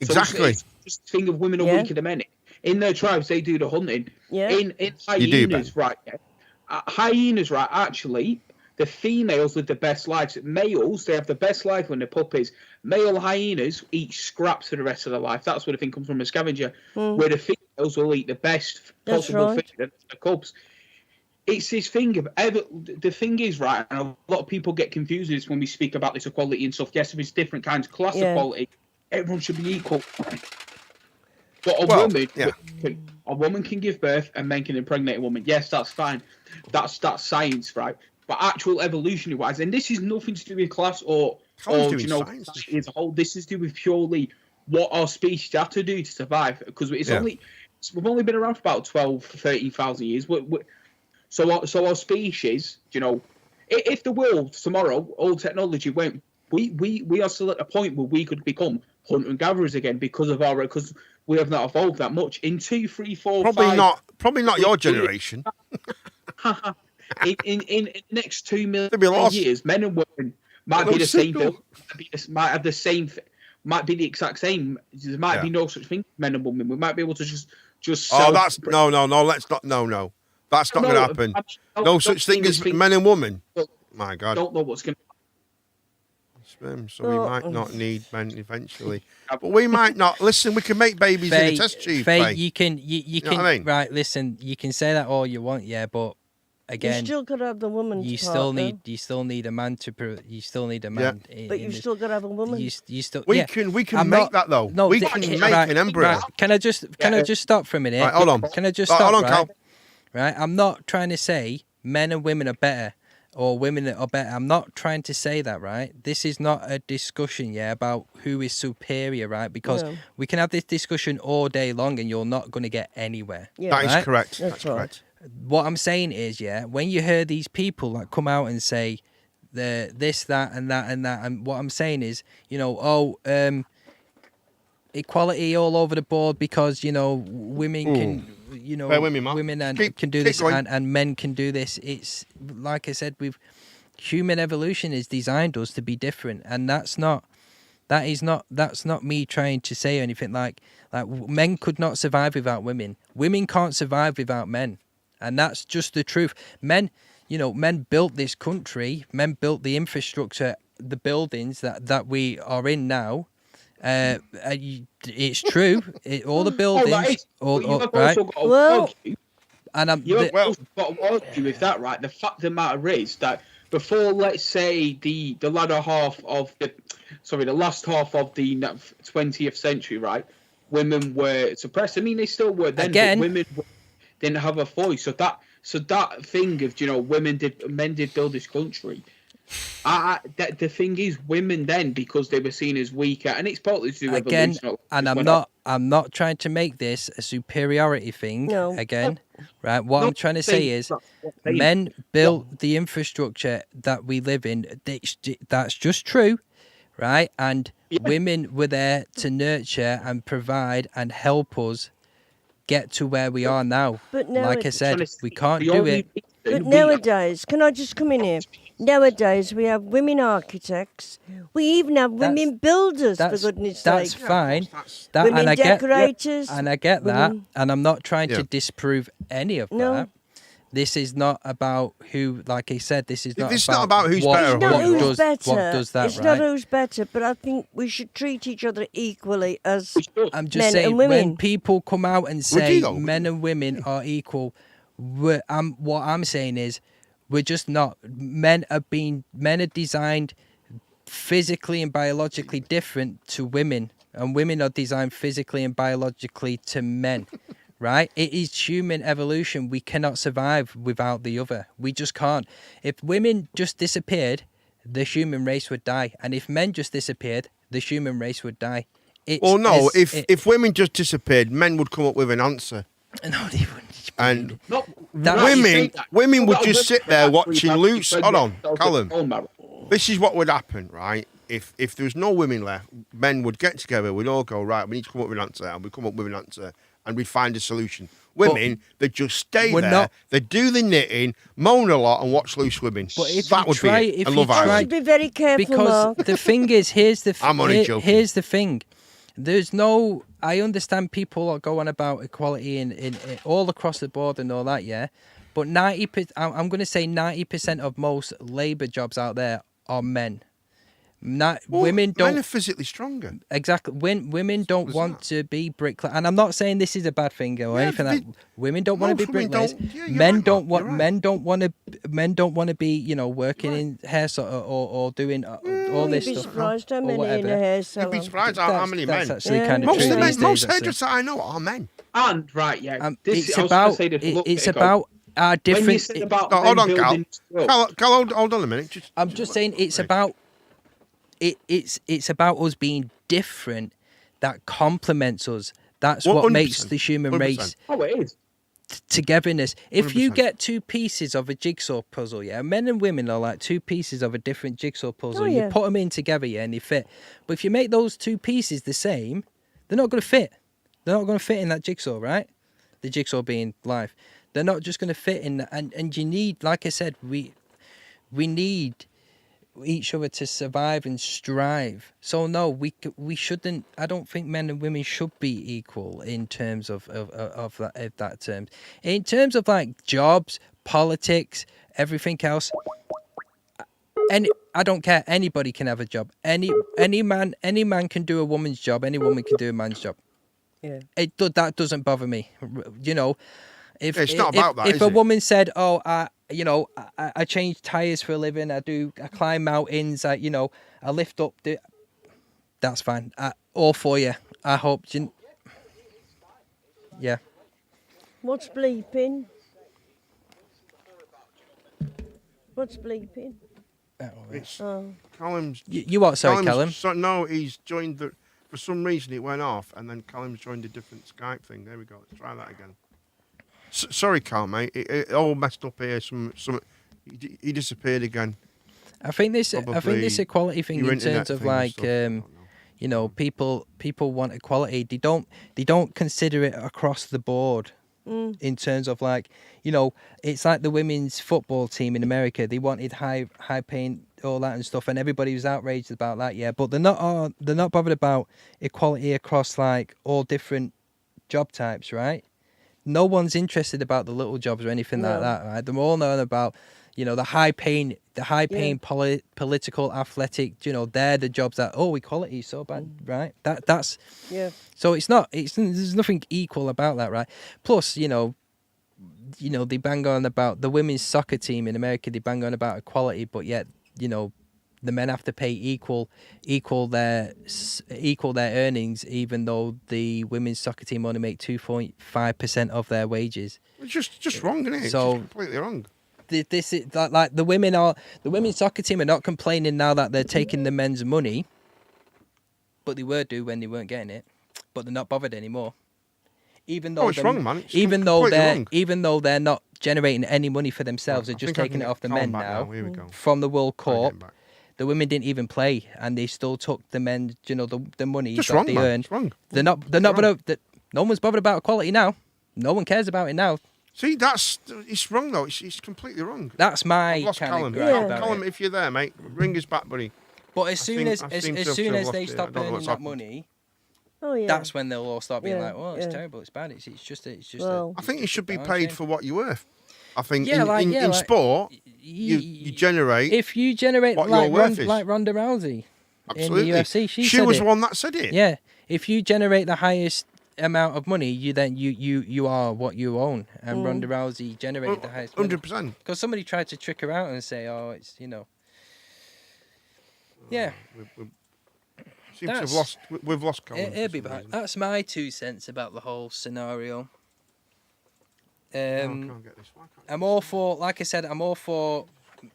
So Exactly. it's just a thing of women are Yeah. weaker than men. In their tribes, they do the hunting. Yeah. In You do, Ben. hyenas, right? Yeah. Hyenas, right? Actually, the females live the best lives. Males, they have the best life when they're puppies. Male hyenas eat scraps for the rest of their life. That's where the thing comes from, a scavenger. Where the females will eat the best That's possible right. food, the cubs. It's this thing of the thing is, right, and a lot of people get confused with this when we speak about this equality and stuff. Yes, there's different kinds of class Yeah. equality. Everyone should be equal. But a woman can give birth and men can impregnate a woman. Yes, that's fine. That's science, right? But actual evolutionary wise, and this is nothing to do with class or doing you know, science. society as a whole. This is to do with purely what our species have to do to survive. Because we've only been around for about 12, 13,000 years. So our species, you know, if the world tomorrow, all technology went, we are still at a point where we could become hunter and gatherers again because we have not evolved that much. In 2, 3, 4, Probably not your generation. in the next 2 They'll be million lost. years, men and women might They'll be the same signal. build, might have the same, might be the exact same. There might be no such thing, men and women. We might be able to just. Oh, that's no. Let's not. No. That's not going to happen. No such thing as men and women. My God. Don't know what's going to So we might not need men eventually, but we might not. Listen, we can make babies in a test tube. Faye, Faye. you can. know can. what I mean? Right. Listen, you can say that all you want, yeah, but You again, still got to have the woman. you part, still though. need a man to. You still need a man. But you've still got to have a woman. You still. We yeah. can I'm make not- that though. No, we th- can right, make an embryo. right. Can I just stop for a minute? Right, hold on. Can I just Right, stop? hold on, right? Cal. Right. I'm not trying to say men and women are better or women are better. I'm not trying to say that, right? This is not a discussion, yeah, about who is superior, right? Because No. we can have this discussion all day long and you're not going to get anywhere. Yeah. That is Right? correct. That's That's right. correct. What I'm saying is, yeah, when you hear these people that come out and say the this, that, and that, and what I'm saying is, you know, equality all over the board because you know women can, you know, Bear with me, Mark. women and Keep can do this going. and men can do this. It's like I said, human evolution has designed us to be different, and that's not me trying to say anything like men could not survive without women. Women can't survive without men. And that's just the truth. Men built this country. Men built the infrastructure, the buildings that we are in now. It's true. All the buildings, right? Well- And You've also got to argue with that, right? The fact of the matter is that before, let's say, the last half of the 20th century, right, women were suppressed. I mean, they still were then, Again. but women didn't have a voice. So that thing of, you know, men did build this country. The thing is, women then, because they were seen as weaker, and it's partly to do with again, evolution. and I'm not trying to make this a superiority thing. No. Again, right? What No, I'm trying to say is, men built the infrastructure that we live in. That's just true, right? And women were there to nurture and provide and help us get to where we are now. But now like I it's- said, we can't do it. But nowadays, can I just come in here? Nowadays, we have women architects. We even have women builders, for goodness That's sake. fine. Women and I decorators. and I get that, women- and I'm not trying Yeah. to disprove any of No. that. This is not about who, like he said, this is not It's about not about who's what, better or It's not what who's who's does, better. what does that, it's right? not who's better, but I think we should treat each other equally as I'm just men saying, and women. when people come out and Would say you, though? men and women are equal, what I'm saying is, we're just not. Men are designed physically and biologically different to women, and women are designed physically and biologically to men. Right? It is human evolution. We cannot survive without the other. We just can't. If women just disappeared, the human race would die, and if men just disappeared, the human race would die. It's Well, no. as- If women just disappeared, men would come up with an answer, no, they wouldn't. and That- women would just sit there watching Luke. loose. Hold on, Callum. This is what would happen, right? If there was no women left, men would get together. We'd all go, right, we need to come up with an answer, and we come up with an answer, and we'd find a solution. Women, they just stay we're there. not- They do the knitting, moan a lot, and watch Loose Women. But if that you would try- be it. if I you love try- You Ireland. should be very careful, Because Mark. the thing is, here's the I'm only joking. here's the thing. There's no. I understand people are going about equality in all across the board and all that, yeah. But I'm going to say 90% of most labour jobs out there are men. Well, Women don't Men are physically stronger. exactly. Women don't was want to be bricklayer, and I'm not saying this is a bad thing or Yeah, anything. Like women don't want to most be women bricklayers. don't- yeah, you're Men right, don't Mark, want. you're right. Men don't want to be, working in hair or doing all this You'd be stuff. surprised how or many in whatever. a hair You'd salon. be surprised how many That's men. actually Yeah. kind of Most true of the men, these most days, actually. hairdressers I know are men. And right, yeah. It's I was gonna about say this, look, it's Nico, about our when you different. said about No, hold men on, Cal. building stuff, Cal, hold on a minute. I'm just saying it's about it's about us being different that complements us. That's what 100%, makes the human 100%. race oh, it is. togetherness. If you 100%. get two pieces of a jigsaw puzzle, yeah, men and women are like two pieces of a different jigsaw puzzle. Oh, You yeah. put them in together, yeah, and they fit. But if you make those two pieces the same, they're not going to fit. They're not going to fit in that jigsaw, right? The jigsaw being life. They're not just going to fit in that. And you need, like I said, we need each other to survive and strive. So no, we shouldn't. I don't think men and women should be equal in terms of that terms. In terms of like jobs, politics, everything else. I don't care. Anybody can have a job. Any man can do a woman's job. Any woman can do a man's job. Yeah. That doesn't bother me. If It's not about that, if is a it? woman said, "Oh, I change tires for a living. I climb mountains. I lift up," that's fine. All for you. I hope. Yeah. What's bleeping? What's bleeping? It's Oh. Callum's. You what? Sorry, Callum. No, he's joined the. For some reason, it went off, and then Callum's joined a different Skype thing. There we go. Let's try that again. Sorry, Cal, mate. It all messed up here. He disappeared again. I think this Probably equality thing your in internet terms of thing and like stuff, I don't know. people want equality. They don't consider it across the board. In terms of like, it's like the women's football team in America. They wanted high paying, all that and stuff, and everybody was outraged about that. Yeah, but they're not bothered about equality across like all different job types, right? No one's interested about the little jobs or anything like No. that, right? They're all known about, the high paying political, athletic. They're the jobs that equality is so bad, right? That's Yeah. so there's nothing equal about that, right? Plus, they bang on about the women's soccer team in America. They bang on about equality, but yet, the men have to pay equal their earnings, even though the women's soccer team only make 2.5% of their wages. It's just wrong, isn't it? It's So- just completely wrong. This is like the women's soccer team are not complaining now that they're taking the men's money, but they were due when they weren't getting it, but they're not bothered anymore. Even though It's wrong, man. It's even completely wrong. they're not generating any money for themselves, I they're just think I taking can it off the get Colin men back now Here we go. from the World Try and get him Cup. back. The women didn't even play, and they still took the men, the money Just that wrong, they man. earned. It's wrong. They're not wrong. no one's bothered about equality now. No one cares about it now. See, it's wrong though. It's completely wrong. That's my I've lost kind Callum. of gripe Yeah. about Callum, it. if you're there, mate, ring us back, buddy. But as soon as I seem to soon have as they lost it. I stop don't know earning what's that happened. money, Oh yeah. that's when they'll all start being Yeah, like, "Well, it's yeah. terrible. It's bad. It's just Well, I think you should be Balance paid change. for what you're worth. I think Yeah, in sport, you generate. If you generate what your like worth is. like Ronda Rousey Absolutely. in the UFC, she She said was it. the one that said it. Yeah, if you generate the highest amount of money, you are what you own, and Ronda Rousey generated the highest. 100%. Because somebody tried to trick her out and say, "Oh, it's Yeah, Seems to have That's- lost. We've lost Callum. it'll for be some back. reason. That's my 2 cents about the whole scenario. No, I can't get this. Why can't I I'm all for, like I said, I'm all for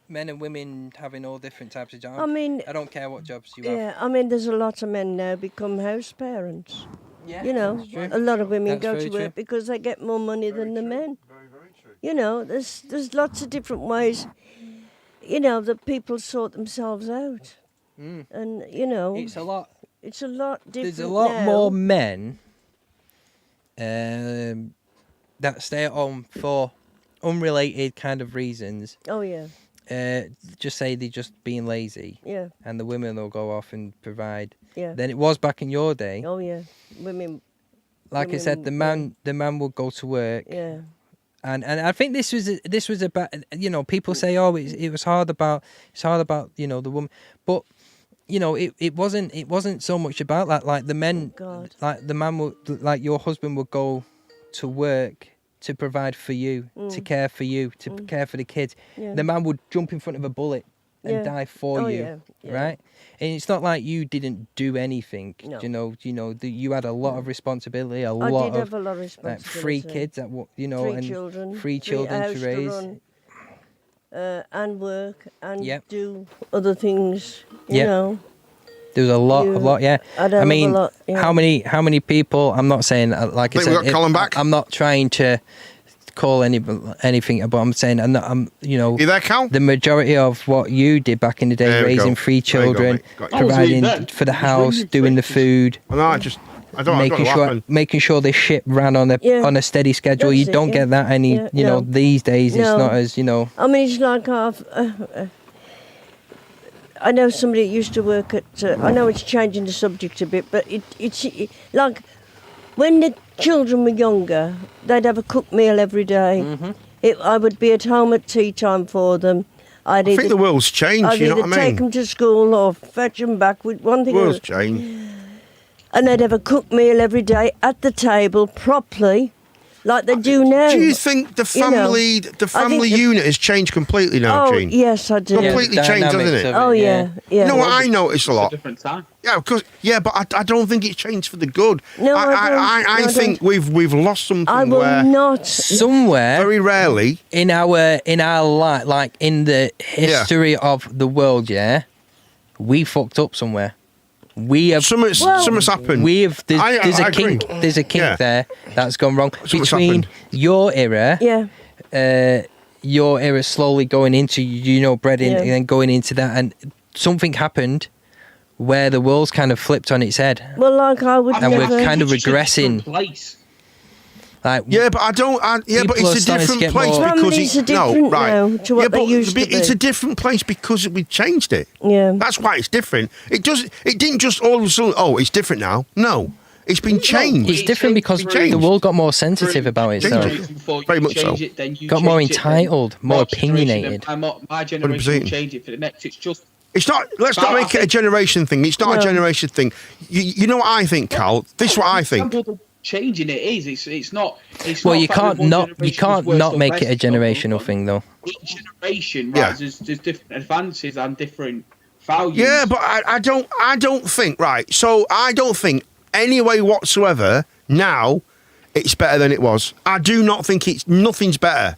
men and women having all different types of jobs. I mean, I don't care what jobs you have. yeah. I mean, there's a lot of men now become house parents. Yeah, You know, that's true. a lot of women That's go very to work true. because they get more money than the men. Very, very true. You know, there's lots of different ways. You know, that people sort themselves out, and you know, It's a lot. it's a lot different. There's a lot now. more men that stay at home for unrelated kind of reasons. Oh yeah, Just say they're just being lazy, yeah, and the women will go off and provide. yeah. Than it was back in your day. Oh yeah, women. Like I said, the women, man would go to work, Yeah, and I think this was about, people say, oh, it was hard about the woman, but it wasn't so much about that. Like the men, God. like the man would, like your husband would go to work to provide for you, to care for you, to care for the kids. Yeah. The man would jump in front of a bullet and Yeah. die for Oh, you, yeah, yeah. right? And it's not like you didn't do anything. No. You had a lot of responsibility, a I lot did of have a lot of like responsibility. 3 kids that three and children, 3 a children house to raise. run, and work and Yep. do other things. You Yep. know, There was a lot, yeah. I'd I have mean, a lot, yeah. how many people? I'm not saying like I Think we said. got Colin back? I'm not trying to call anything, but I'm saying You there, Cal? the majority of what you did back in the day, There we go. raising 3 There you go, children, mate. Got you. I was providing there. for the I was house, ringing doing the places. food, No, I don't know what happened. making sure the ship ran on Yeah. a steady schedule. That's You it, don't yeah. get that any, Yeah, no. these days. It's No. not as I mean, it's like I know somebody that used to work at. I know it's changing the subject a bit, but it's like when the children were younger, they'd have a cooked meal every day. Mm-hmm. I would be at home at tea time for them. I think the world's changed. I'd You know either what I take mean? them to school or fetch them back with one The thing. world's changed. And they'd have a cooked meal every day at the table properly, like they do now. Do you think the You know, family the- unit has changed completely now, Oh Gene? yes, I do. Completely changed, dynamics doesn't it? of Oh yeah, yeah. You know what I notice a It's a lot? different time. Yeah, but I don't think it's changed for the good. No, I don't. I No, I think don't. we've lost something I will where not. somewhere very rarely. in our life, like in the history of the world, yeah, we fucked up somewhere. We have Something's happened. there's I a agree. kink. There's a kink Yeah. there that's gone wrong Something's between happened. your era, Yeah, your era slowly going into breading Yeah. and then going into that, and something happened where the world's kind of flipped on its head. well, like I would And we're never. kind of It's a different regressing. Place. Like Yeah, but I don't. but People are it's a starting to different get place more- because Families are different now to what yeah, they but used to it's be. a different place because we changed it. Yeah. That's why it's different. It didn't just all of a sudden. Oh, it's different now. No, it's been changed. it's different because changed. the world got more sensitive about itself. Very much so. Got more entitled, more opinionated. My generation 100%. will change it for the next. It's just It's not. Let's not make it a generation thing. It's not a No. generation thing. You know what I think, Cal? This is what I think. changing it is. It's not. It's Well, not you the fact can't that one not generation is worse or make less, it a it's not- generational thing though. Each generation, Yeah. right? There's different advances and different values. Yeah, but I don't think right. So I don't think any way whatsoever now it's better than it was. I do not think nothing's better.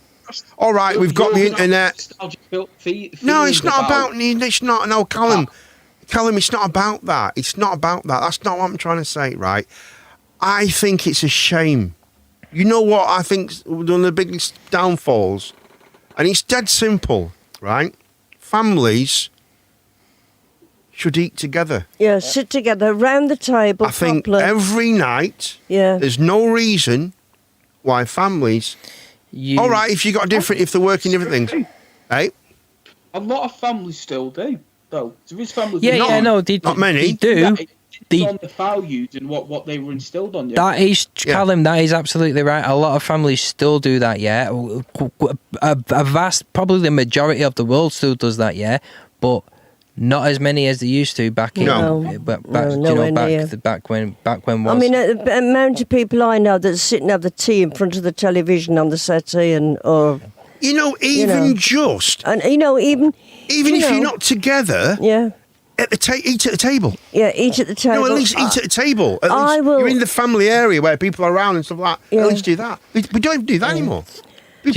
All right, we've got the You're gonna have internet. nostalgic No, feelings it's not about. It's not. No, Callum, it's not about that. It's not about that. That's not what I'm trying to say, right? I think it's a shame. You know what I think one of the biggest downfalls, and it's dead simple, right? Families should eat together. Yeah, sit together around the table I think properly. every night Yeah. there's no reason why families All right, if you got different, if they're working different things, hey. A lot of families still do, though. There is families. Yeah, that yeah, no, not many. They do. It's on the values and what they were instilled on you. That is, Callum, that is absolutely right. A lot of families still do that, yeah. A vast, probably the majority of the world still does that, yeah. But not as many as they used to back in, back when was. I mean, the amount of people I know that sit and have the tea in front of the television on the settee or. Just. And, even if you're not together. Yeah. Eat at the table. Yeah, eat at the table. No, at least eat at the table. At least you're in the family area where people are around and stuff like that. Yeah. At least do that. We don't even do that anymore. I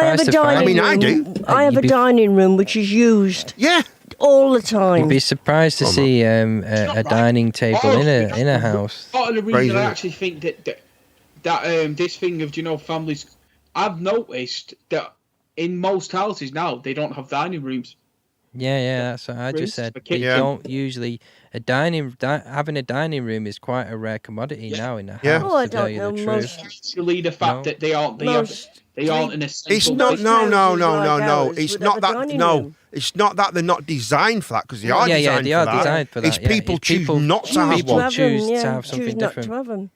have a dining room. I do. I have a dining room which is used. Yeah. All the time. You'd be surprised to see a dining table in a house. Part of the reason I actually think that this thing of families, I've noticed that in most houses now they don't have dining rooms. Yeah, that's what I just said. They don't usually having a dining room is quite a rare commodity now in the house. Oh, I to tell don't you know. the Most truth. Actually, the fact that they aren't an essential. It's not. No. It's not that. No, it's not that they're not designed for that because they are designed for that. It's people choose not to have one. Choose to have something not different. to have them.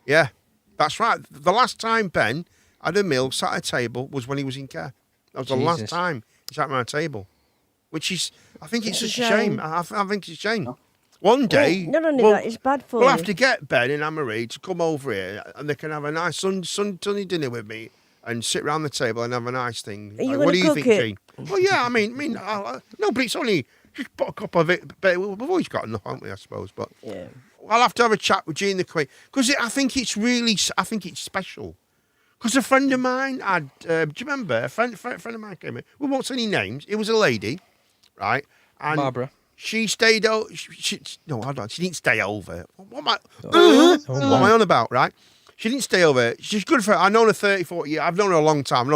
Yeah, that's right. The last time Ben had a meal sat at a table was when he was in care. That was the last time he sat around a table. Which is, I think it's such a shame. I think it's a shame. One day, not only that, it's bad for we'll you. have to get Ben and Anne-Marie to come over here and they can have a nice Sunday dinner with me and sit around the table and have a nice thing. Are you What do you gonna think, cook it? Gene? Well, yeah, I mean, no, but it's only just put a cup of it. But we've always got enough, haven't we? I suppose. But yeah, I'll have to have a chat with Gene the Queen because I think it's special. Because a friend of mine had, do you remember? A friend of mine came in. We won't say any names. It was a lady, right? And Barbara. She stayed over. No, hold on. She didn't stay over. What am I on about, right? She didn't stay over. She's good for her. I've known her 30, 40 years. I've known her a long time.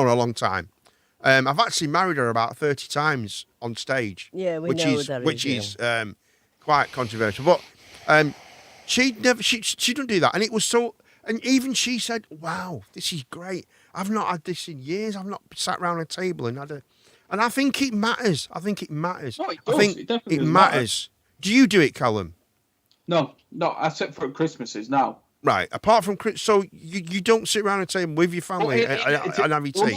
I've actually married her about 30 times on stage. Yeah, we which know is, that which is, is quite controversial. But she didn't do that. And it was so, and even she said, wow, this is great. I've not had this in years. I've not sat around a table and had a, and I think it matters. No, it does. I think it definitely matters. Do you do it, Callum? No, except for Christmases now. Right. Apart from so you don't sit around a table with your family and have your tea.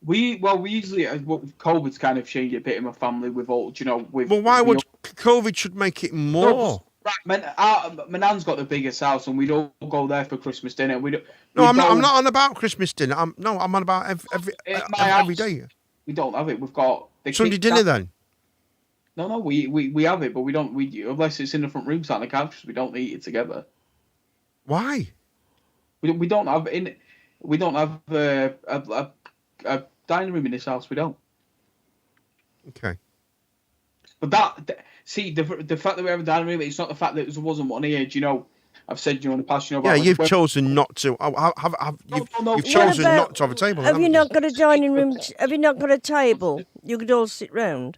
We usually COVID's kind of changed a bit in my family with all with. Well, why would COVID should make it more? Right, my nan's got the biggest house, and we don't go there for Christmas dinner. I'm not on about Christmas dinner. I'm on about every day. We don't have it. We've got Sunday dinner then. No, we have it, but we don't. Unless it's in the front room, sat on the couch, we don't eat it together. Why? We don't have a dining room in this house. We don't. Okay. But the fact that we have a dining room, it's not the fact that there wasn't one here. I've said in the past, about. Yeah, you've chosen not to. You've chosen not to have a table. Have you not got a dining room? Have you not got a table? You could all sit round.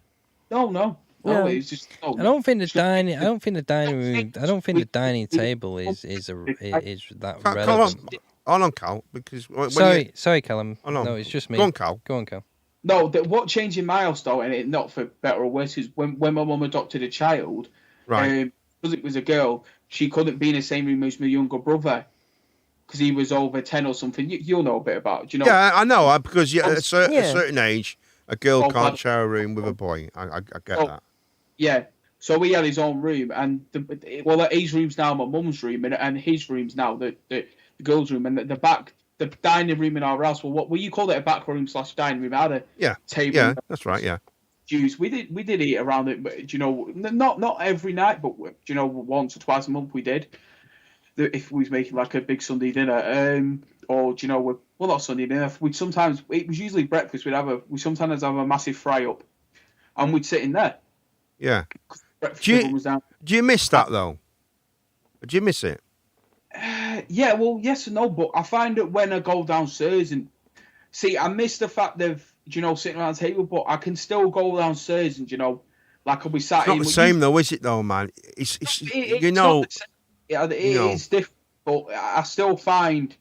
No. It's just. I don't think the dining room. I don't think the dining table is that relevant. Hold on, Cal. Because sorry, Callum. Oh, no, it's just me. Go on, Cal. No, what changed in my house though, and it not for better or worse, is when my mum adopted a child. Right. Because it was a girl, she couldn't be in the same room as my younger brother because he was over 10 or something. You'll know a bit about it. Yeah, I know because at a certain age, a girl can't share a room with a boy. I get that. Yeah. So he had his own room, and his room's now my mum's room, and his room's now the girls' room, and the dining room in our house. Well, what you call it, a back room / dining room? I had a table. Yeah, that's right. Yeah. Juice. We did eat around it, but not every night, but once or twice a month we did. If we was making like a big Sunday dinner, or not Sunday dinner. It was usually breakfast. We sometimes have a massive fry up, and we'd sit in there. Yeah. Do you miss that though? Do you miss it? Yeah. Well, yes and no, but I find that when I go downstairs and see, I miss the fact of sitting around the table, but I can still go downstairs and like I'll be sat. It's not the same though, is it though, man? It's is different, but I still find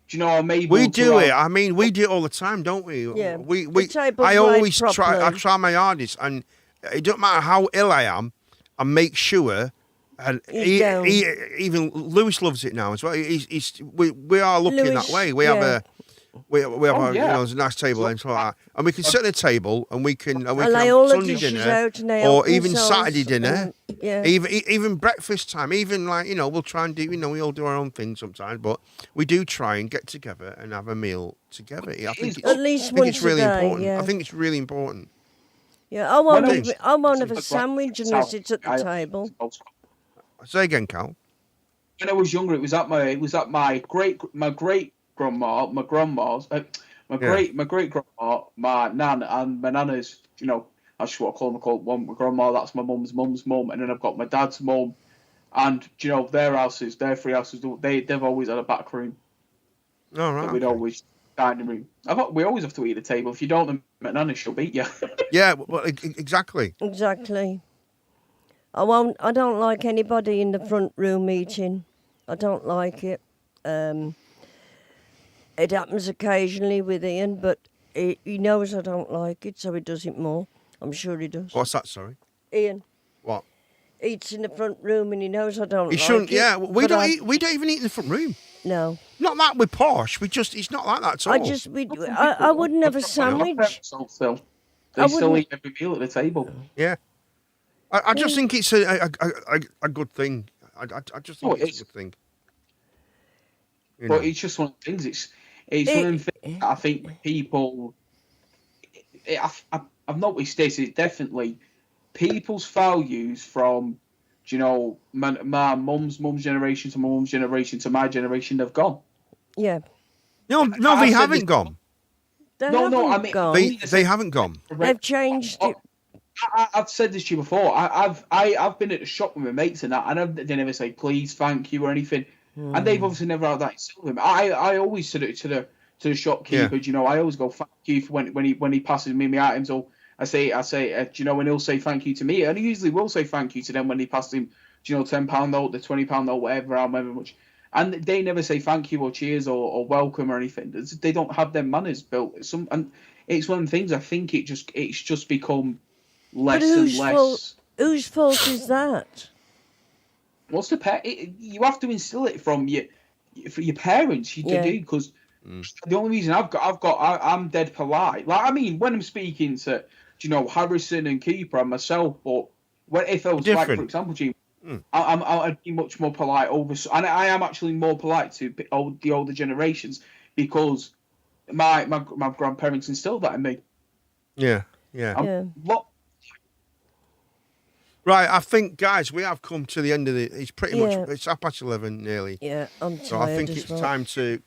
Do you know, I'm able We to do have- it. I mean, we do it all the time, don't we? Yeah. We The table's I laid always try. I properly. try my hardest, and it don't matter how ill I am. I make sure. And He's down. even Lewis loves it now as well. We are lucky in that Lewis, way. We have yeah. we have Oh, a, yeah. there's a nice table and stuff like that. And we can sit at a table and we can I have lay all the Sunday dishes dinner out and they or help even themselves Saturday dinner. and- yeah. Even breakfast time, even like we'll try and do. We all do our own thing sometimes, but we do try and get together and have a meal together. I think it's, At least I think it's once a really day, important. yeah. I think it's really important. Yeah, I won't When have, I won't have a sandwich unless it's at the table. Say again, Cal. When I was younger, it was at my great grandma, my grandma's, my great grandma, my nan, and my nana's. You know, that's what I call them. I call one my grandma. That's my mum's mum, and then I've got my dad's mum, and you know their houses, their three houses. They've always had a back room. All right. That we'd always dining room. We always have to eat at the table. If you don't, then my nana she'll beat you. Yeah, well, exactly. Exactly. I don't like anybody in the front room eating. I don't like it. It happens occasionally with Ian, but he knows I don't like it, so he does it more. I'm sure he does. What's that? Sorry. Ian What? eats in the front room, and he knows I don't He like shouldn't. it. Yeah, we but don't I- eat. We don't even eat in the front room. No, Not that we're posh. It's not like that at all. I wouldn't have a sandwich. So still, I they still wouldn't- eat every meal at the table. Yeah. I just think it's a good thing. I just think Oh, it's it's- a good thing. You But know. it's just one of the things. It's one of the things that I think people. I've noticed this. It's definitely people's values from, you know, my mum's generation to my mum's generation to my generation have gone. Yeah, No, I they said haven't this- gone. they No, haven't I mean- gone. They haven't gone. They've changed it. I've said this to you before. I've been at the shop with my mates and that, and they never say please, thank you, or anything. And they've obviously never had that instilled in them. I always said it to the shopkeeper. You know, I always go thank you for when he passes me my items. Or I say, you know, and he'll say thank you to me, and he usually will say thank you to them when he passes him, you know, £10 note, the £20 note, whatever, however much. And they never say thank you or cheers or welcome or anything. They don't have their manners built. And it's one of the things. I think it's just become less But and whose less. fault? Whose fault is that? What's the pet? You have to instill it from your parents. You Yeah. do, because the only reason I'm dead polite. Like, I mean, when I'm speaking to, you know, Harrison and Cooper and myself, but if I was like, for Different. example, Jim, I'd be much more polite and I am actually more polite to the older generations because my grandparents instilled that in me. Yeah. What? Right, I think, guys, we have come to the end of it's pretty Yeah. much, it's 11:30 nearly. Yeah, I'm tired So I think as it's well. time to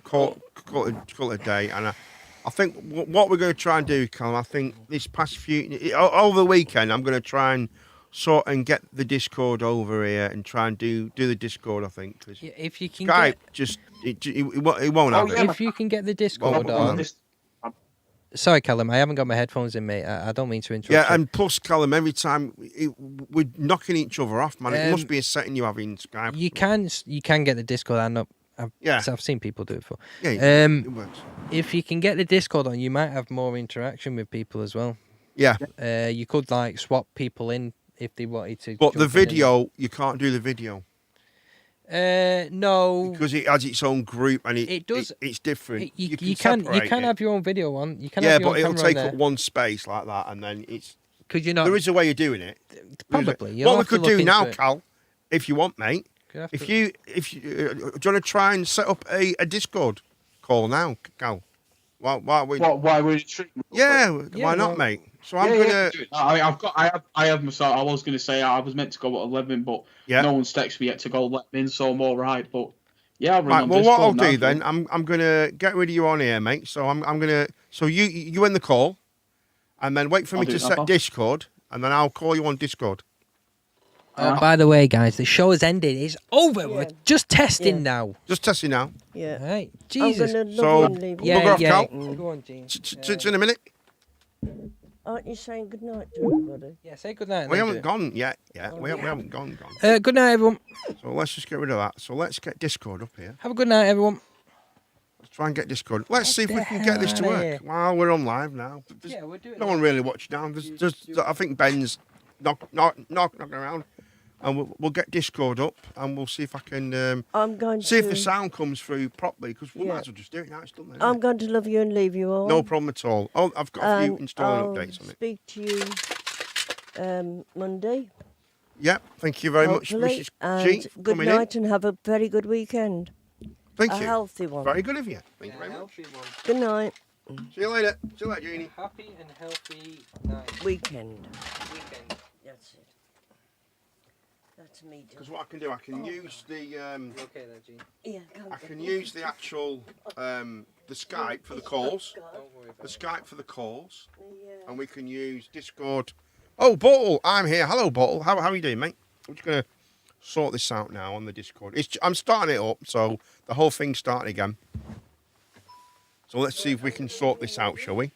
call it a day. And I think what we're going to try and do, Callum, I think this past over the weekend, I'm going to try and sort and get the Discord over here and try and do the Discord, I think. 'Cause Yeah, if you can Skype, get, it won't have it. if you can get the Discord Well, on. Sorry, Callum, I haven't got my headphones in, mate. I don't mean to interrupt. Yeah, you. and plus, Callum, every time we're knocking each other off, man. It must Um, be a setting you have in Skype. You can get the Discord. I've seen people do it before. Yeah, it works. If you can get the Discord on, you might have more interaction with people as well. Yeah. You could like swap people in if they wanted to. But the jump in and- video, you can't do the video. No. Because it has its own group and It does. It's different. You can separate it. have your own video on. You can Yeah, have your but own it'll camera take on up there. one space like that, and then it's. Could you not? There is a way of doing it. Probably. You'll What we have to could look do now, into it. Cal, if you want, mate. Could have If to- you do you want to try and set up a Discord call now, Cal? Why we? Why we're in treatment? Yeah, Yeah, why not, well- mate? So I'm gonna. do it. I have myself. I was gonna say I was meant to go at 11, but Yeah. no one's texted me yet to go let me in, so I'm all right. But yeah, I'll ring Right, on well, what I'll Discord do now. then, I'm gonna get rid of you on here, mate. So I'm gonna. So you end the call, and then wait for I'll me do to it now, set pal. Discord, and then I'll call you on Discord. By the way, guys, the show has ended. It's over. We're just testing Yeah. now. Just testing now. Yeah. Right. Jesus. I'm gonna So- log in, leave. Bugger off, Cal. Go on, Gene. It's in a minute. Aren't you saying good night to everybody? Yeah, say good night. and We then haven't do gone yet. Yeah, we haven't gone. it. Good night, everyone. So let's just get rid of that. So let's get Discord up here. Have a good night, everyone. Try and get Discord. Let's see if we the can get this to hell outta work. here. Well, we're on live now. Yeah, we're doing No one really watching now. I think Ben's knocking around, and we'll get Discord up, and we'll see if I can I'm going see to. if the sound comes through properly. Because we Yeah. might as well just do it now. It's done. Then, I'm isn't it? going to love you and leave you all. No problem at all. Oh, I've got a few And installing I'll updates on it. speak to you Monday. Yep. Thank you very much, hopefully, Mrs. and G. for good coming night and have a very good weekend. in. Thank A you. healthy one. Very good of you. Thank you very much. Healthy one. Good night. See you later. See you later, Jeannie. Happy and healthy night. Weekend. Weekend. That's it. That's me done. Because what I can do, I can use the You okay there, Gene? Yeah, go I on. can use the actual the Skype for the calls. Don't worry about The it. Skype for the calls, Yeah. and we can use Discord. Oh, Bottle, I'm here. Hello, Bottle. How are you doing, mate? I'm just gonna sort this out now on the Discord. I'm starting it up, so the whole thing's starting again. So let's see if we can sort this out, shall we?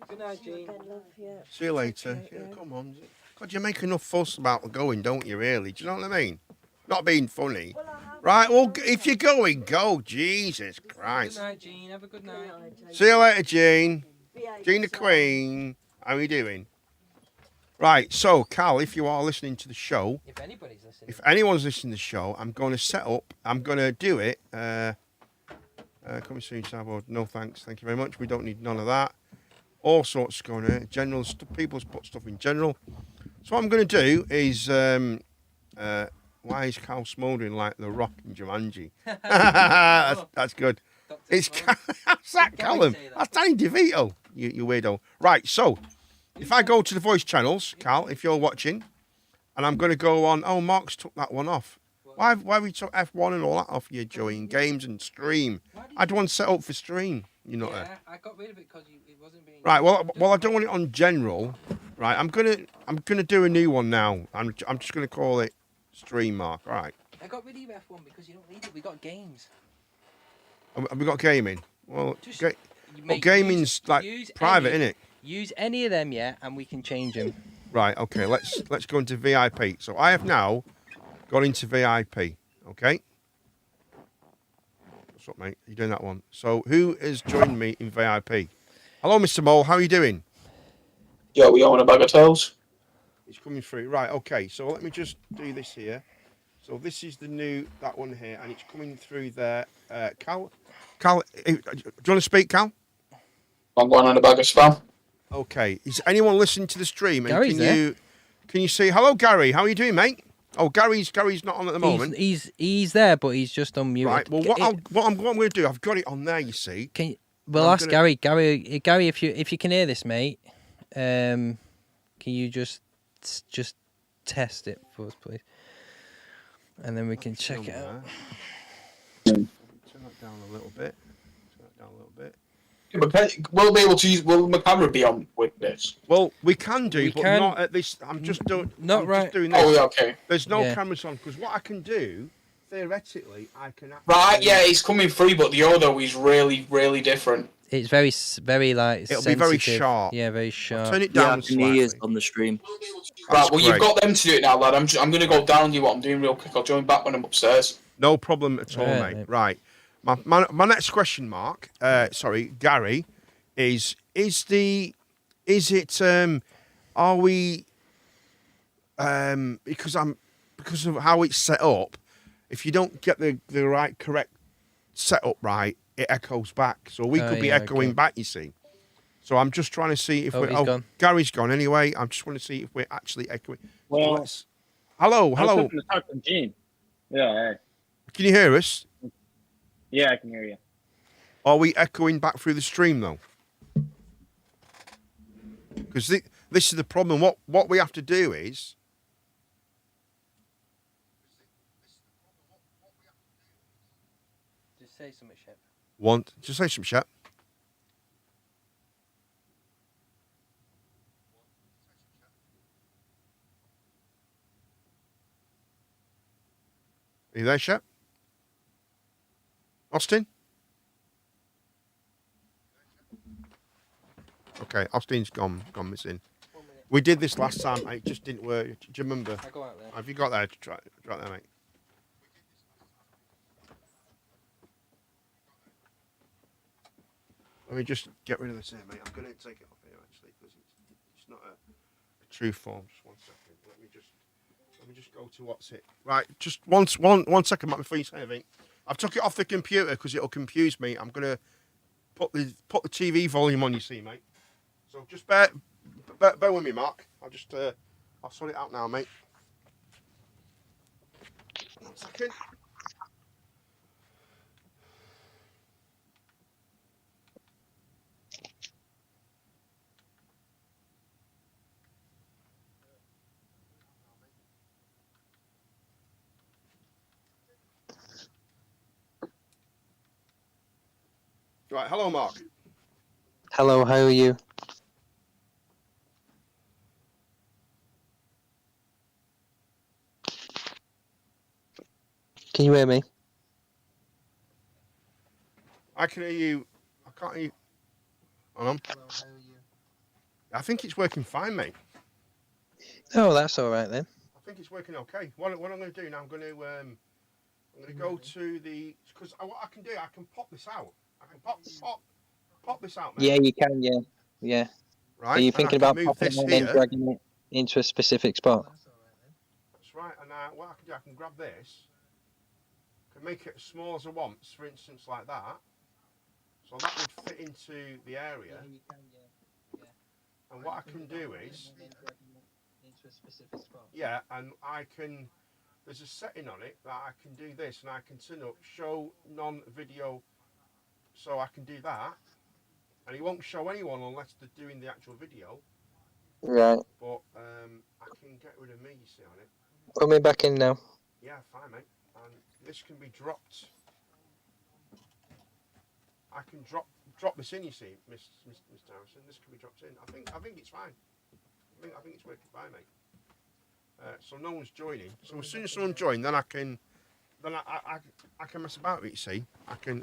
Good night, Gene. Love, yeah. See you later. Yeah, come on. God, you make enough fuss about going, don't you? Really? Do you know what I mean? Not being funny. Right. Well, if you're going, go. Jesus Good Christ. night, Gene. Have a good night. See you later, Jean. Jean the Queen. How are you doing? Right, so Cal, if you are listening to the show, If anybody's listening. if anyone's listening to the show, I'm going to set up, I'm going to do it. Coming soon, Starboard. No thanks, thank you very much. We don't need none of that. All sorts going on. General, people's put stuff in general. So what I'm going to do is, why is Cal smouldering like the Rock in Jumanji? that's good. It's how's that, Callum? say that. That's Danny DeVito. You weirdo. Right, so if I go to the voice channels, Cal, if you're watching, and I'm going to go on. Oh, Mark's took that one off. Why have we took F1 and all that off you, Joey? In games and stream. I'd one set up for stream. You know. Yeah, I got rid of it because it wasn't being. Right. Well, I don't want it on general. Right. I'm gonna do a new one now. I'm just gonna call it stream, Mark. All right. I got rid of F1 because you don't need it. We got games. Have we got gaming? Well, Just- well, Mate, gaming's like use private, any- isn't it? Use any of them, yeah, and we can change them. Right. Okay. Let's go into VIP. So I have now got into VIP. Okay. What's up, mate? You doing that one? So who has joined me in VIP? Hello, Mr. Mole. How are you doing? Yo, we own a bag of toes. It's coming through. Right. Okay. So let me just do this here. So this is that one here, and it's coming through there. Cal, do you want to speak, Cal? I'm going on a bag of spam. Okay. Is anyone listening to the stream? And Gary's there. Can you see? Hello, Gary. How are you doing, mate? Oh, Gary's not on at the moment. He's there, but he's just unmuted. Right. Well, what I'm going to do, I've got it on there. You see. Can you, well, I'm ask gonna- Gary. Gary, if you can hear this, mate, can you just test it for us, please? And then we can check it out. Turn that down a little bit. We'll be able to use. Will my camera be on with this? Well, we can do, We but can- not at this. I'm just doing. Not I'm right. Just doing this. Oh, yeah, okay. There's no Yeah. cameras on because what I can do, theoretically, I can. Right, actually- yeah, it's coming through, but the audio is really, really different. It's very like. It'll be very sensitive. sharp. Yeah, very sharp. Turn it Yeah, down I can hear you slightly. on the stream. Right, That's well, you've great. got them to do it now, lad. I'm going to go down and do what I'm doing real quick. I'll join back when I'm upstairs. No problem at all, Right, mate. mate. Right. My next question, Mark. Sorry, Gary, is it are we because of how it's set up, if you don't get the right correct setup right, it echoes back. So we Oh, could be yeah, echoing okay. back, you see. So I'm just trying to see if Oh, we're he's gone. Gary's gone anyway. I just want to see if we're actually echoing. Well, Let's- hello. I was hoping to talk to Gene. Yeah, Can you hear us? yeah, I can hear you. Are we echoing back through the stream though? Because this is the problem. What we have to do is Just say something, Shep. just say some shit. Are you there, Shep? Austin? Okay, Austin's gone missing. We did this last time. It just didn't work. Do you remember? I go out there. Have you got there? Try there, mate. Let me just get rid of this here, mate. I'm going to take it off here actually because it's not a true form. Just 1 second. Let me just go to what's it. Right, just one second, Matt, before you say anything. I've took it off the computer because it'll confuse me. I'm going to put the TV volume on. You see, mate. So just bear with me, Mark. I'll sort it out now, mate. 1 second. Right, hello, Mark. Hello, how are you? Can you hear me? I can hear you. I can't hear you. Hold on. I think it's working fine, mate. Oh, that's all right then. I think it's working okay. What I'm going to do now, I'm going to go to the, because what I can do, I can pop this out. I can pop this out, mate. Yeah, you can. Yeah. Right. Are you and thinking I can about move popping this it and then here? dragging it into a specific spot? That's right. And what I can do, I can grab this, can make it as small as I want, for instance, like that. So that would fit into the area. And what I can do is, yeah, and I can, there's a setting on it that I can do this, and I can turn up show non-video, so I can do that, and it won't show anyone unless they're doing the actual video. Right. But I can get rid of me, you see, on it. Put me back in now. Yeah, fine, mate. And this can be dropped. I can drop this in, you see, Mr. Harrison. This can be dropped in. I think it's fine. I think it's working fine, mate. So no one's joining. So as soon as someone joins, then I can mess about with it. You see, I can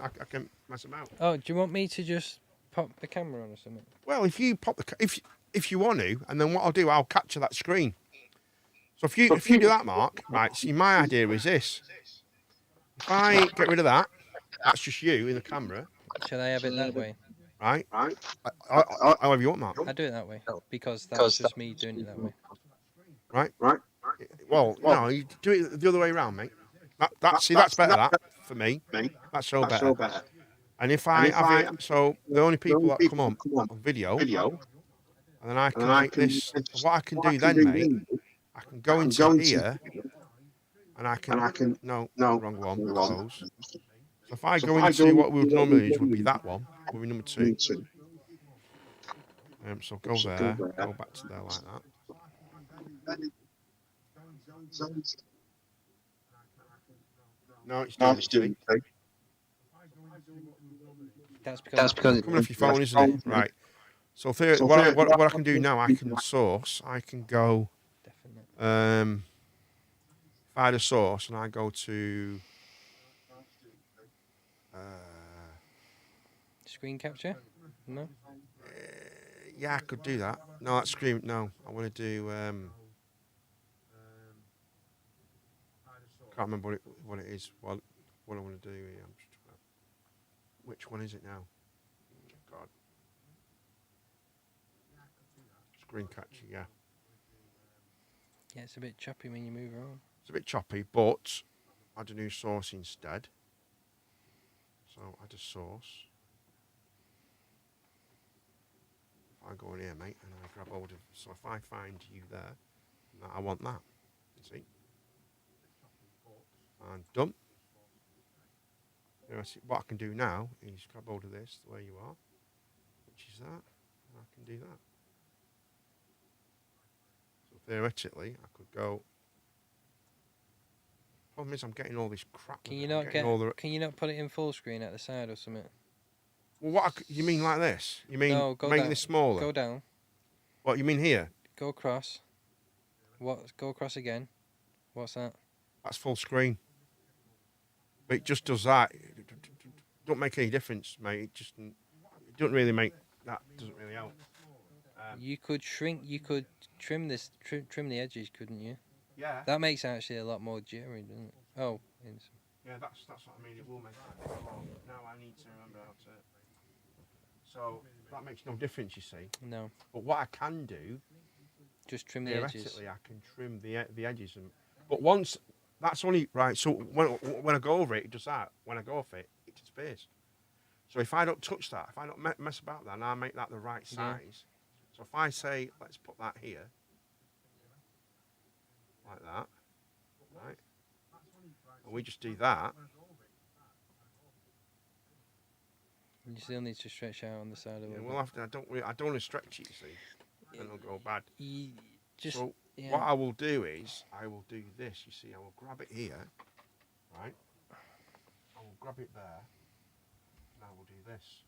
mess about. Oh, do you want me to just pop the camera on or something? Well, if you pop if you want to, and then what I'll do, I'll capture that screen. So if you do that, Mark, right? See, my idea is this: if I get rid of that, that's just you in the camera. Shall I have it that way? Right. However you want, Mark. I do it that way because that's just me doing it that way. Right. Well, no, you do it the other way around, mate. That's better. That for me, that's so better. And if I have it, so the only people that come on video, and then I can make this. What I can do then, mate, I can go into here, and I can. No, wrong one. Close. So if I go into what we would normally use would be that one, would be number 2. So go there, go back to there like that. No, it's doing it. That's because It's coming off your phone, isn't it? Right. So what I can do now, I can source. I can go. If I had a source and I go to. Screen capture? No. Yeah, I could do that. No, that's screen. No, I want to do. Can't remember what it is. What I want to do here. Which one is it now? God. Screen catcher. Yeah. Yeah, it's a bit choppy when you move around. It's a bit choppy, but I do new source instead. So I just source. I go in here, mate, and I grab hold of. So if I find you there, I want that. You see? And done. What I can do now is grab hold of this the way you are, which is that, and I can do that. So theoretically, I could go. Problem is, I'm getting all this crap. Can you not put it in full screen at the side or something? Well, you mean like this? You mean no, making down. this smaller? Go down. What you mean here? Go across. What? Go across again. What's that? That's full screen. But it just does that. It don't make any difference, mate. It doesn't really make that. Doesn't really help. You could shrink. You could trim this. Trim the edges, couldn't you? Yeah. That makes actually a lot more jittery, doesn't it? Oh. Yeah, that's what I mean. It will make that. Now I need to remember how to. So that makes no difference, you see. No, But what I can do, just trim the edges. theoretically, I can trim the edges. But once, that's only, right, so when I go over it, it does that. When I go off it, it disappears. So if I don't touch that, if I don't mess about that, and I make that the right size, so if I say, let's put that here, like that, right, and we just do that, You still need to stretch out on the side of it. we'll have to, I don't want to stretch it, you see, then it'll go bad. Just So yeah. what I will do is, I will do this, you see, I will grab it here, right, I will grab it there, and I will do this,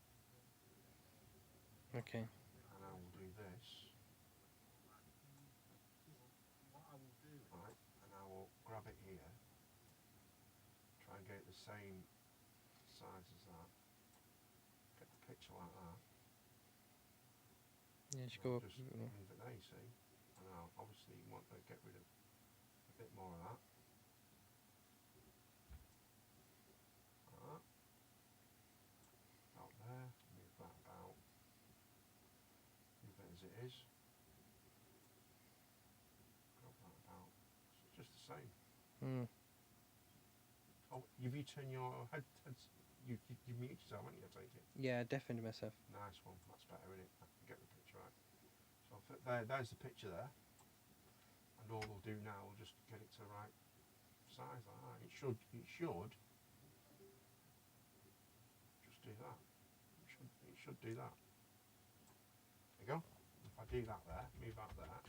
Okay. and I will do this, right, and I will grab it here, try and get it the same size as that, get the picture like that. Yeah, just go up. Just move it there, you see. And now, obviously, you want to get rid of a bit more of that. Like that. Out there. Move that about. Leave it as it is. Grab that about. So it's just the same. Mm. Oh, you turn your head. You mute yourself, haven't you? I take it. Yeah, I deafened myself. Nice one. That's better, isn't it? I can get the picture right. So there's the picture there. And all we'll do now, we'll just get it to the right size like that. It should just do that. It should do that. There you go. If I do that there, move that there.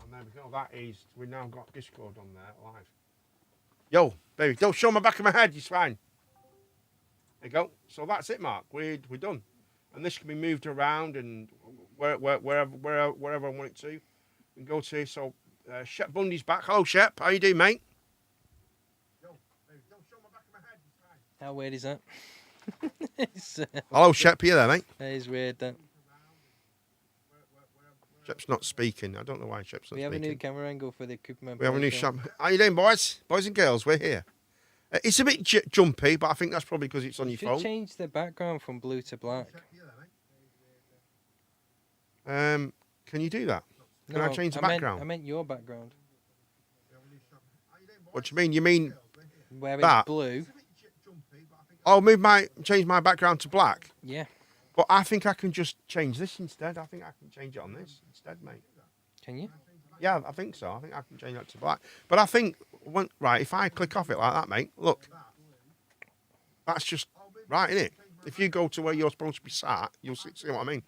And there we go. That is, we've now got Discord on there live. Yo, baby, don't show my back of my head, it's fine. There you go. So that's it, Mark. We're done. And this can be moved around and wherever I want it to. We can go to. So Shep Bundy's back. Hello, Shep. How you doing, mate? Yo, baby, don't show my back of my head. It's fine. How weird is that? Hello, Shep. You there, mate? That is weird. That Shep's not speaking. I don't know why Shep's not we have speaking. a new camera angle for the Cooperman. We have a new show. Shep. How you doing, boys? Boys and girls, we're here. It's a bit jumpy, but I think that's probably because it's on You your should phone. change the background from blue to black. Can you do that? Can I change the background? I meant your background. What do you mean? You mean Where it's that? blue. Oh, change my background to black. Yeah. But I think I can just change this instead. I think I can change it on this instead, mate. Can you? Yeah, I think so. I think I can change that to black. But I think, right, if I click off it like that, mate, look. That's just right, isn't it? If you go to where you're supposed to be sat, you'll see what I mean.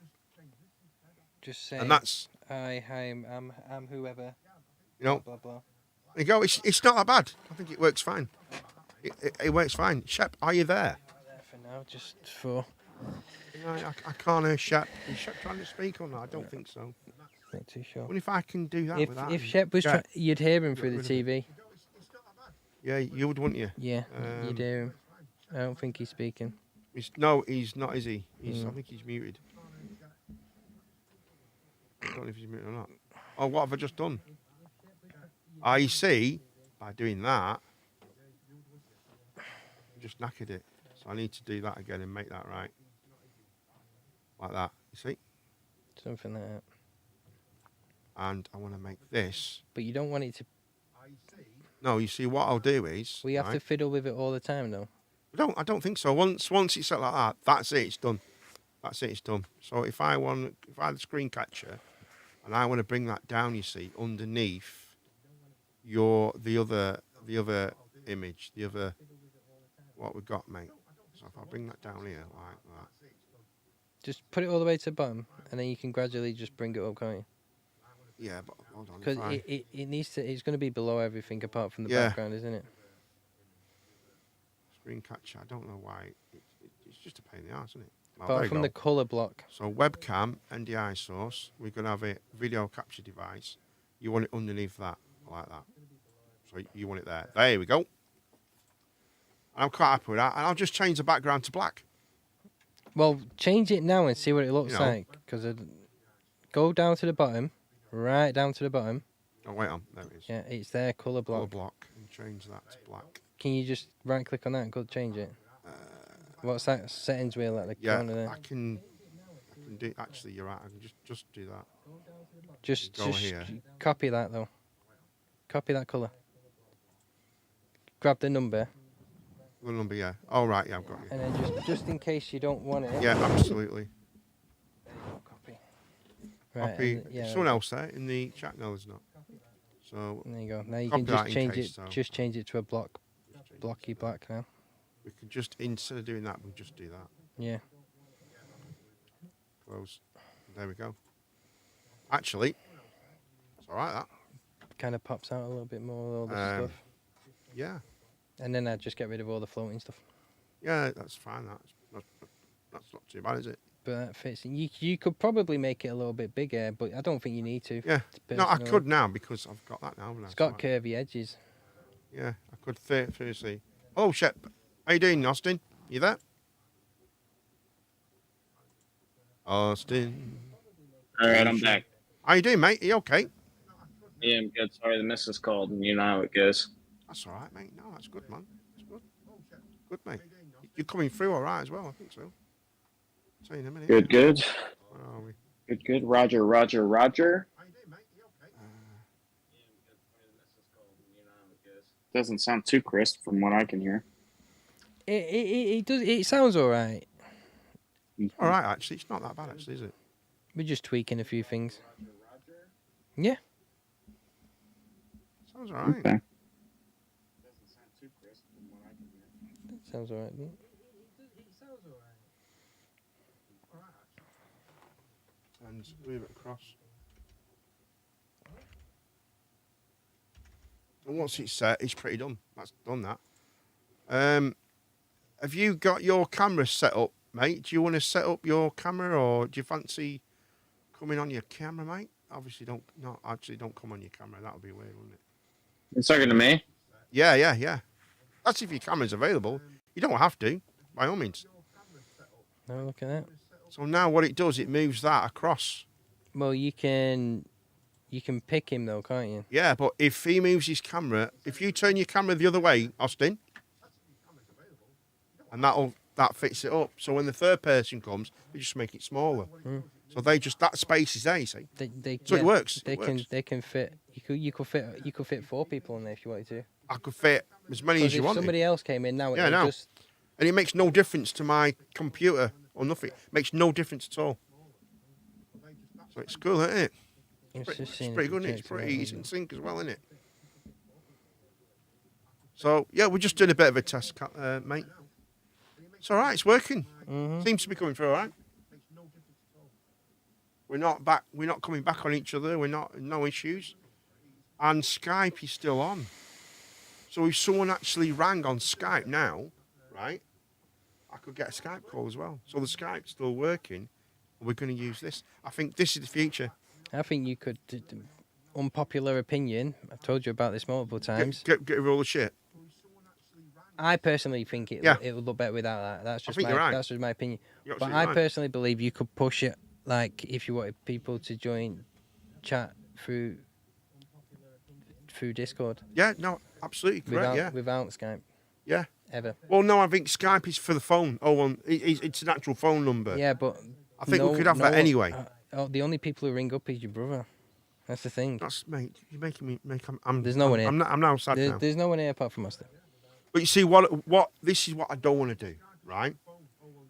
Just say. And that's, I'm whoever. you know, Blah blah. there you go. It's not that bad. I think it works fine. It works fine. Shep, are you there? There for now, just for. I can't hear Shep. Is Shep trying to speak or not? I don't think so. Not too sure. What if I can do that If with that? if Shep was, Yeah. you'd hear him through the TV. Yeah, you would, wouldn't you? Yeah, you'd hear him. I don't think he's speaking. No, he's not, is he? I think he's muted. I don't know if he's muted or not. Oh, what have I just done? You see, by doing that, I just knackered it. So I need to do that again and make that right. Like that, you see? Something like that. And I want to make this. But you don't want it to. No, you see, what I'll do is... We have to fiddle with it all the time, though. I don't think so. Once it's set like that, that's it. It's done. That's it. It's done. So if I had a screen catcher, and I want to bring that down, you see, underneath the other image, what we've got, mate. So if I bring that down here like that. Just put it all the way to the bottom, and then you can gradually just bring it up, can't you? Yeah, but hold on. Because it needs to. It's going to be below everything apart from the Yeah. background, isn't it? Screen catcher. I don't know why. It's just a pain in the arse, isn't it? Well, Apart there you from go. the colour block. So webcam, NDI source. We're going to have a video capture device. You want it underneath that, like that. So you want it there. There we go. I'm quite happy with that. And I'll just change the background to black. Well, change it now and see what it looks You know. like. Because go down to the bottom, right down to the bottom. Oh, wait on. There it is. Yeah, it's there, colour block. Colour block. And change that to black. Can you just right click on that and go change it? What's that settings wheel at the Yeah, corner there? I can do. Actually, you're right. I can just do that. Just go here. copy that though. Copy that colour. Grab the number, The number, yeah. Oh right, yeah, I've got you. and then just in case you don't want it. Yeah, absolutely. Copy. Right. Copy. and- yeah. Someone else there in the chat. No, there's not. So There you go. Now you copy can that just in change case, it. so. Just change it to a blocky black now. we can just, instead of doing that, we'll just do that. Yeah. Close. There we go. Actually, it's all right. That. Kind of pops out a little bit more with all the Um, stuff, Yeah. and then I just get rid of all the floating stuff. Yeah, that's fine. That's not too bad, is it? But that fits. And you could probably make it a little bit bigger, but I don't think you need to. Yeah. No, I personally. could now because I've got that now. haven't I? It's got So curvy edges. yeah, I could seriously. Oh, Shep. How you doing, Austin? You there? Austin. All right, I'm back. How you doing, mate? Are you okay? Yeah, I'm good. Sorry, the missus called, and you know how it goes. That's all right, mate. No, that's good, man. That's good. Good, mate. You're coming through all right as well, I think so. See you in a minute. Good, good. Where are we? Good, good. Roger, Roger, Roger. Doesn't sound too crisp from what I can hear. It does. It sounds all right. All right, actually. It's not that bad, actually, is it? We're just tweaking a few things. Yeah. Sounds all right. Okay. That sounds all right. doesn't it? And move it across. And once it's set, it's pretty done. That's done that. Have you got your camera set up, mate? Do you want to set up your camera, or do you fancy coming on your camera, mate? Obviously, don't come on your camera. That would be weird, wouldn't it? You're talking to me? Yeah. That's if your camera's available. You don't have to, by all means. Have a look at that. So now what it does, it moves that across. Well, you can pick him though, can't you? Yeah, but if he moves his camera, if you turn your camera the other way, Austin, and that fits it up. So when the third person comes, they just make it smaller. So that space is there, you see. So it works. They can fit. You could fit 4 people in there if you wanted to. I could fit as many as you if want. somebody else came in now, Yeah, it no. just And it makes no difference to my computer or nothing. It makes no difference at all. So it's cool, isn't it? It's pretty good, isn't it? It's pretty easy in sync as well, isn't it? So, yeah, we're just doing a bit of a test, mate. It's all right, it's working. Seems to be coming through all right. We're not coming back on each other. No issues. And Skype is still on. So if someone actually rang on Skype now, right, I could get a Skype call as well. So the Skype's still working. And we're going to use this. I think this is the future. I think you could. Unpopular opinion. I've told you about this multiple times. Get rid of all the shit. I personally think it would look better without that. That's just think you're right. That's just my opinion. You're But absolutely I right. personally believe you could push it, like if you wanted people to join chat through Discord. Yeah, no, absolutely correct. Without Skype. Yeah. Ever. Well, no, I think Skype is for the phone. Oh, well, it's an actual phone number. Yeah, but I think we could have that anyway. The only people who ring up is your brother. That's the thing. That's mate. You're making me make. There's no one here. I'm now sad now. There's no one here apart from us. But you see, what this is what I don't want to do, right?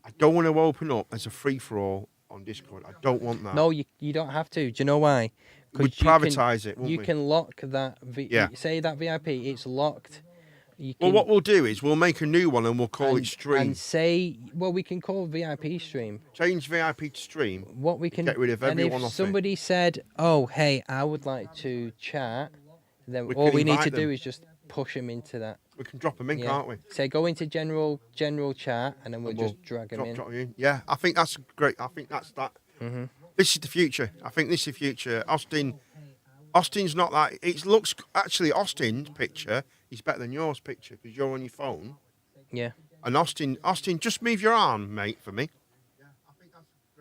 I don't want to open up as a free for all on Discord. I don't want that. No, you don't have to. Do you know why? We'd privatise it, wouldn't You we? can lock that. Yeah. Say that VIP, it's locked. Well, what we'll do is we'll make a new one and we'll call it Stream. And say, well, we can call VIP Stream. Change VIP to Stream. What we can get rid of everyone and if off somebody said, "Oh, hey, I would like to chat," then We all can we need to invite do them. is just push them into that. We can drop them in, can't we? Say, go into general chat, and then we'll And just drag them in. Drop them in. Yeah, I think that's great. I think that's that. Mm-hmm. This is the future. I think this is the future. Austin's not that. It looks actually Austin's picture is better than yours picture because you're on your phone. Yeah. And Austin, just move your arm, mate, for me.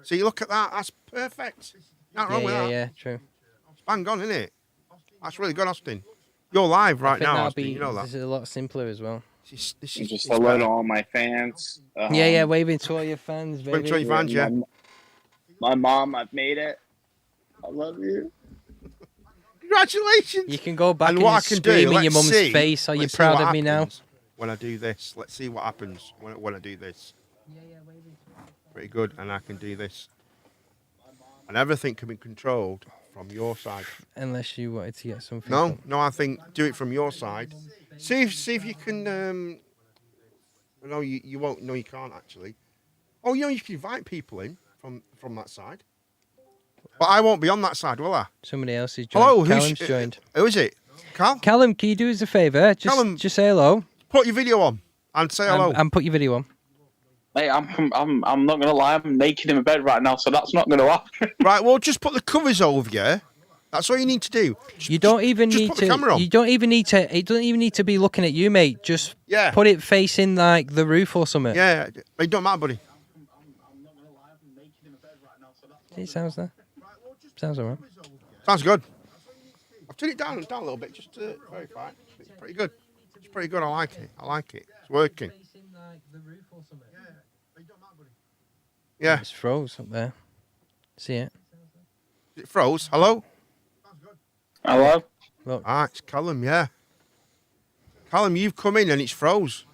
See, look at that. That's perfect. Not wrong with that. Yeah, true. It's bang on, isn't it? That's really good, Austin. You're live I right think now, that'll Austin. be, You know that. This is a lot simpler as well. This And is just it's hello to better. all my fans. Yeah, waving to all your fans, Waving baby. to all your fans, yeah. My mom, I've made it. I love you. Congratulations. You can go back And and, what I just can scream do, in your let's mum's see- face. Are you let's see proud what of me now? happens when I do this. Let's see what happens when I do this. Pretty good, and I can do this. And everything can be controlled from your side. Unless you wanted to get something. No, I think do it from your side. See if you can. No, you won't. No, you can't actually. Oh, you can invite people in from that side. But I won't be on that side, will I? Somebody else is joined. Hello, Callum's joined. Who is it? Carl? Callum, can you do us a favour? Callum. Just say hello. Put your video on and say hello. And put your video on. Mate, I'm not gonna lie. I'm naked in my bed right now, so that's not gonna happen. Right, well, just put the covers over you. That's all you need to do. You don't even just need put the camera on. You don't even need to. It doesn't even need to be looking at you, mate. Just put it facing like the roof or something. Yeah, it don't matter, buddy. It sounds there. Sounds alright. Sounds good. I've turned it down a little bit just to verify. It's pretty good. It's pretty good. I like it. It's working. Yeah. It's froze up there. See it? It froze. Hello? Hello? Look. Ah, it's Callum, yeah. Callum, you've come in and it's froze.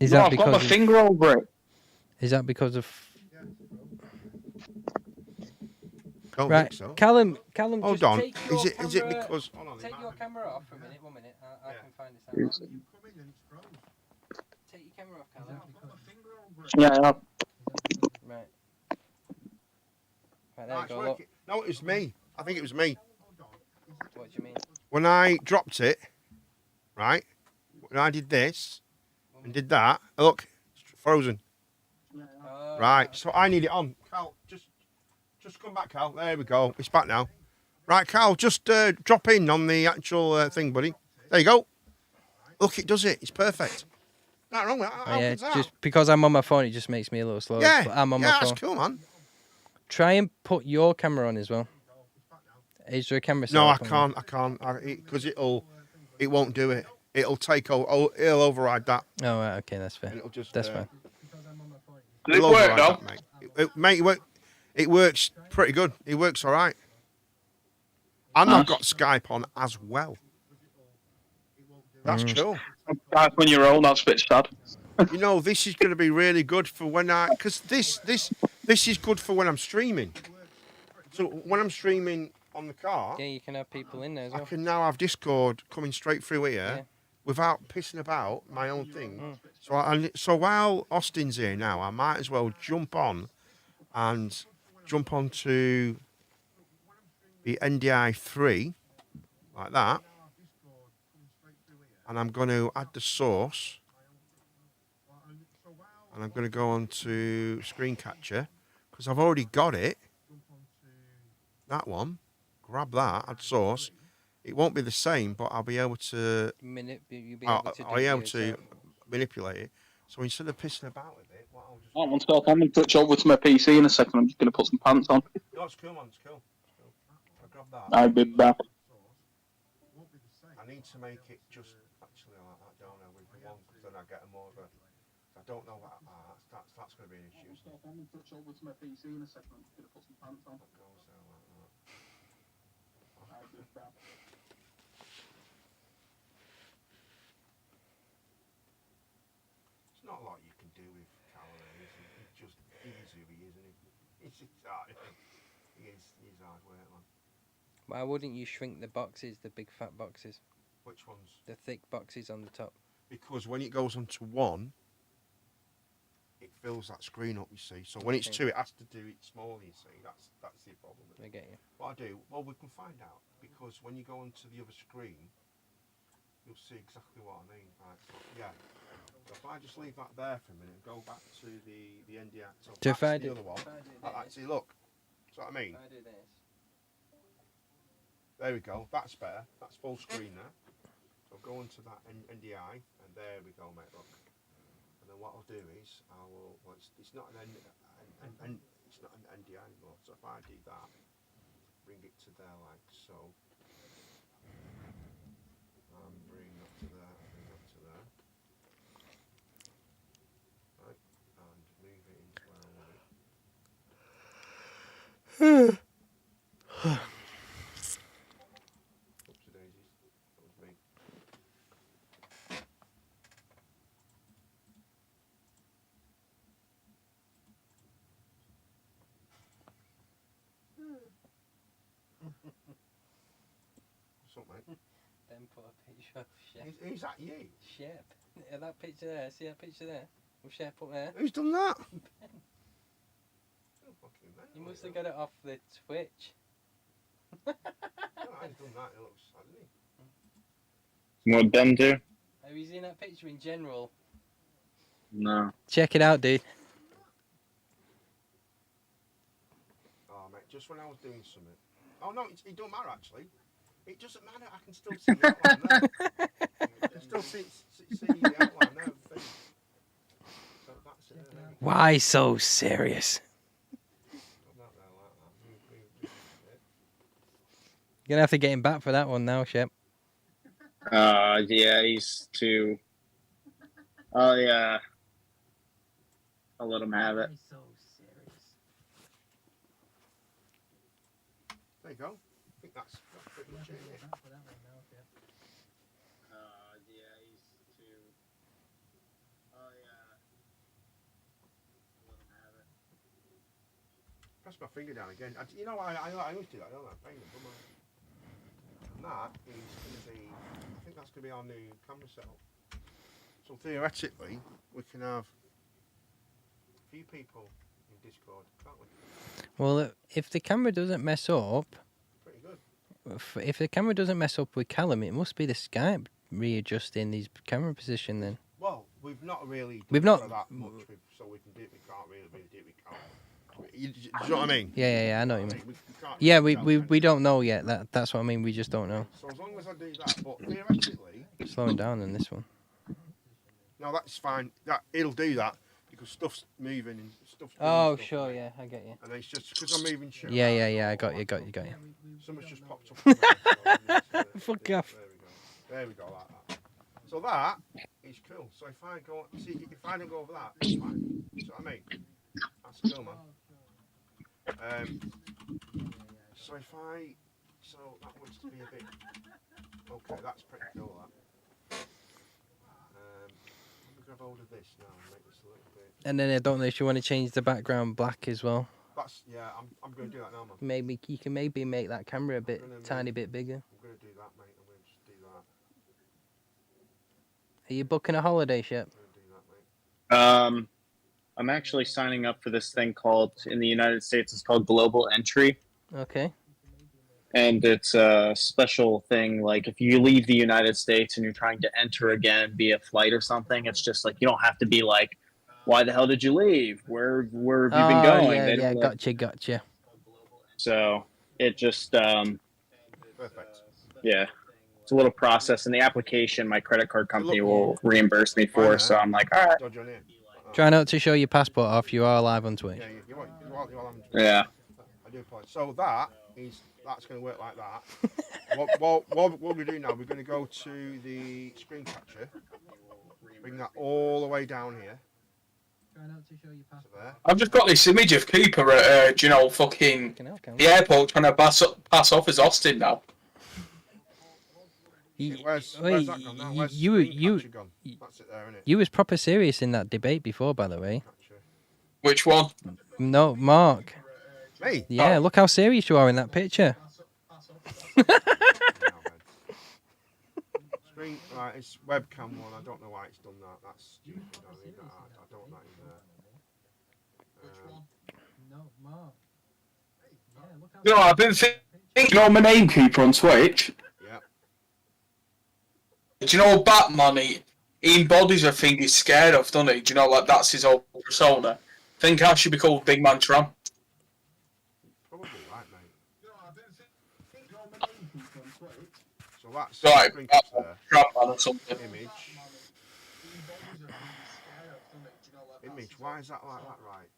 Is No, that I've got my because of, finger over it. is that because of Don't right? think so. Callum, Hold just on. take your Is it camera- because hold on, Take your camera off for a minute. 1 minute. I can find this out. Take your camera off, Callum. Yeah. Right. Right, there Ah, you it's go. Look. working. No, it was me. I think it was me. What do you mean? When I dropped it, right? When I did this and did that, look, it's frozen. Right, so I need it on. Cal, just come back, Cal. There we go. It's back now. Right, Cal, just drop in on the actual thing, buddy. There you go. Look, it does it. It's perfect. Not wrong with that. How Yeah, good's that? just because I'm on my phone, it just makes me a little slow. Yeah, But I'm on yeah, my phone. that's cool, man. Try and put your camera on as well. Is there a camera? No, I setup on can't, because it won't do it. It'll take over. It'll override that. there? Oh, right, okay, that's fair. And it'll just, That's fine. Does it It'll work, override though? that, mate. It works pretty good. It works all right. And I've got Skype on as well. That's cool. That's when you're old. That's a bit sad. You know, this is going to be really good for when because this is good for when I'm streaming. So when I'm streaming on the car, Yeah, you can have people in there as I well. can now have Discord coming straight through here Yeah. without pissing about my own thing. So while Austin's here now, I might as well jump on and jump onto the NDI 3 like that, and I'm going to add the source, and I'm going to go on to screen capture because I've already got it. That one, grab that, add source. It won't be the same, but I'll be able to. You'll be I'll able to do be able it to yourself. manipulate it. So instead of pissing about with it, what I'll just. I'm going to touch over to my PC in a second. I'm just going to put some pants on. No, it's cool, man. It's cool. I'll grab that. I'll be back. I need to make it just actually like that, don't I? With the one, because then I get a more of a. I don't know what. That's going to be an issue. Isn't it? I'm going to touch over to my PC in a second. I'm just going to put some pants on. That goes there like that. I'll be back. It's not a lot you can do with calories. It's just easy, isn't it? It's hard. He's hard work, man. Why wouldn't you shrink the boxes, the big fat boxes, Which ones? the thick boxes on the top? Because when it goes onto one, it fills that screen up. You see. So when it's two, it has to do it smaller. You see. That's the problem. I get you. What I do? Well, we can find out because when you go onto the other screen, you'll see exactly what I mean. Right. So, yeah. So if I just leave that there for a minute and go back to the NDI. So So if I that's the do- other one. if I do Actually, look. See what I mean? I do this. There we go. That's better. That's full screen now. So go into that NDI, and there we go, mate. Look. And then what I'll do is I will. Well, it's not an it's not an NDI anymore. So if I do that, bring it to there like so. And bring that to there. Bring that to there. What's up, mate? Then put a picture of Shep. Is that you? Shep. Yeah, that picture there. See that picture there? With Shep up there. Who's done that? You must have got it off the Twitch. No, I've done that. It looks sad, doesn't it? What them do? Have you seen that picture in general? No. Check it out, dude. Oh, mate, just when I was doing something. Oh, no, it don't matter, actually. It doesn't matter. I can still see the outline there. I can still see the outline there. of the thing. So that's it. There we go. Why so serious? Put that there like that. Move it. You're gonna have to get him back for that one now, Shep. Yeah, he's too. Oh yeah. I'll let him have it. So serious. There you go. I think that's pretty much it. Yeah. Yeah, he's too. Oh yeah. I'll let him have it. Press my finger down again. You know, I always do that, don't I? Bang them, and that is going to be, I think that's going to be our new camera setup. So theoretically, we can have a few people in Discord, can't we? Well, if the camera doesn't mess up, Pretty good. if the camera doesn't mess up with Callum, it must be the Skype readjusting his camera position then. Well, we've not really done We've not- that much, so we can do it. We can't really do it. We can't. Do you know what I mean? Yeah, I know what you mean. We can't Yeah, really tell, we don't know yet. That's what I mean. We just don't know. So as long as I do that, but theoretically, Slowing down in this one. no, that's fine. It'll do that because stuff's moving and stuff's. doing Oh, stuff, sure, right? yeah, I get you. And it's just because I'm moving shit. Yeah, around, I got you. Something's just popped up. Fuck off. There we go, like that. So that is cool. So if I go, see, if I don't go over that, it's fine. See what I mean? That's cool, man. So that wants to be a bit. Okay, that's pretty cool. That. Let me grab hold of this now and make this a little bit. And then I don't know if you want to change the background black as well. That's I'm going to do that now, man. Maybe you can make that camera a bit tiny bit bigger. I'm going to do that, mate. I'm going to just do that. Are you booking a holiday, Shep? I'm going to do that, mate. I'm actually signing up for this thing called, in the United States, it's called Global Entry. Okay. And it's a special thing, like if you leave the United States and you're trying to enter again via flight or something, it's just like, you don't have to be like, why the hell did you leave? Where have you been going? Yeah, They don't let- gotcha. So it just, Perfect. yeah, it's a little process. And the application, my credit card company will reimburse me for. So I'm like, all right. Dodge on here. Try not to show your passport off. You are live on Twitch. Yeah, you want Yeah. I do apologize. So that's going to work like that. what we're going to do now, we're going to go to the screen capture, bring that all the way down here. Try not to show your passport. So there. I've just got this image of Cooper at, fucking the airport trying to pass off as Austin now. Where's that gone now? Where's screen capture gone? That's it there, isn't it? You was proper serious in that debate before, by the way. Which one? No, Mark. Me? Yeah, look how serious you are in that picture. Screen, right, it's webcam one. I don't know why it's done that. That's stupid. I don't want that in there. No, Mark. You know, I've been thinking on my name, Cooper, on Twitch. Yeah. Do you know Batman, he embodies a thing he's scared of, doesn't he? Do you know, like, that's his whole persona? I think I should be called Big Man Tram. Probably right, mate. So that's Right, screen capture there. Tram Man or something. Image. Why is that like that, right?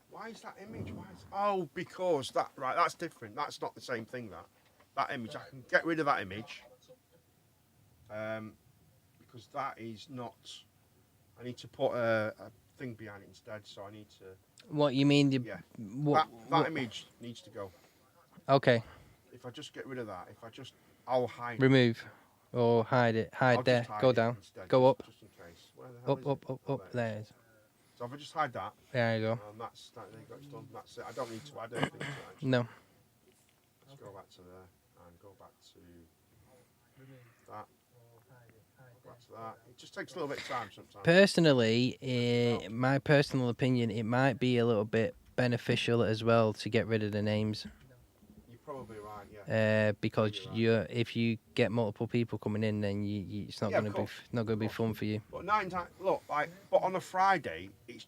Why is that image? Oh, because that, right, that's different. That's not the same thing, that image. I can get rid of that image. Because that is not, I need to put a thing behind it instead, so I need to, What you mean? yeah. What, That image needs to go. Okay. If I just get rid of that, I'll hide it. Remove. Or hide it. I'll Hide there. just hide Go it down. instead, Go up. just in case. Where the hell Up, is it? up. Oh, There it is. So if I just hide that, There you go. that's that. There you go. It's done. That's it. I don't need to add anything to it. Actually. No. Let's go back to there and go back to that. Go back to that. It just takes a little bit of time sometimes. Personally, my personal opinion, it might be a little bit beneficial as well to get rid of the names. You're probably right. Yeah. Because if you get multiple people coming in, then it's not Yeah, going of to be course. not going to be fun for you. But 9 times, look, like, but on a Friday, it's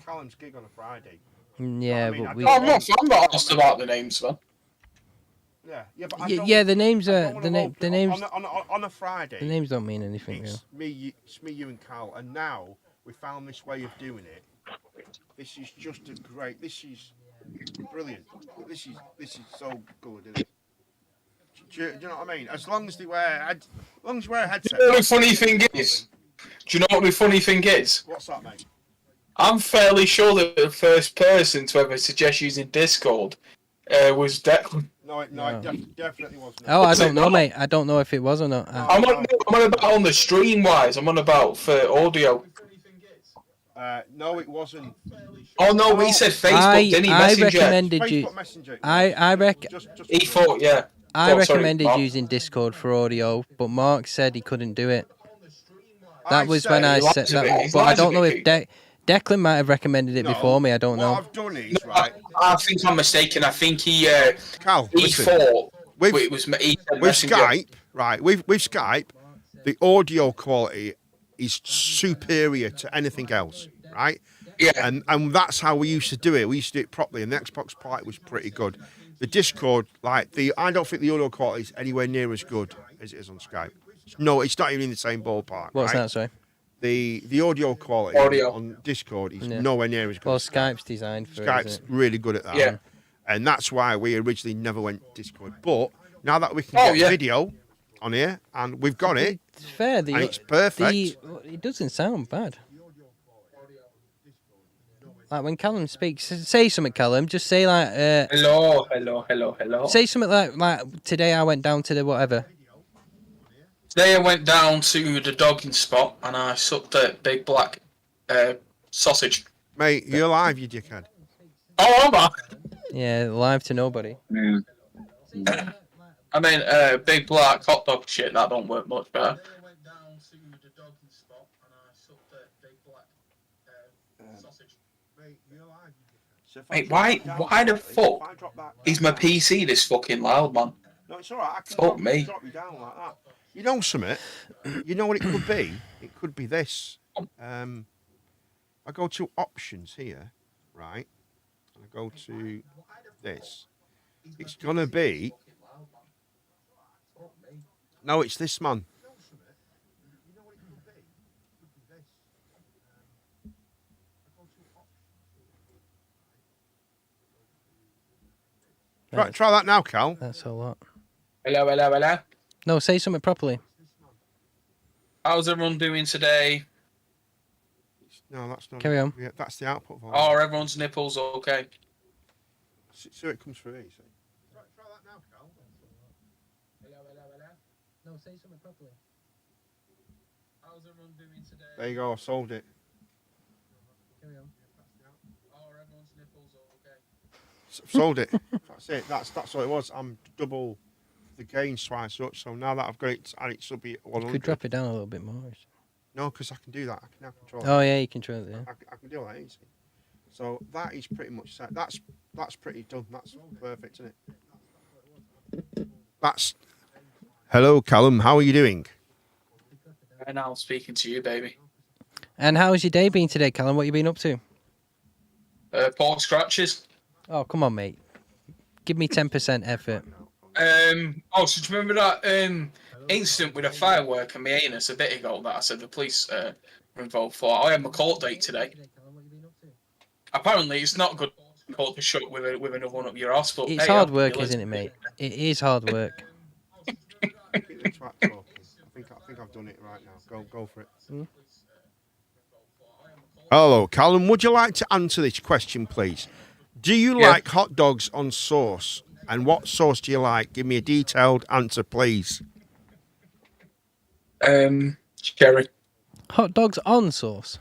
Callum's gig on a Friday. Yeah, I mean, but I we. don't- I'm not asked about the names, man. Yeah, but I Yeah, don't- yeah, the names I are don't wanna the name. open The it names. on a Friday. The names don't mean anything. It's me, you, and Cal, and now we found this way of doing it. This is just a great. This is brilliant. This is so good, isn't it? Do you know what I mean? As long as they wear a headset. You know what the funny thing is? Do you know what the funny thing is? What's that, mate? I'm fairly sure that the first person to ever suggest using Discord was Declan. No, it definitely wasn't. Oh, I don't know, mate. I don't know if it was or not. I'm on about on the stream wise. I'm on about for audio. No, it wasn't. Oh no, we said Facebook, didn't he? I Messenger. recommended you. Facebook Messenger. I He thought, yeah. I Oh, sorry, recommended Mark. using Discord for audio, but Mark said he couldn't do it. I That was said- when I He lies said a bit, that. he But I lies a don't know bit, if Declan might have recommended it No, before me. I don't what know. I've done is right. I think I'm mistaken. I think he Cal, he listen. thought With- it was he said With Messenger. Skype, right? With Skype, the audio quality is superior to anything else, right? Yeah. And that's how we used to do it. We used to do it properly, and the Xbox Party was pretty good. The Discord, I don't think the audio quality is anywhere near as good as it is on Skype. No, it's not even in the same ballpark. What's right? that? Sorry. The audio quality Audio. on Discord is Yeah. nowhere near as good. Well, as Skype. Skype's designed for it, Skype's isn't it? really good at that. Yeah. And that's why we originally never went Discord. But now that we can Oh, get yeah. video on here and we've got it, It's fair. and it's perfect. It doesn't sound bad. Like when Callum speaks, say something, Callum. Just say like, Hello. say something like today I went down to the whatever. Today I went down to the dogging spot and I sucked a big black sausage. Mate, you're live, you dickhead. Oh, am I? Yeah, live to nobody. I mean, big black hot dog shit. That don't work much better. Mate, why the fuck is my PC this fucking loud, man? No, it's all right. I can Fuck me. drop you down like that. You know something? You know what it could be? It could be this. I go to options here, right? And I go to this. It's gonna be. No, it's this, man. Try that now, Cal. That's a lot. Hello. No, say something properly. How's everyone doing today? No, that's not. Carry on. Yeah, that's the output volume. Are everyone's nipples okay? So it comes through here. See? Try that now, Cal. No, say something properly. How's everyone doing today? There you go. I solved it. Carry on. Are everyone's nipples okay? Sold it. That's it. That's what it was. I'm double the gain twice as much. So now that I've got it, and it should be 100. You could drop it down a little bit more. No, because I can do that. I can now control. Oh yeah, you control it. Yeah. I can do that easy. So that is pretty much set. That's pretty done. That's perfect, isn't it? That's. Hello, Callum. How are you doing? And now I'm speaking to you, baby. And how's your day been today, Callum? What you been up to? Pork scratches. Oh come on, mate. Give me 10% effort. So do you remember that incident with a firework in my anus a bit ago that I said the police were involved for? I had my court date today. Apparently, it's not good court to shut with another one up your ass. But It's hey, hard I'll work, be isn't it, mate? It is hard work. I think I've done it right now. Go for it. Hello, Callum. Would you like to answer this question, please? Do you like hot dogs on sauce? And what sauce do you like? Give me a detailed answer, please. Cherry. Hot dogs on sauce.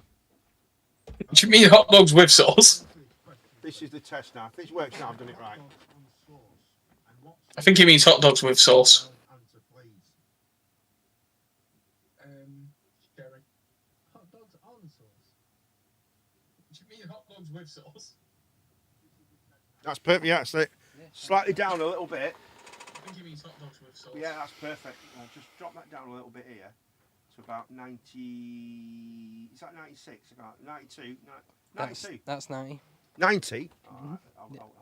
Do you mean hot dogs with sauce? This is the test now. If this works now, I've done it right. I think he means hot dogs with sauce. Hot dogs on sauce. Do you mean hot dogs with sauce? That's perfect. Yeah, that's it. Slightly down a little bit. I think he means hot dogs with sauce. Yeah, that's perfect. I'll just drop that down a little bit here. To about 90. Is that 96? About 92. 92. That's 90. 90.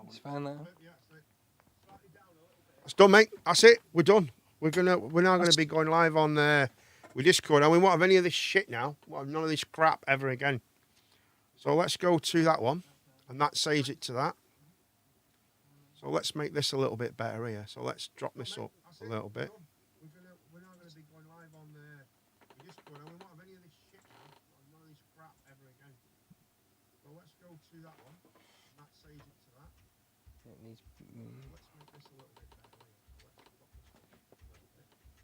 It's fine there. That's done, mate. That's it. We're done. We're now gonna be going live on with Discord, and we won't have any of this shit now. We won't have none of this crap ever again. So let's go to that one, and that saves it to that. So let's make this a little bit better here. So let's drop this up a little bit. We're now going to be going live on Discord, and we won't have any of this shit now. None of this crap ever again. So let's go to that one, and that saves it to that. It needs. Let's make this a little bit better here. Let's drop this up a little bit.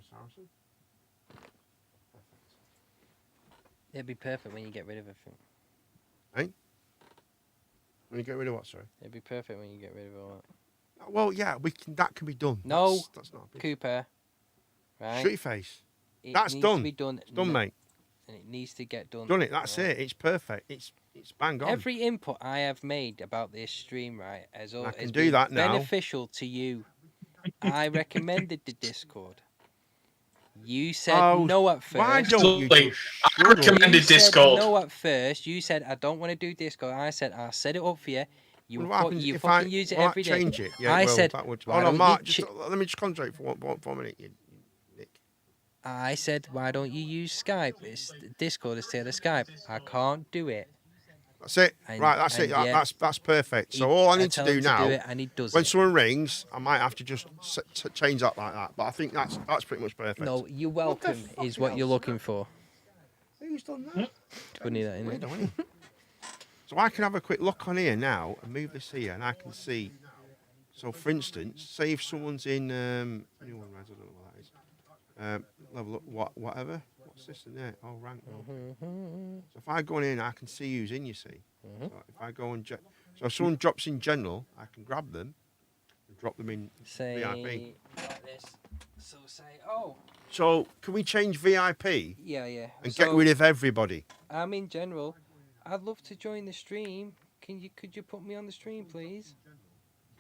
Saracen. Perfect. It'd be perfect when you get rid of everything. Hey? When you get rid of what, sorry? It'd be perfect when you get rid of all that. Well, yeah, we can. That can be done. No, that's not a big... Cooper. Right. Shut your face. It That's needs done. To be done. It's done, mate. And it needs to get done. Done it. That's right? it. It's perfect. It's bang on. Every input I have made about this stream, right, has do that now. beneficial to you. I recommended the Discord. You said no at first. Why don't you just I recommended you Discord. Said no at first. You said I don't want to do Discord. I said I'll set it up for you. You, Well, what happens you if fucking I use it every day. change it? Yeah, I well, said, that would. why Hold on, don't Mark. you Let me just concentrate for one minute. Nick. I said, why don't you use Skype? It's Discord instead of Skype. I can't do it. That's it. And- Right, that's it. and yet That's perfect. So all I need to tell do him now, do it and he does when it. someone rings, I might have to just change that like that. But I think that's pretty much perfect. No, you're welcome is what you're looking for. Who's done that? It's funny that, isn't it? Weirdo, isn't it? So I can have a quick look on here now and move this here, and I can see. So, for instance, say if someone's in I don't know what that is. Level up, whatever. What's this in there? Oh, rank. So if I go in, I can see who's in. You see. So if I go and so if someone drops in general, I can grab them and drop them in Say VIP. like this. So say, So can we change VIP yeah. and So, get rid of everybody? in general, I'd love to join the stream. Could you put me on the stream, please?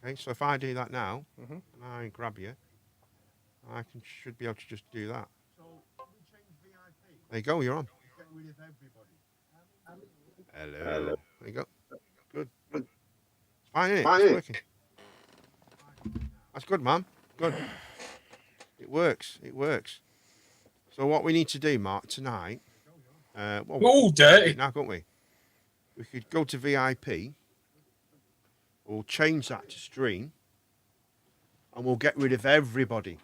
Okay, so if I do that now, Mhm. and I grab you, should be able to just do that. There you go, you're on. Hello. There you go. Good. It's fine, isn't it? It's working. That's good, man. Good. It works. So what we need to do, Mark, tonight... dirty. Now, can't we? We could go to VIP. We'll change that to stream. And we'll get rid of everybody.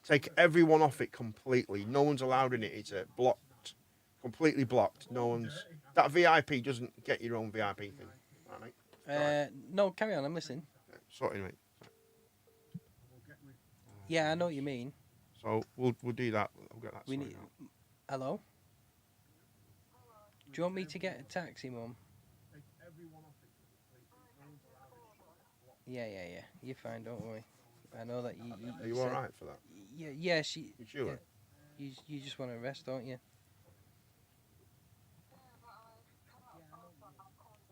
Take everyone off it completely. No one's allowed in it. It's blocked. Completely blocked. No one's... That VIP doesn't get your own VIP thing. All right, mate? No, carry on. I'm listening. Sorry, mate. Yeah, I know what you mean. So we'll do that. We'll get that We sorted need. out. Hello. Do you want me to get a taxi, Mum? Yeah. You're fine. Don't worry. I know that you. Are you all right for that? Yeah. She. You sure? Yeah. You just want to rest, don't you?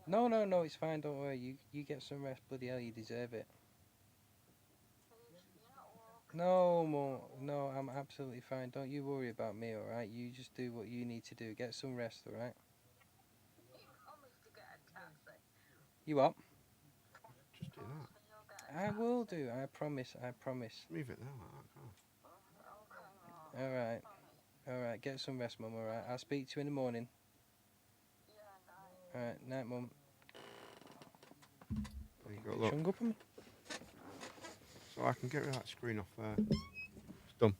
No. It's fine. Don't worry. You get some rest. Bloody hell, you deserve it. No, more. No, I'm absolutely fine. Don't you worry about me, all right? You just do what you need to do. Get some rest, all right? You what? Just do that. I will do. I promise. I promise. Move it there like that. All right. All right. Get some rest, Mum. All right. I'll speak to you in the morning. All right. Night, Mum. There you go, look. Hung up on me. So I can get rid of that screen off there. It's done.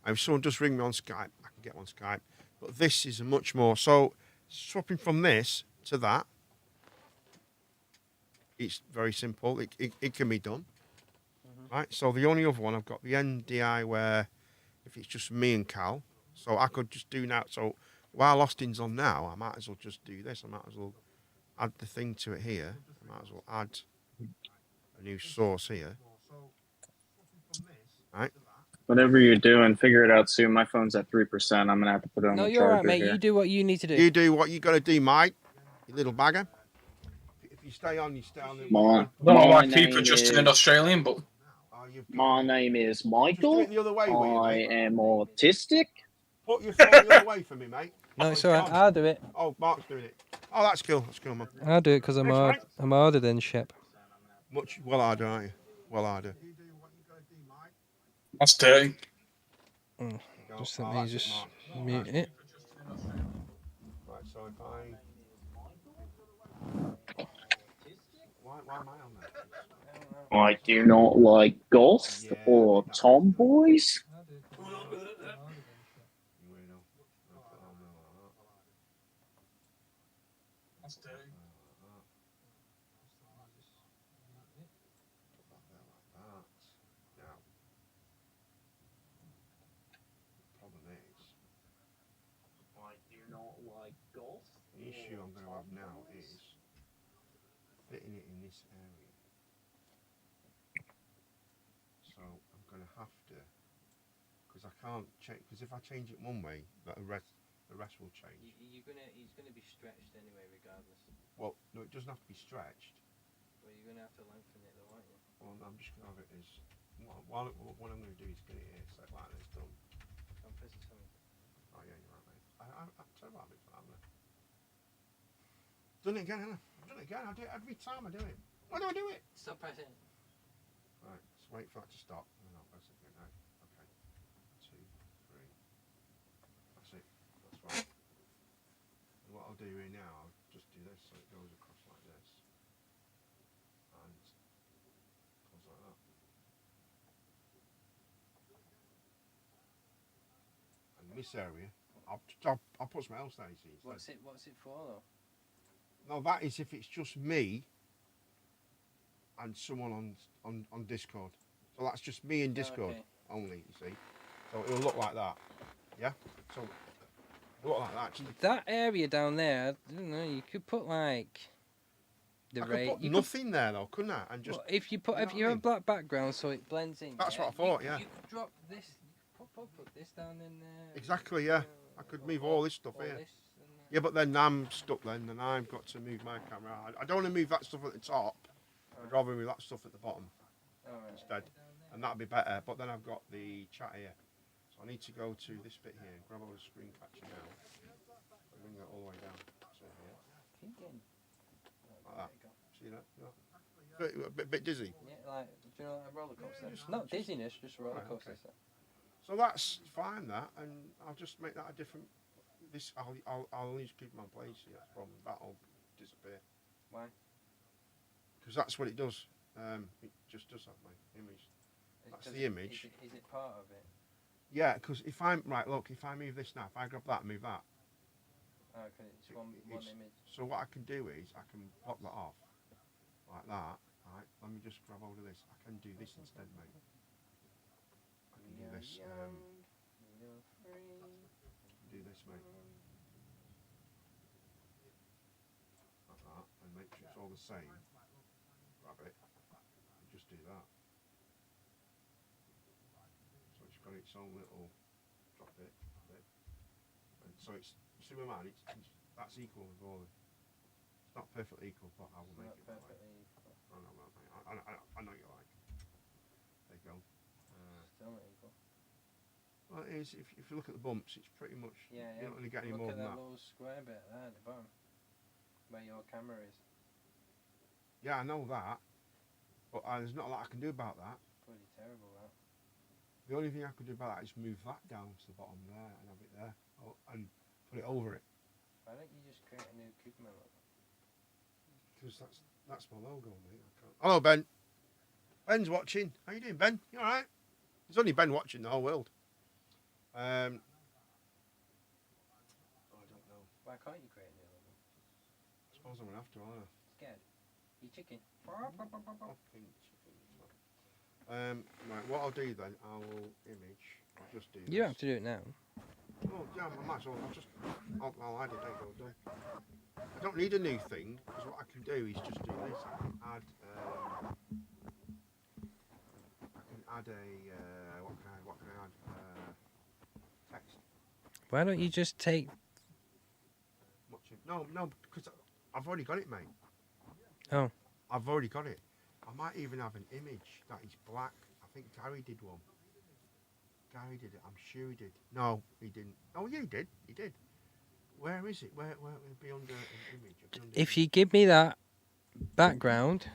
And if someone does ring me on Skype, I can get on Skype. But this is a much more. So swapping from this to that, it's very simple. It can be done. Right. So the only other one, I've got the NDI where if it's just me and Cal, so I could just do now. So while Austin's on now, I might as well just do this. I might as well add the thing to it here. I might as well add a new source here. Right. Whatever you're doing, figure it out soon. My phone's at 3%. I'm gonna have to put it on No, the you're all right, charger mate. here. You do what you need to do. You do what you got to do, Mike. You little bagger. If you stay on, you stay on. My, Don't know why my people name just is- turned Australian, but My name is Just do Michael. it the other way, will you, I mate? am autistic. Put your phone the other way for me, mate. No, it's all right. I'll do it. Oh, Mark's doing it. Oh, that's cool. That's cool, man. I'll do it because I'm Thanks, hard. mate. I'm harder than Shep. Much well harder, aren't you? Well harder. that's dirty. Just let me just mute it. Right, so if I... Why am I on that? I do not like goth or tomboys. That's dirty. Now, problem is, I do not like goth. the issue I'm going to have now is fitting it in this area. So I'm going to have to, because I can't change. Because if I change it one way, the rest will change. He's gonna be stretched anyway, regardless. Well, no, it doesn't have to be stretched. Well, you're gonna have to lengthen it, though, aren't you? Well, I'm just going to have it as. What I'm going to do is get it here, set like this, done. I'm pressing something. Oh yeah, you're right, mate. I'm terrible at it for that, haven't I? Done it again, haven't I? I've done it again. I do it every time I do it. Why do I do it? Stop pressing. Right, just wait for that to stop, and then I'll press it again. Right, okay. 2, 3. That's it. That's right. And what I'll do here now, I'll just do this so it goes across like this. And goes like that. And in this area, I'll put something else there, you see. instead. What's it for, though? No, that is if it's just me and someone on Discord. So that's just me in Discord okay. only, you see. So it'll look like that. Yeah? So it'll look like that. Actually. That area down there, I don't know. You could put like the I could rate. put nothing there though, couldn't I? And just Well, if you put you know if what you I have a mean? black background so it blends in. That's what I thought, yeah. You could drop this. You could put this down in there. Exactly, yeah. I could move all this stuff here. Yeah, but then I'm stuck then, and I've got to move my camera. I don't want to move that stuff at the top. I'd rather move that stuff at the bottom instead. And that'd be better. But then I've got the chat here. So I need to go to this bit here, grab all the screen catcher now. Bring that all the way down to here. Like that. See that? A bit dizzy. Yeah, like, do you know, like a roller coaster? Not dizziness, just a roller Right, coaster. okay. So that's fine, that, and I'll just make that a different. This I'll only just keep them on place. Yeah, that's the problem. That'll disappear. Why? Because that's what it does. It just does have my image. That's the image. Is it part of it? Yeah, because if I'm right, look, if I move this now, if I grab that and move that. Oh, okay, it's one image. So what I can do is I can pop that off like that. Right. Let me just grab hold of this. I can do this instead, mate. I can do this. Do this, mate. Like that, and make sure it's all the same. Grab it, and just do that. So it's got its own little drop it, and so it's. You see my man? That's equal with all. It's not perfectly equal, but I will make it. Perfectly equal. I know you like. There you go. don't it, Eagle? Well, it is, if you look at the bumps, it's pretty much, Yeah, you don't really get any look more at than that that. little square bit there at the bottom, where your camera is. Yeah, I know that, but there's not a lot I can do about that. Pretty terrible, that. The only thing I could do about that is move that down to the bottom there and have it there, and put it over it. Why don't you just create a new Kubernetes logo? Because that's my logo, mate. I can't. Hello, Ben. Ben's watching. How you doing, Ben? You all right? There's only Ben watching the whole world. I don't know. Why can't you create a new logo? I suppose I'm gonna have to, aren't I? Scared? You chicken? Fucking chicken. Right. What I'll do then, I will image. I'll just do. You don't this. have to do it now. Oh, yeah, I might as well. I'll add it. There you go. Done. I don't need a new thing because what I can do is just do this. I can add. Add a what can I add? Text. Why don't you just take? No, because I've already got it, mate. Oh. I've already got it. I might even have an image that is black. I think Gary did one. Gary did it. I'm sure he did. No, he didn't. Oh, yeah, he did. He did. Where is it? Where it'll be under an image? It'll be under If you give me that background.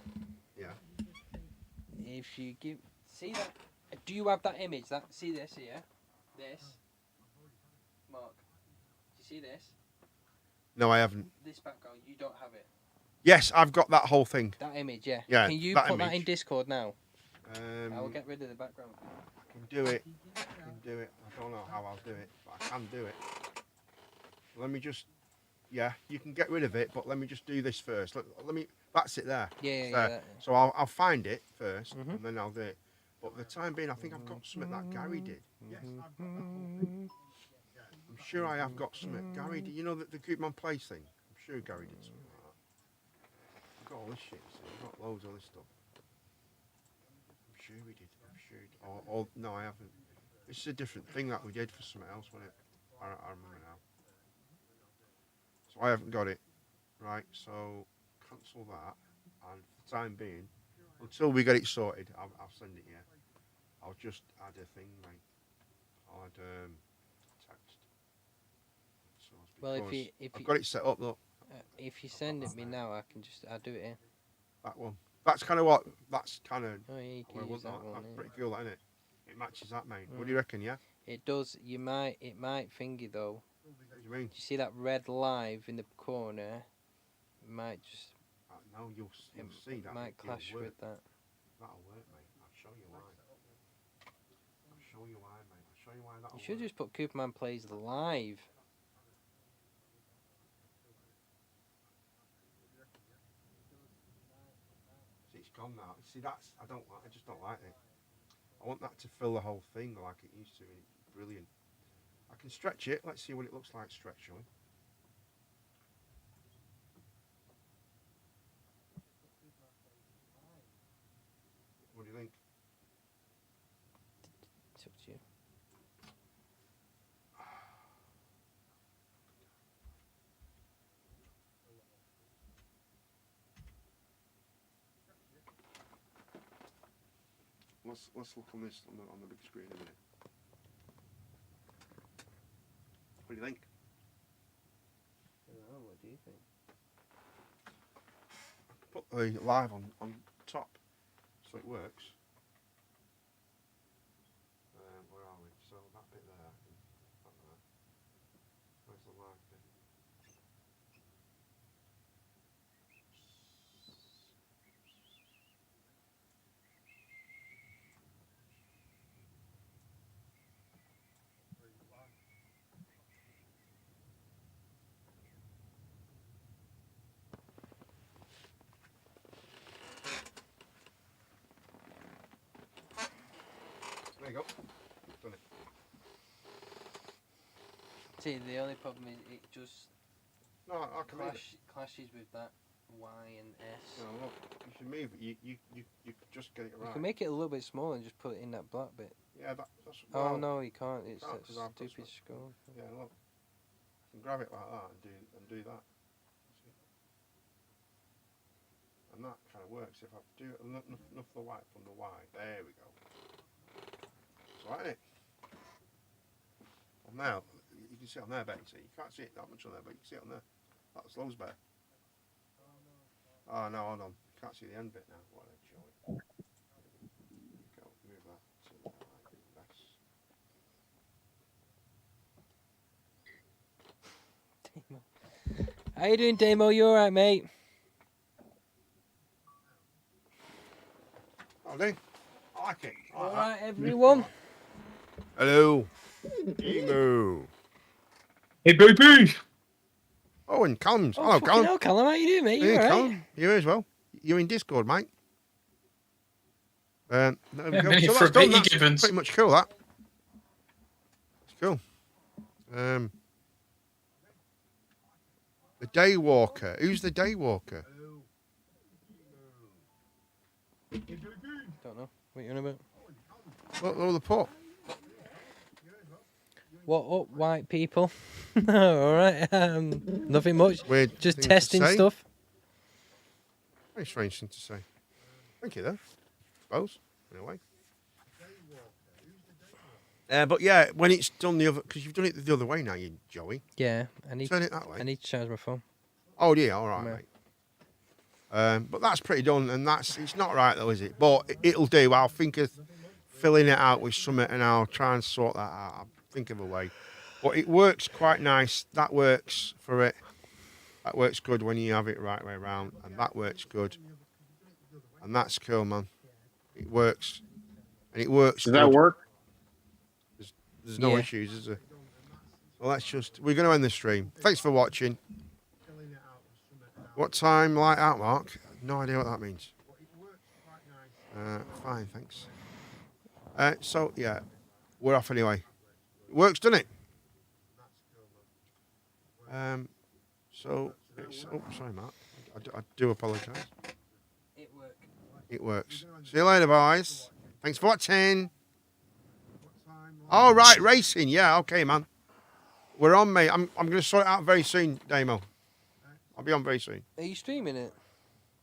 Yeah. If you give, see that? Do you have that image? See this here? This. Mark. Do you see this? No, I haven't. This background, you don't have it. Yes, I've got that whole thing. That image, yeah. Yeah. Can you that put that in image. Discord now? I will get rid of the background. I can do it. I don't know how I'll do it, but I can do it. Let me just. Yeah, you can get rid of it, but let me just do this first. Let me. That's it there. Yeah, It's yeah, there. yeah. So I'll find it 1st Mhm. and then I'll do it. But for the time being, I think I've got something that Gary did. Yes, I've got that whole thing. I'm sure I have got something. Gary did. You know the Koopman Place thing? I'm sure Gary did something like that. I've got all this shit. See? I've got loads of this stuff. I'm sure we did. I'm sure. Or no, I haven't. This is a different thing that we did for something else, wasn't it? I remember now. So I haven't got it. Right. So cancel that. And for the time being, until we get it sorted, I'll send it here. I'll just add a thing, mate. I'll add text. So it's Well, because if I've you, got it set up, look. if you send it me now, I'll do it here. That one. That's kind of what. That's kind of. Oh yeah, you I can use that that. one. That's Yeah. pretty cool, isn't it? It matches that, mate. What do you reckon? Yeah. It does. It might thingy though. What do you mean? Do you see that red live in the corner? It might just. No, you'll see that. Might it'll clash work. with that. That'll work, mate. I'll show you why. I'll show you why, mate. I'll show you why that'll You should work. just put Cooperman Plays live. See, it's gone now. See, that's I just don't like it. I want that to fill the whole thing like it used to. And it's brilliant. I can stretch it. Let's see what it looks like stretched, shall we? What do you think? It's up to you. Let's look on this on the big screen in a minute. What do you think? I don't know, what do you think? Put the live on top so it works. Where are we? So that bit there. That there. Where's the live bit? There you go. Done it. See, the only problem is it just No, I can move it. clashes with that Y and S. No, look, you should move it. You just get it You right. can make it a little bit smaller and just put it in that black bit. Yeah, that's. Oh well, no, you can't. It's can't, that 'cause I've got stupid scroll. Yeah, look. I can grab it like that and do that. See? And that kind of works. If I do enough the white from the Y, there we go. So right, isn't it? On there, you can see it on there, Becky. You can't see it that much on there, but you can see it on there. That's loads better. Oh no, hold on. Can't see the end bit now. What a joy. Go, move that to less. How you doing, Damo? You alright, mate? Oh, I like it. I like that. Alright, everyone. Hello. Emu. Hey, baby. Oh, and Callum's. Oh, Hello, fucking Callum. hell, Callum, how you doing, mate? You Hey, alright? Callum. You as well. You're in Discord, mate. There we go. mate, So for that's done. Piggy That's Gibbons. pretty much cool, that. It's cool. The Daywalker. Who's the Daywalker? Don't know. What you on about? Look, the pot. What up, white people? Alright, nothing much. Weird Just thing to testing say. stuff. Very strange thing to say. Thank you, though. I suppose. In a way. But yeah, when it's done the other, because you've done it the other way now, you Joey. Yeah, I need Turn it that way. I need to charge my phone. Oh yeah, all right, Yeah. mate. But that's pretty done, and it's not right though, is it? But it'll do. I'll think of filling it out with something, and I'll try and sort that out. I'll think of a way. But it works quite nice. That works for it. That works good when you have it right way around, and that works good. And that's cool, man. It works, and it works. Does that work? There's no Yeah. issues, is there? Well, we're going to end the stream. Thanks for watching. What time light out, Mark? No idea what that means. Fine, thanks. So, yeah, we're off anyway. It works, doesn't it? So, sorry, Mark. I do apologise. It works. See you later, boys. Thanks for watching. All right, racing. Yeah, okay, man. We're on, mate. I'm going to sort it out very soon, Damo. I'll be on very soon. Are you streaming it?